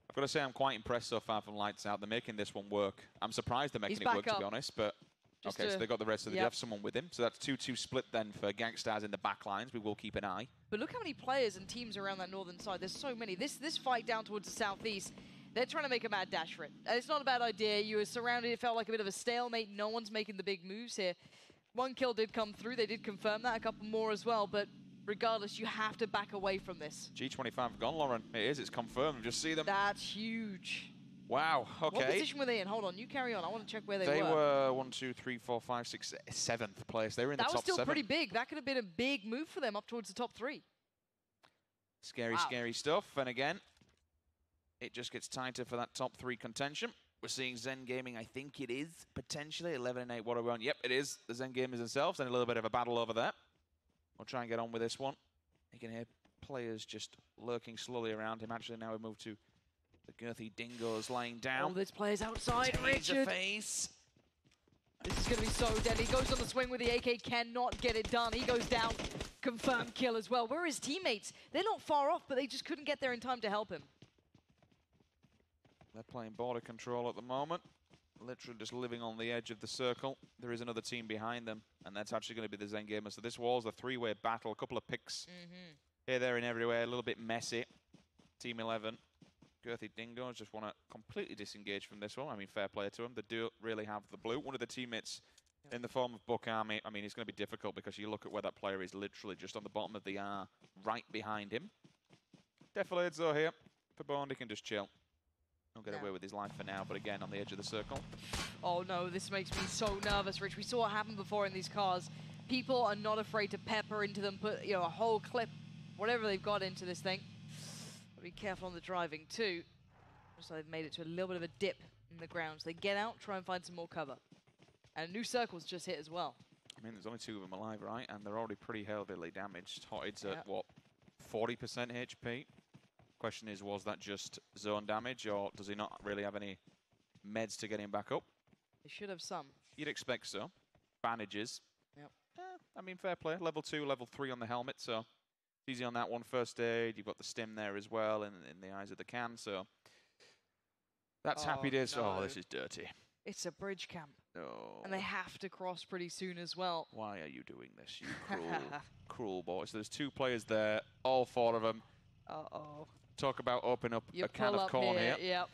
I've got to say I'm quite impressed so far from Lights Out. They're making this one work. I'm surprised they're making it work, to be honest, but... Okay, so they got the rest of the... They have someone with him, so that's 2-2 split then for Gangsters in the back lines. We will keep an eye. But look how many players and teams around that northern side. There's so many. This fight down towards the southeast... They're trying to make a mad dash for it. And it's not a bad idea. You were surrounded. It felt like a bit of a stalemate. No one's making the big moves here. 1 kill did come through. They did confirm that. A couple more as well. But regardless, you have to back away from this. G25 gone, Lauren. It is. It's confirmed. Just see them. That's huge. Wow. Okay. What position were they in? Hold on. You carry on. I want to check where they were. They were 1, 2, 3, 4, 5, 6, 7th place. They were in the top 7. That was still pretty big. That could have been a big move for them up towards the top 3. Scary, scary stuff. And again... It just gets tighter for that top 3 contention. We're seeing Zen Gaming, I think it is, potentially. 11-8, what are we on? Yep, it is. The Zen Gamers themselves, and a little bit of a battle over there. We'll try and get on with this one. You can hear players just lurking slowly around him. Actually, now we move to the girthy dingoes lying down. Oh, there's players outside, Richard. Face. This is going to be so deadly. He goes on the swing with the AK, cannot get it done. He goes down. Confirmed kill as well. Where are his teammates? They're not far off, but they just couldn't get there in time to help him. They're playing border control at the moment. Literally just living on the edge of the circle. There is another team behind them, and that's actually going to be the Zen Gamers. So this wall's a 3-way battle. A couple of picks here, there, and everywhere. A little bit messy. Team 11. Girthy Dingoes just want to completely disengage from this one. I mean, fair play to them. They do really have the blue. One of the teammates in the form of Buck Army. I mean, it's going to be difficult because you look at where that player is literally just on the bottom of the R, right behind him. Defilades, though, here. For Bond, he can just chill. He'll get away with his life for now, but again, on the edge of the circle. Oh no, this makes me so nervous, Rich. We saw what happened before in these cars. People are not afraid to pepper into them, put a whole clip, whatever they've got into this thing. But be careful on the driving too. So they've made it to a little bit of a dip in the ground. So they get out, try and find some more cover. And a new circle's just hit as well. I mean, there's only 2 of them alive, right? And they're already pretty heavily damaged. Hotid's at, what, 40% HP? Question is, was that just zone damage, or does he not really have any meds to get him back up? They should have some. You'd expect so. Bandages. Yep. I mean, fair play. Level 2, level 3 on the helmet, so easy on that one. First aid. You've got the stim there as well in the eyes of the can, so that's happy days. No. Oh, this is dirty. It's a bridge camp. No. And they have to cross pretty soon as well. Why are you doing this, you cruel, cruel boys? There's 2 players there, all 4 of them. Uh-oh. Talk about open up You a can of corn here. Yep.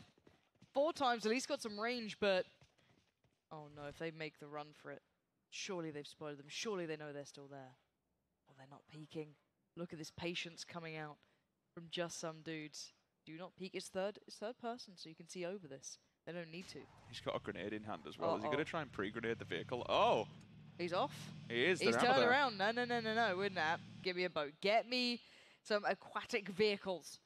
4 times, at least got some range, but... Oh no, if they make the run for it. Surely they've spotted them. Surely they know they're still there. Oh, they're not peeking. Look at this patience coming out from just some dudes. Do not peek. It's third person, so you can see over this. They don't need to. He's got a grenade in hand as well. Is he going to try and pre-grenade the vehicle? Oh! He's off. He is. He's turned around. No, wouldn't that? Give me a boat. Get me some aquatic vehicles.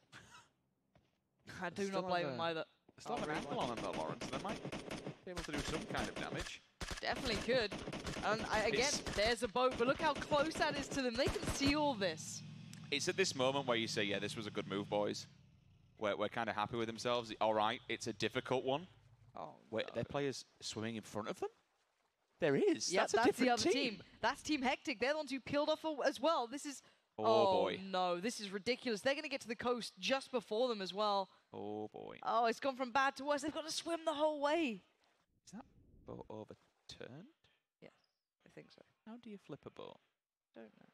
I do not blame him either. Still have an angle on him though, Lawrence. They might be able to do some kind of damage. Definitely could. And again, there's a boat, but look how close that is to them. They can see all this. It's at this moment where you say, yeah, this was a good move, boys. We're kind of happy with themselves. All right, it's a difficult one. Oh, wait, their players swimming in front of them? There is. Yeah, that's the other team. That's Team Hectic. They're the ones who peeled off as well. This is... Oh, boy. No, this is ridiculous. They're going to get to the coast just before them as well. Oh, boy. Oh, it's gone from bad to worse. They've got to swim the whole way. Is that boat overturned? Yeah, I think so. How do you flip a boat? Don't know.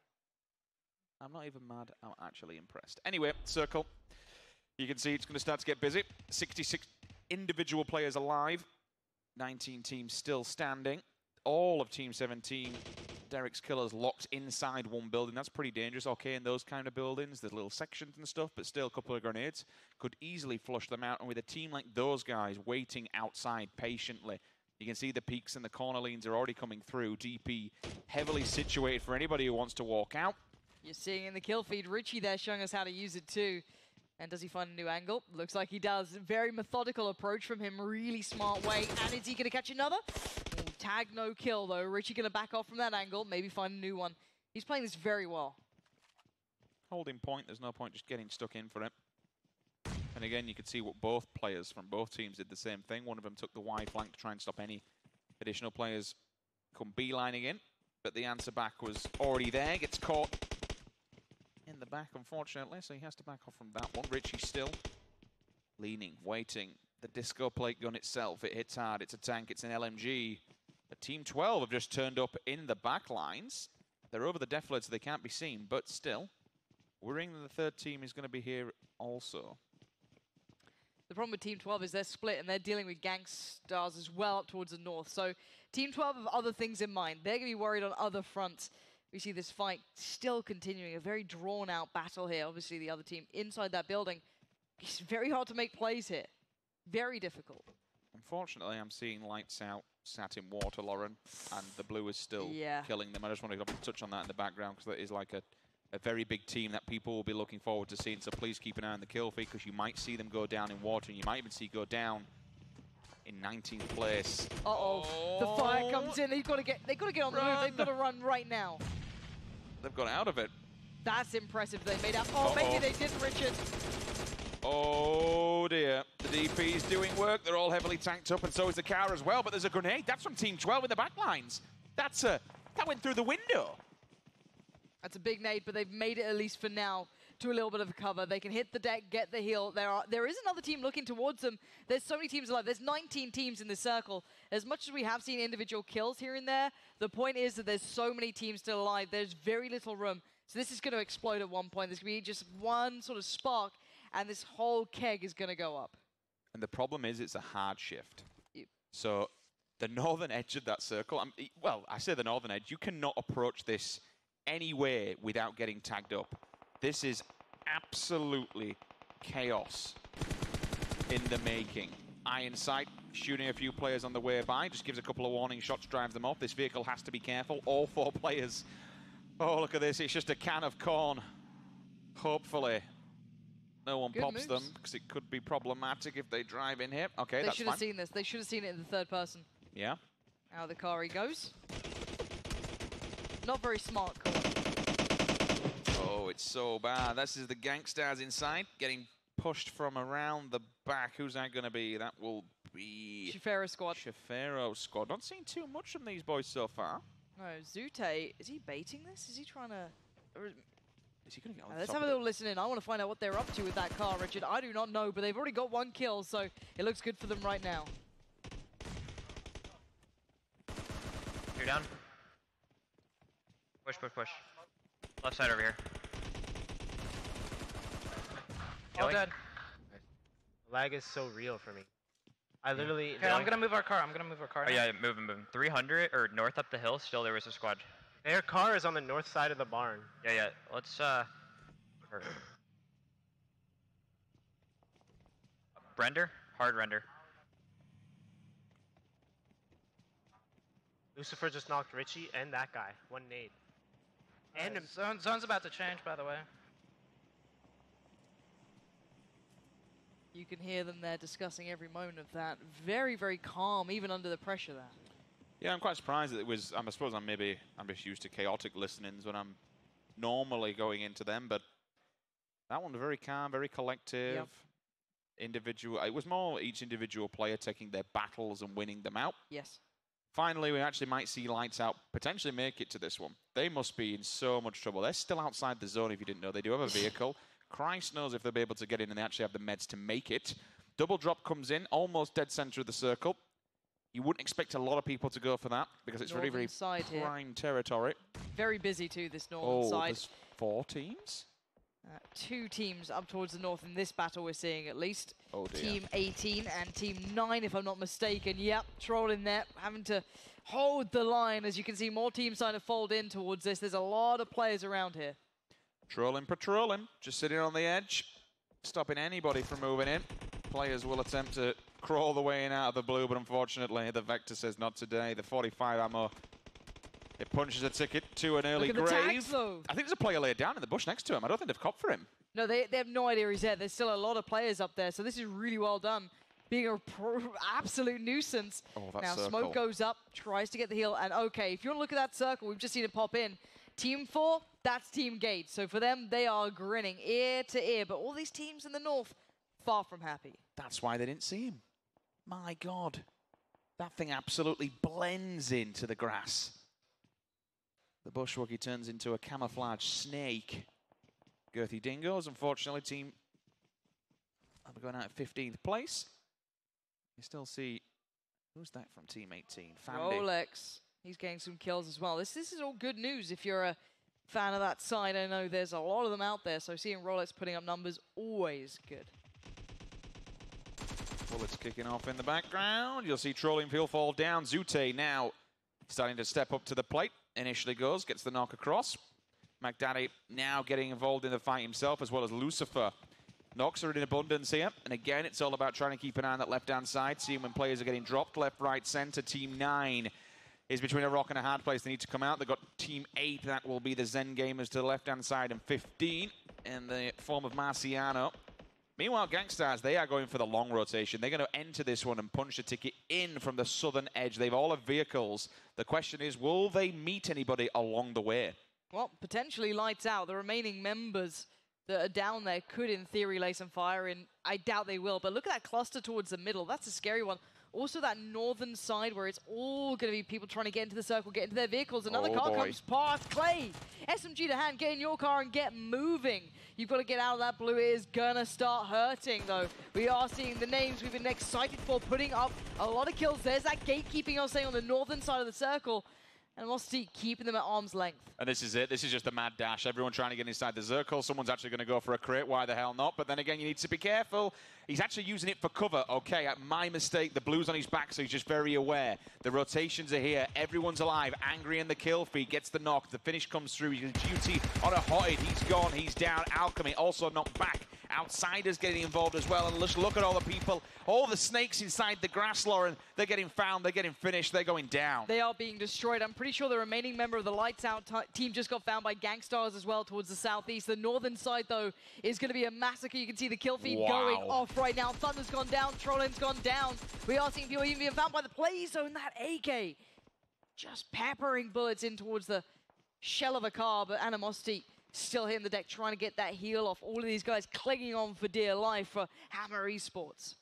I'm not even mad. I'm actually impressed. Anyway, circle. You can see it's going to start to get busy. 66 individual players alive. 19 teams still standing. All of Team 17, Derek's killers locked inside one building. That's pretty dangerous. Okay, in those kind of buildings, there's little sections and stuff, but still a couple of grenades could easily flush them out. And with a team like those guys waiting outside patiently, you can see the peaks and the corner leans are already coming through. DP heavily situated for anybody who wants to walk out. You're seeing in the kill feed, Richie there showing us how to use it too. And does he find a new angle? Looks like he does. Very methodical approach from him. Really smart way. And is he going to catch another? Ooh, tag, no kill, though. Richie going to back off from that angle. Maybe find a new one. He's playing this very well. Holding point. There's no point just getting stuck in for it. And again, you could see what both players from both teams did the same thing. One of them took the wide flank to try and stop any additional players come beelining in. But the answer back was already there. Gets caught in the back, unfortunately, so he has to back off from that one. Richie still leaning, waiting. The disco plate gun itself, it hits hard. It's a tank, it's an LMG. But Team 12 have just turned up in the back lines. They're over the deflate, so they can't be seen, but still, worrying that the third team is going to be here also. The problem with Team 12 is they're split and they're dealing with gangsters as well up towards the north. So Team 12 have other things in mind. They're going to be worried on other fronts. We see this fight still continuing, a very drawn-out battle here. Obviously, the other team inside that building. It's very hard to make plays here. Very difficult. Unfortunately, I'm seeing lights out, sat in water, Lauren, and the blue is still killing them. I just wanted to touch on that in the background because that is like a very big team that people will be looking forward to seeing. So please keep an eye on the kill feed because you might see them go down in water, and you might even see go down in 19th place. Uh-oh. The fire comes in. They've got to get on the move. They've got to run right now. They've got out of it. That's impressive. They made out. Oh, maybe they didn't, Richard. Oh, dear. The DP's doing work. They're all heavily tanked up, and so is the car as well. But there's a grenade. That's from Team 12 in the back lines. That went through the window. That's a big nade, but they've made it at least for now to a little bit of a cover. They can hit the deck, get the heal. There is another team looking towards them. There's so many teams alive. There's 19 teams in this circle. As much as we have seen individual kills here and there, the point is that there's so many teams still alive. There's very little room. So this is going to explode at one point. There's going to be just one sort of spark, and this whole keg is going to go up. And the problem is it's a hard shift. So the northern edge of that circle, well, I say the northern edge, you cannot approach this any way without getting tagged up. This is absolutely chaos in the making. Iron sight, shooting a few players on the way by, just gives a couple of warning shots, drives them off. This vehicle has to be careful. All 4 players. Oh, look at this. It's just a can of corn. Hopefully, no one pops them, because it could be problematic if they drive in here. Okay, that's fine. They should have seen this. They should have seen it in the third person. Yeah. Out of the car he goes. Not very smart, Cole. Oh, it's so bad. This is the Gangsters inside, getting pushed from around the back. Who's that going to be? That will be... Shafero squad. Shafero squad. Not seeing too much from these boys so far. No, Zute, is he baiting this? Is he trying to... Is he going to get on Let's have a little listen in. I want to find out what they're up to with that car, Richard. I do not know, but they've already got 1 kill, so it looks good for them right now. You're down. Push, push, push. Left side over here. All dead. Lag is so real for me. I literally... Okay, I'm gonna move our car. I'm gonna move our car. Oh yeah, moving, moving. 300 or north up the hill. Still, there was a squad. Their car is on the north side of the barn. Yeah, yeah. Let's render, hard render. Lucifer just knocked Richie and that guy. 1 nade. And zone's about to change, by the way. You can hear them there discussing every moment of that. Very, very calm, even under the pressure there. Yeah, I'm quite surprised that it was... I suppose I'm just used to chaotic listenings when I'm normally going into them, but that one was very calm, very collective. Yep. Individual. It was more each individual player taking their battles and winning them out. Yes. Finally, we actually might see Lights Out potentially make it to this one. They must be in so much trouble. They're still outside the zone, if you didn't know. They do have a vehicle. Christ knows if they'll be able to get in and they actually have the meds to make it. Double drop comes in, almost dead center of the circle. You wouldn't expect a lot of people to go for that because it's very, very prime territory. Very busy too, this northern side. There's 4 teams? 2 teams up towards the north in this battle we're seeing at least. Oh dear. Team 18 and Team 9, if I'm not mistaken. Yep, trolling there, having to hold the line. As you can see, more teams starting to fold in towards this. There's a lot of players around here. Trolling, patrolling, just sitting on the edge, stopping anybody from moving in. Players will attempt to crawl the way in out of the blue, but unfortunately the Vector says not today. The 45 ammo, it punches a ticket to an early grave. Tags, though. I think there's a player laid down in the bush next to him. I don't think they've copped for him. No, they have no idea he's there. There's still a lot of players up there, so this is really well done. Being an absolute nuisance. Oh, that now circle. Smoke goes up, tries to get the heal, and okay, if you want to look at that circle, we've just seen it pop in. Team 4, that's Team Gate. So for them, they are grinning ear to ear, but all these teams in the north, far from happy. That's why they didn't see him. My God. That thing absolutely blends into the grass. The Bushwookie turns into a camouflage snake. Girthy Dingoes, unfortunately, team are going out at 15th place. You still see, who's that from Team 18? Fandy. Rolex, he's getting some kills as well. This is all good news if you're a fan of that side. I know there's a lot of them out there, so seeing Rolex putting up numbers, always good. Bullets kicking off in the background. You'll see Trolling Field fall down. Zute now starting to step up to the plate. Initially goes, gets the knock across. McDaddy now getting involved in the fight himself, as well as Lucifer. Knocks are in abundance here. And again, it's all about trying to keep an eye on that left-hand side, seeing when players are getting dropped left, right, center. Team 9 is between a rock and a hard place. They need to come out. They've got Team 8. That will be the Zen Gamers to the left-hand side, and 15 in the form of Marciano. Meanwhile, Gangsters, they are going for the long rotation. They're going to enter this one and punch the ticket in from the southern edge. They've all have vehicles. The question is, will they meet anybody along the way? Well, potentially Lights Out. The remaining members that are down there could, in theory, lay some fire in. I doubt they will, but look at that cluster towards the middle. That's a scary one. Also, that northern side where it's all going to be people trying to get into the circle, get into their vehicles. Another car comes past. Clay, SMG to hand, get in your car and get moving. You've got to get out of that blue. It is going to start hurting, though. We are seeing the names we've been excited for, putting up a lot of kills. There's that gatekeeping I was saying on the northern side of the circle. And we'll see, keeping them at arm's length. And this is it. This is just a mad dash. Everyone trying to get inside the circle. Someone's actually going to go for a crit. Why the hell not? But then again, you need to be careful. He's actually using it for cover. Okay, my mistake. The blue's on his back, so he's just very aware. The rotations are here. Everyone's alive. Angry in the kill feed. Gets the knock. The finish comes through. He's duty on a hotted. He's gone. He's down. Alchemy also knocked back outsiders getting involved as well. And just look at all the people, all the snakes inside the grass, Lauren. They're getting found, they're getting finished, they're going down. They are being destroyed. I'm pretty sure the remaining member of the Lights Out team just got found by Gangstars as well towards the southeast. The northern side, though, is going to be a massacre. You can see the kill feed going off right now. Thunder's gone down, Trollin's gone down. We are seeing people even being found by the play zone. That AK just peppering bullets in towards the shell of a car, but Animosity still hitting the deck, trying to get that heal off. All of these guys clinging on for dear life for Hammer Esports.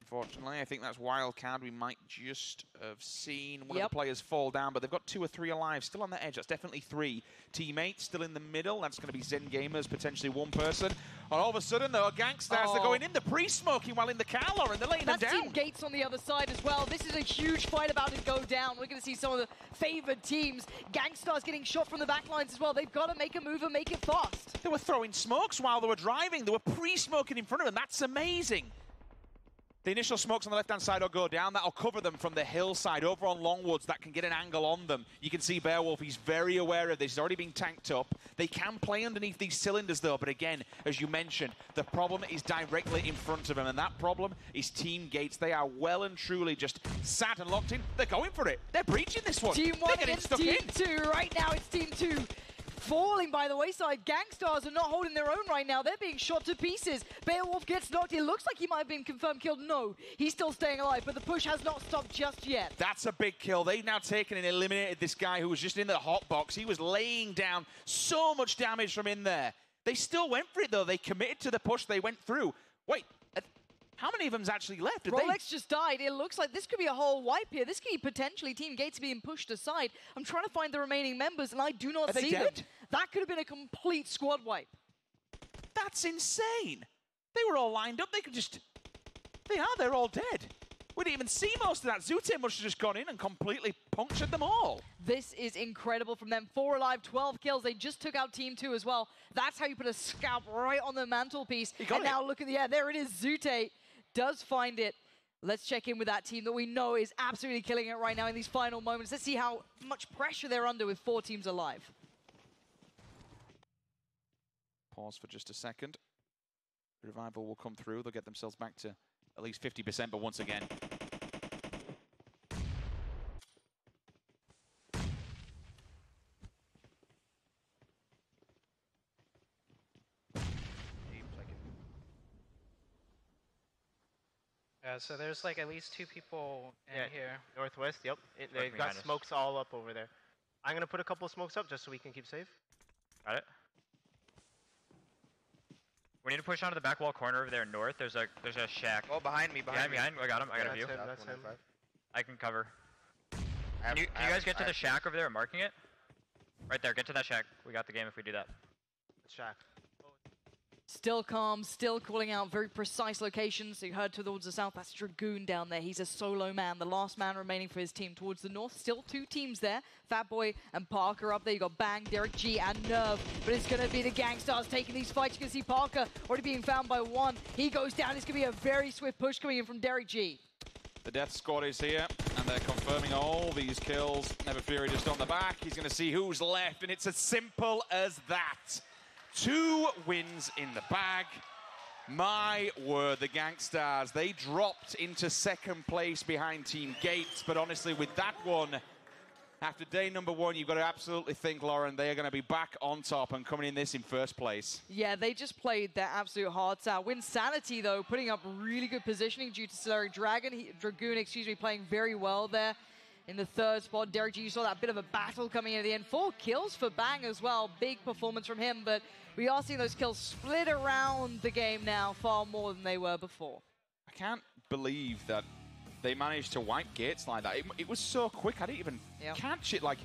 Unfortunately, I think that's Wildcard. We might just have seen one of the players fall down, but they've got 2 or 3 alive, still on the edge. That's definitely 3 teammates still in the middle. That's going to be Zen Gamers, potentially 1 person. And all of a sudden, though, Gangstars, they're going in, the pre-smoking while in the car, Lauren. They're laying them down. That's Team Gates on the other side as well. This is a huge fight about to go down. We're going to see some of the favored teams. Gangstars getting shot from the back lines as well. They've got to make a move and make it fast. They were throwing smokes while they were driving. They were pre-smoking in front of them. That's amazing. The initial smokes on the left-hand side will go down. That'll cover them from the hillside over on Longwoods. That can get an angle on them. You can see Beowulf, he's very aware of this. He's already been tanked up. They can play underneath these cylinders, though. But again, as you mentioned, the problem is directly in front of them. And that problem is Team Gates. They are well and truly just sat and locked in. They're going for it. They're breaching this one. Team 1 against Team 2. Right now, it's Team 2. Falling by the wayside. Gangstars are not holding their own right now. They're being shot to pieces. Beowulf gets knocked. It looks like he might have been confirmed killed. No, he's still staying alive, but the push has not stopped just yet. That's a big kill. They've now taken and eliminated this guy who was just in the hot box. He was laying down so much damage from in there. They still went for it, though. They committed to the push. They went through. Wait, how many of them's actually left? Rolex just died. It looks like this could be a whole wipe here. This could be potentially Team Gates being pushed aside. I'm trying to find the remaining members, and I do not see them. That could have been a complete squad wipe. That's insane. They were all lined up. They could just... They're all dead. We didn't even see most of that. Zute must have just gone in and completely punctured them all. This is incredible from them. 4 alive, 12 kills. They just took out Team 2 as well. That's how you put a scalp right on the mantelpiece. And now look at the... Yeah, there it is. Zute does find it. Let's check in with that team that we know is absolutely killing it right now in these final moments. Let's see how much pressure they're under with 4 teams alive. Pause for just a second. Revival will come through. They'll get themselves back to at least 50%, but once again... Yeah, so there's like at least 2 people in here. Northwest, yep. They've got smokes all up over there. I'm going to put a couple of smokes up just so we can keep safe. Got it. We need to push onto the back wall corner over there north. There's a shack. Oh, behind me. Behind. I got him. I got a view. That's him. I can cover. Can you guys get to the shack over there and marking it? Right there. Get to that shack. We got the game if we do that. Shack. Still calm, still calling out very precise locations. So you heard towards the south, that's Dragoon down there. He's a solo man, the last man remaining for his team. Towards the north, still 2 teams there. Fatboy and Parker up there. You got Bang, Derek G, and Nerve. But it's going to be the Gangstars taking these fights. You can see Parker already being found by 1. He goes down. It's going to be a very swift push coming in from Derek G. The death squad is here, and they're confirming all these kills. Never Fury just on the back. He's going to see who's left, and it's as simple as that. 2 wins in the bag. My word, the Gangstars, they dropped into 2nd place behind Team Gates, but honestly, with that one, after day number 1, you've got to absolutely think, Lauren, they are going to be back on top and coming in this in 1st place. Yeah, they just played their absolute hearts out. Winsanity, though, putting up really good positioning due to Solaric Dragoon, playing very well there. In the 3rd spot, Derek G, you saw that bit of a battle coming in at the end. 4 kills for Bang as well. Big performance from him, but we are seeing those kills split around the game now far more than they were before. I can't believe that they managed to wipe Gates like that. It was so quick, I didn't even catch it. Like,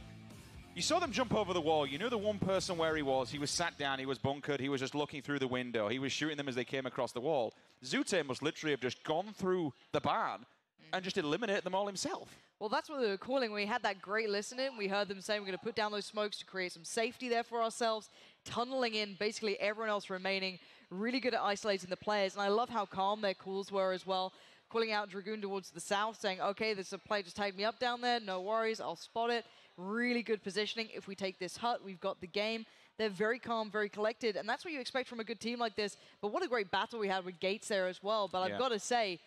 you saw them jump over the wall. You knew the one person where he was sat down, he was bunkered, he was just looking through the window. He was shooting them as they came across the wall. Zute must literally have just gone through the barn and just eliminated them all himself. Well, that's what they were calling. We had that great listening. We heard them saying we're going to put down those smokes to create some safety there for ourselves, tunneling in basically everyone else remaining. Really good at isolating the players, and I love how calm their calls were as well. Calling out Dragoon towards the south, saying, okay, there's a player just tied me up down there. No worries, I'll spot it. really good positioning. If we take this hut, we've got the game. They're very calm, very collected, and that's what you expect from a good team like this. But what a great battle we had with Gates there as well. But I've got to say,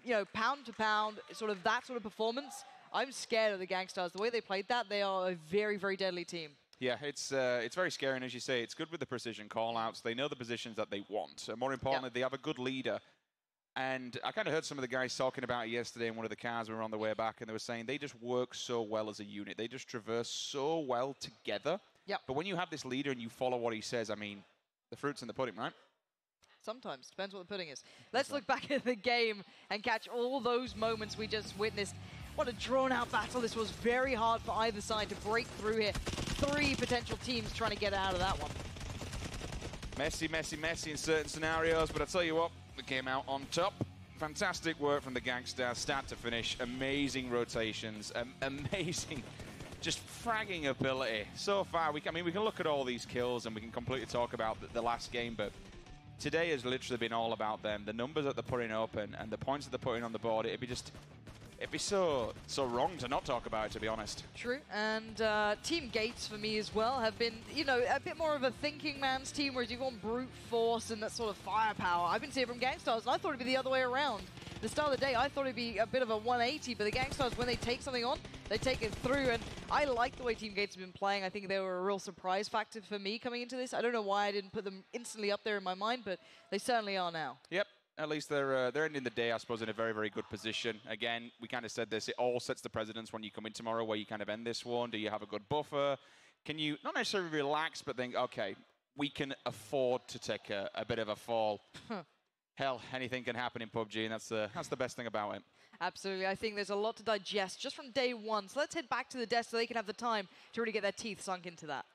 you know, pound to pound, sort of that sort of performance, I'm scared of the Gangstars. The way they played that, they are a very, very deadly team. Yeah, it's very scary, and as you say, it's good with the precision call-outs. They know the positions that they want. And more importantly, they have a good leader. And I kind of heard some of the guys talking about it yesterday in one of the cars. We were on the way back, and they were saying they just work so well as a unit. They just traverse so well together. Yep. But when you have this leader and you follow what he says, I mean, the fruit's in the pudding, right? Sometimes. Depends what the pudding is. Let's look back at the game and catch all those moments we just witnessed. What a drawn-out battle. This was very hard for either side to break through here. 3 potential teams trying to get out of that one. Messy, messy, messy in certain scenarios, but I tell you what, we came out on top. Fantastic work from the Gangsters, start to finish. Amazing rotations, amazing just fragging ability. So far, I mean, we can look at all these kills and we can completely talk about the last game, but today has literally been all about them. The numbers that they're putting up and the points that they're putting on the board, it'd be so wrong to not talk about it, to be honest. True, and Team Gates for me as well have been, you know, a bit more of a thinking man's team, whereas you've gone brute force and that sort of firepower. I've been seeing it from Gangstars, and I thought it'd be the other way around. At the start of the day, I thought it'd be a bit of a 180, but the Gangstars, when they take something on, they take it through, and I like the way Team Gates have been playing. I think they were a real surprise factor for me coming into this. I don't know why I didn't put them instantly up there in my mind, but they certainly are now. Yep. At least they're ending the day, I suppose, in a very, very good position. Again, we kind of said this, it all sets the precedence when you come in tomorrow, where you kind of end this one. Do you have a good buffer? Can you not necessarily relax, but think, okay, we can afford to take a bit of a fall. Hell, anything can happen in PUBG, and that's the best thing about it. Absolutely. I think there's a lot to digest just from day one. So let's head back to the desk so they can have the time to really get their teeth sunk into that.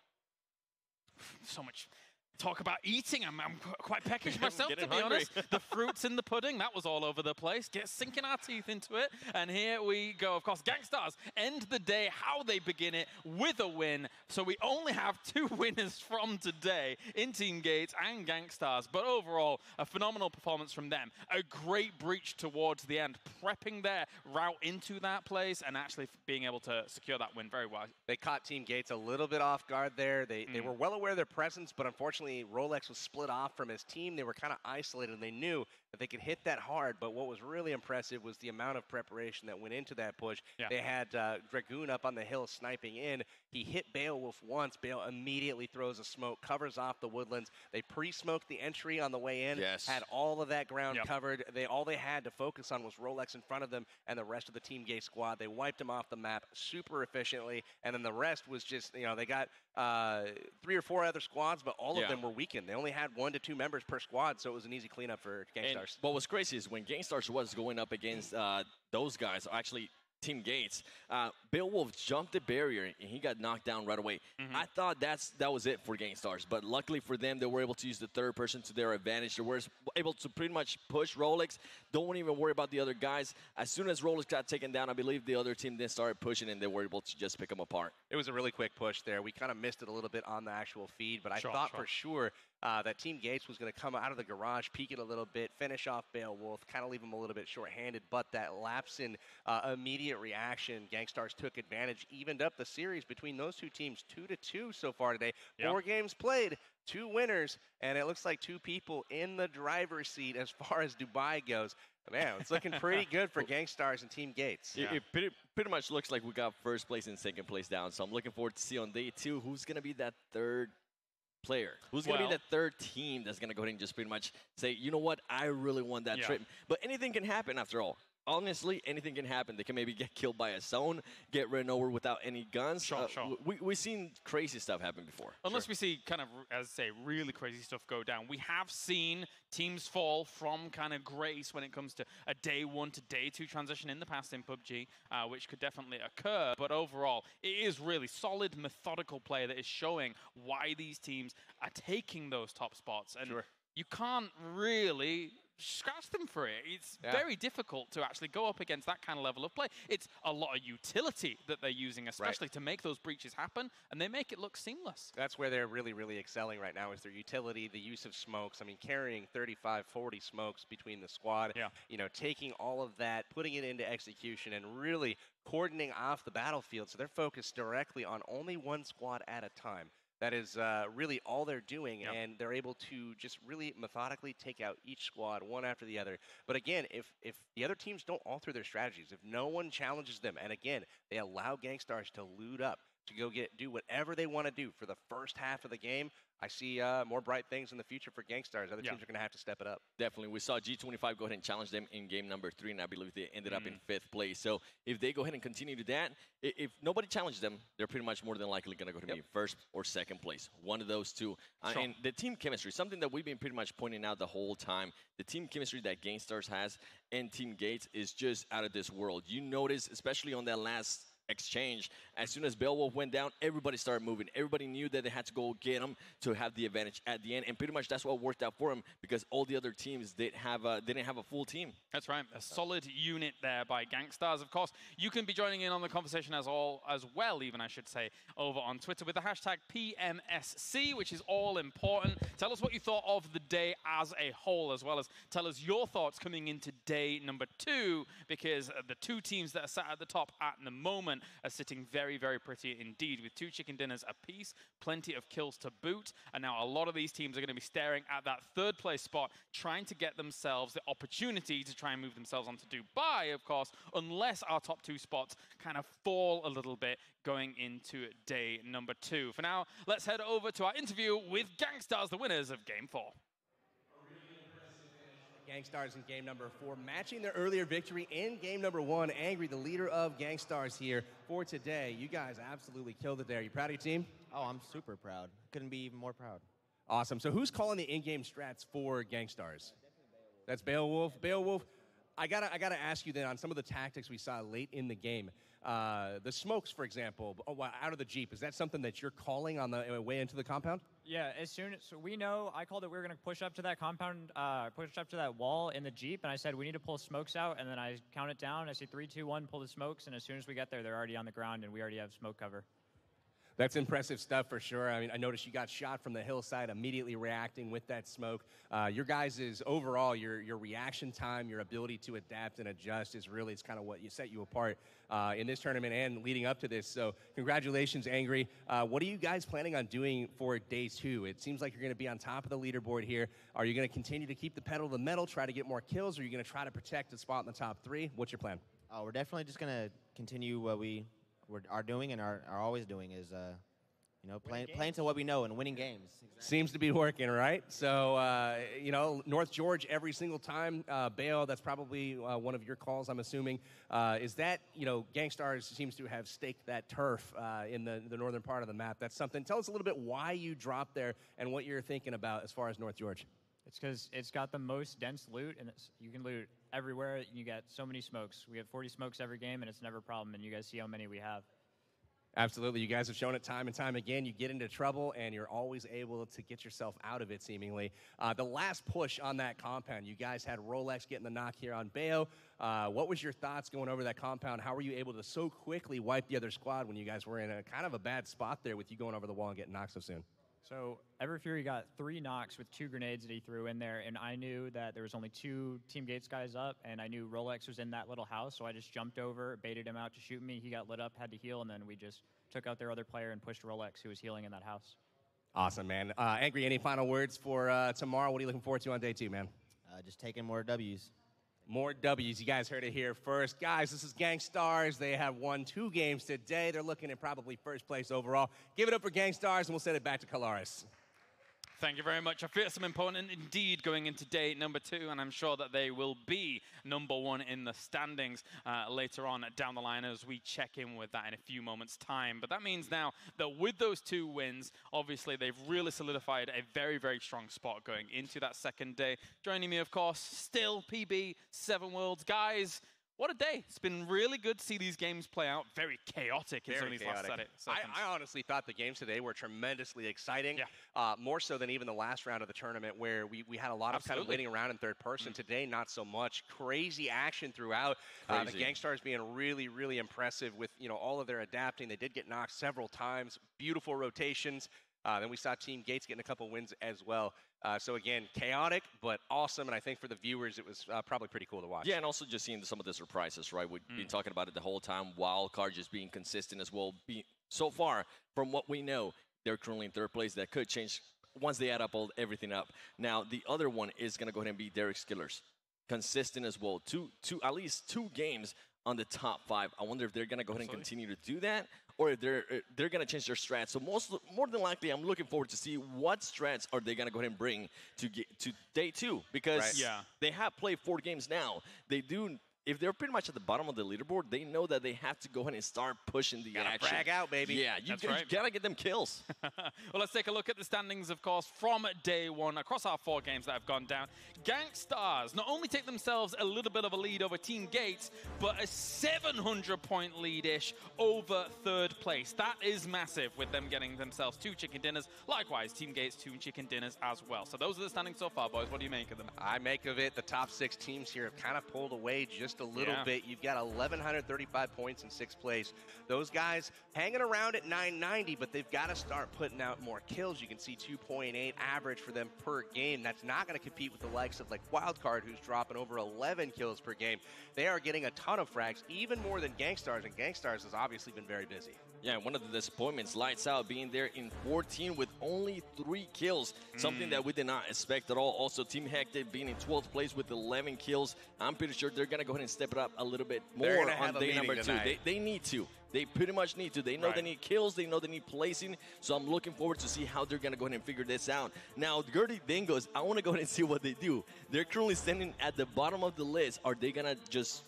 So much talk about eating. I'm quite peckish myself, to be hungry. honest. The fruits in the pudding, that was all over the place. Sinking our teeth into it. And here we go. Of course, Gangstars end the day how they begin it, with a win. So we only have 2 winners from today in Team Gates and Gangstars. But overall, a phenomenal performance from them. A great breach towards the end, prepping their route into that place and actually being able to secure that win very well. They caught Team Gates a little bit off guard there. They were well aware of their presence, but unfortunately, Rolex was split off from his team. They were kind of isolated, and they knew that they could hit that hard, but what was really impressive was the amount of preparation that went into that push. Yeah. They had Dragoon up on the hill sniping in. He hit Beowulf once. Bale immediately throws a smoke, covers off the woodlands. They pre-smoked the entry on the way in, had all of that ground covered. All they had to focus on was Rolex in front of them and the rest of the Team Gate squad. They wiped him off the map super efficiently, and then the rest was just, you know, they got 3 or 4 other squads, but all of them were weakened. They only had 1 to 2 members per squad, so it was an easy cleanup for Gangstars. And what was crazy is when Gangstars was going up against those guys, actually Team Gates, Beowulf jumped the barrier and he got knocked down right away. I thought that was it for Gangstars, but luckily for them, they were able to use the third person to their advantage. They were able to pretty much push Rolex. Don't even worry about the other guys. As soon as Rolex got taken down, I believe the other team then started pushing and they were able to just pick them apart. It was a really quick push there. We kind of missed it a little bit on the actual feed, but I thought for sure that Team Gates was going to come out of the garage, peek it a little bit, finish off Beowulf, kind of leave him a little bit short-handed, but that lapse in immediate reaction, Gangstars took advantage, evened up the series between those 2 teams, 2-2 so far today. 4 games played, 2 winners, and it looks like 2 people in the driver's seat as far as Dubai goes. Man, it's looking pretty good for Gangstars and Team Gates. It pretty much looks like we got first place and second place down, so I'm looking forward to see on day 2 who's going to be that third player. Who's going to be the third team that's going to go ahead and just pretty much say, you know what, I really won that trip. But anything can happen after all. Honestly, anything can happen. They can maybe get killed by a zone, get ran over without any guns. We've seen crazy stuff happen before. Unless we see kind of, as I say, really crazy stuff go down. We have seen teams fall from kind of grace when it comes to a day 1 to day 2 transition in the past in PUBG, which could definitely occur. But overall, it is really solid, methodical play that is showing why these teams are taking those top spots. And you can't really scratch them for it. It's very difficult to actually go up against that kind of level of play. It's a lot of utility that they're using, especially to make those breaches happen, and they make it look seamless. That's where they're really, really excelling right now, is their utility, the use of smokes. I mean, carrying 35, 40 smokes between the squad, you know, taking all of that, putting it into execution, and really cordoning off the battlefield, so they're focused directly on only one squad at a time. That is really all they're doing, and they're able to just really methodically take out each squad one after the other. But again, if the other teams don't alter their strategies, if no one challenges them, and again, they allow Gangstars to loot up, to go do whatever they want to do for the first half of the game, I see more bright things in the future for Gangstars. Other teams are going to have to step it up. Definitely. We saw G25 go ahead and challenge them in game number 3, and I believe they ended up in 5th place. So if they go ahead and continue to that, if nobody challenges them, they're pretty much more than likely going to go to be 1st or 2nd place. One of those two. And the team chemistry, something that we've been pretty much pointing out the whole time, the team chemistry that Gangstars has and Team Gates is just out of this world. You notice, especially on that last exchange, as soon as Beowulf went down, everybody started moving. Everybody knew that they had to go get him to have the advantage at the end, and pretty much that's what worked out for him because all the other teams didn't have a full team. That's right, a solid unit there by Gangstars. Of course, you can be joining in on the conversation as well, even I should say, over on Twitter with the hashtag PMSC, which is all important. Tell us what you thought of the day as a whole, as well as tell us your thoughts coming into day number 2, because the 2 teams that are sat at the top at the moment are sitting very, very pretty indeed, with 2 chicken dinners apiece, plenty of kills to boot, and now a lot of these teams are going to be staring at that 3rd place spot, trying to get themselves the opportunity to try and move themselves on to Dubai, of course, unless our top 2 spots kind of fall a little bit going into day number 2. For now, let's head over to our interview with Gangstars, the winners of Game 4. Gangstars in game number 4, matching their earlier victory in game number 1. Angry, the leader of Gangstars here for today. You guys absolutely killed it there. You proud of your team? Oh, I'm super proud. Couldn't be even more proud. Awesome. So who's calling the in-game strats for Gangstars? That's Beowulf. Beowulf, I gotta ask you then on some of the tactics we saw late in the game. The smokes, for example, out of the Jeep, is that something that you're calling on the way into the compound? Yeah, so we know, I called it we were going to push up to that compound, push up to that wall in the Jeep, and I said we need to pull smokes out, and then I count it down. I say 3, 2, 1, pull the smokes, and as soon as we get there, they're already on the ground, and we already have smoke cover. That's impressive stuff for sure. I mean, I noticed you got shot from the hillside, immediately reacting with that smoke. Your guys' overall, your reaction time, your ability to adapt and adjust is really, it's kind of what you set you apart in this tournament and leading up to this. So congratulations, Angry. What are you guys planning on doing for day 2? It seems like you're going to be on top of the leaderboard here. Are you going to continue to keep the pedal to the metal, try to get more kills, or are you going to try to protect the spot in the top 3? What's your plan? We're definitely just going to continue what we are doing and are always doing is, playing to what we know and winning games. Exactly. Seems to be working, right? So, North George every single time. Bale, that's probably one of your calls, I'm assuming. Is that, Gangstars seems to have staked that turf in the northern part of the map. That's something. Tell us a little bit why you dropped there and what you're thinking about as far as North George. It's because it's got the most dense loot, and you can loot everywhere, and you get so many smokes. We have 40 smokes every game, and it's never a problem, and you guys see how many we have. Absolutely. You guys have shown it time and time again. You get into trouble, and you're always able to get yourself out of it, seemingly. The last push on that compound, you guys had Rolex getting the knock here on Bayo. What was your thoughts going over that compound? How were you able to so quickly wipe the other squad when you guys were in a kind of a bad spot there with you going over the wall and getting knocked so soon? So Everfury got 3 knocks with 2 grenades that he threw in there, and I knew that there was only 2 Team Gates guys up, and I knew Rolex was in that little house, so I just jumped over, baited him out to shoot me. He got lit up, had to heal, and then we just took out their other player and pushed Rolex, who was healing in that house. Awesome, man. Angry, any final words for tomorrow? What are you looking forward to on day 2, man? Just taking more W's. More W's. You guys heard it here first. Guys, this is Gangstars. They have won 2 games today. They're looking at probably first place overall. Give it up for Gangstars, and we'll send it back to Colares. Thank you very much. A fearsome opponent indeed going into day number 2, and I'm sure that they will be number 1 in the standings later on down the line as we check in with that in a few moments' time. But that means now that with those 2 wins, obviously they've really solidified a very, very strong spot going into that second day. Joining me, of course, still PB, 7 Worlds. Guys, what a day. It's been really good to see these games play out. Very chaotic in some of these last seconds. I honestly thought the games today were tremendously exciting, more so than even the last round of the tournament where we had a lot of kind of waiting around in third person. Today, not so much. Crazy action throughout. The Gangstars being really, really impressive with all of their adapting. They did get knocked several times. Beautiful rotations. Then we saw Team Gates getting a couple wins as well. So again, chaotic, but awesome. And I think for the viewers, it was probably pretty cool to watch. Yeah, and also just seeing some of the surprises, right? We've been talking about it the whole time. Wildcard just being consistent as well. So far, from what we know, they're currently in third place. That could change once they add up everything up. Now, the other one is going to go ahead and be Derek Skillers. Consistent as well. At least two games on the top 5. I wonder if they're going to go ahead and continue to do that, or if they're going to change their strats. So more than likely, I'm looking forward to see what strats are they going to go ahead and bring to day 2, because they have played 4 games now. They do. If they're pretty much at the bottom of the leaderboard, they know that they have to go ahead and start pushing the action. Frag out, baby. Yeah, you got to get them kills. Well, let's take a look at the standings, of course, from day 1 across our 4 games that have gone down. Gangstars not only take themselves a little bit of a lead over Team Gates, but a 700-point lead-ish over 3rd place. That is massive, with them getting themselves 2 chicken dinners. Likewise, Team Gates 2 chicken dinners as well. So those are the standings so far, boys. What do you make of them? I make of it the top 6 teams here have kind of pulled away just a little bit. You've got 1,135 points in 6th place. Those guys hanging around at 990, but they've got to start putting out more kills. You can see 2.8 average for them per game. That's not going to compete with the likes of like Wildcard, who's dropping over 11 kills per game. They are getting a ton of frags, even more than Gangstars, and Gangstars has obviously been very busy. Yeah, one of the disappointments, Lights Out being there in 14 with only 3 kills, something that we did not expect at all. Also, Team Hectic being in 12th place with 11 kills. I'm pretty sure they're going to go ahead and step it up a little bit more on day number 2. They need to. They pretty much need to. They know they need kills. They know they need placing. So I'm looking forward to see how they're going to go ahead and figure this out. Now, Gertie Dingoes, I want to go ahead and see what they do. They're currently standing at the bottom of the list. Are they going to just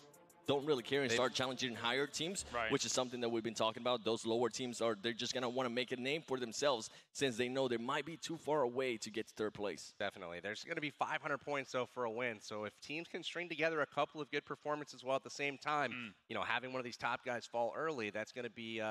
don't really care and start challenging higher teams, which is something that we've been talking about? Those lower teams, they're just going to want to make a name for themselves, since they know they might be too far away to get to 3rd place. Definitely. There's going to be 500 points, though, for a win. So if teams can string together a couple of good performances while at the same time, having one of these top guys fall early, that's going to be,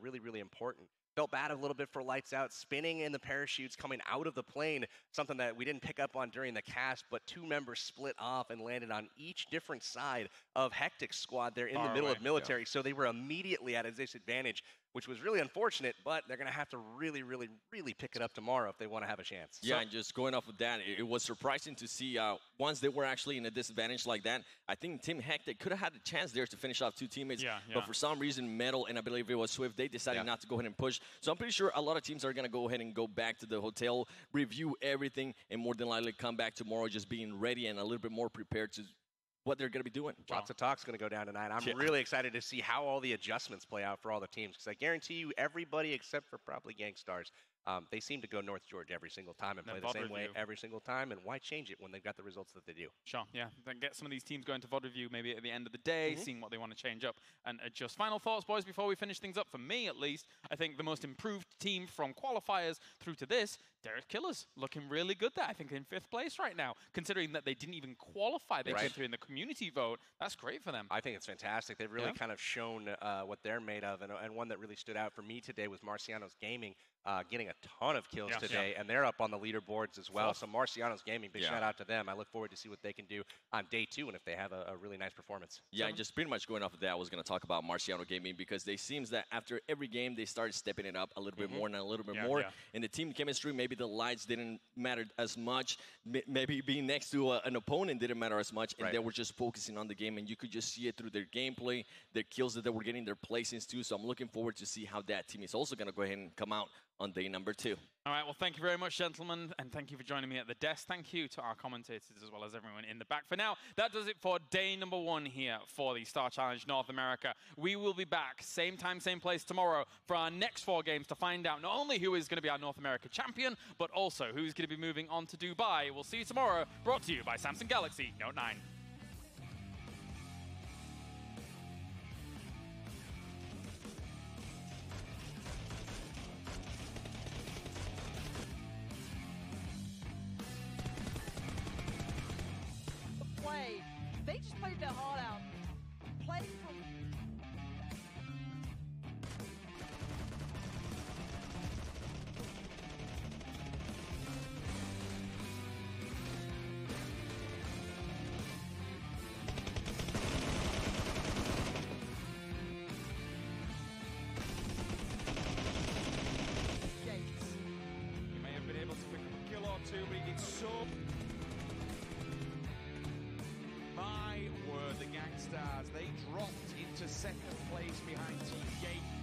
really, really important. Felt bad a little bit for Lights Out, spinning in the parachutes coming out of the plane, something that we didn't pick up on during the cast, but 2 members split off and landed on each different side of Hectic's squad there in the middle of military. So they were immediately at a disadvantage, which was really unfortunate, but they're going to have to really, really, really pick it up tomorrow if they want to have a chance. Yeah, and just going off of that, it was surprising to see once they were actually in a disadvantage like that. I think Team Hectic could have had a chance there to finish off 2 teammates, but for some reason, Metal and I believe it was Swift, they decided not to go ahead and push. So I'm pretty sure a lot of teams are going to go ahead and go back to the hotel, review everything, and more than likely come back tomorrow just being ready and a little bit more prepared to what they're going to be doing. Lots of talk's going to go down tonight. I'm really excited to see how all the adjustments play out for all the teams, because I guarantee you everybody except for probably Gangstars, they seem to go North Georgia every single time and play the same way every single time, and why change it when they've got the results that they do? Sure, yeah. Then get some of these teams going to VOD review maybe at the end of the day, seeing what they want to change up and adjust. Final thoughts, boys, before we finish things up. For me, at least, I think the most improved team from qualifiers through to this, Derek Killers, looking really good there. I think in 5th place right now, considering that they didn't even qualify. They came through in the community vote. That's great for them. I think it's fantastic. They've really kind of shown what they're made of, and one that really stood out for me today was Marciano's Gaming, getting a ton of kills today, and they're up on the leaderboards as well. So Marciano's Gaming, big shout out to them. I look forward to see what they can do on day 2 and if they have a really nice performance. Yeah, and just pretty much going off of that, I was going to talk about Marciano Gaming, because they seems that after every game they started stepping it up a little bit more and a little bit more. And the team chemistry, maybe the lights didn't matter as much. Maybe being next to an opponent didn't matter as much, and they were just focusing on the game, and you could just see it through their gameplay, their kills that they were getting, their placings too. So I'm looking forward to see how that team is also going to go ahead and come out on day number 2. All right, well, thank you very much, gentlemen, and thank you for joining me at the desk. Thank you to our commentators as well as everyone in the back. For now, that does it for day number 1 here for the Star Challenge North America. We will be back, same time, same place tomorrow for our next 4 games to find out not only who is going to be our North America champion, but also who's going to be moving on to Dubai. We'll see you tomorrow, brought to you by Samsung Galaxy Note 9. They just played their heart out. Playing from consuming. It's so... My word, the Gangsters, they dropped into second place behind Team Gate.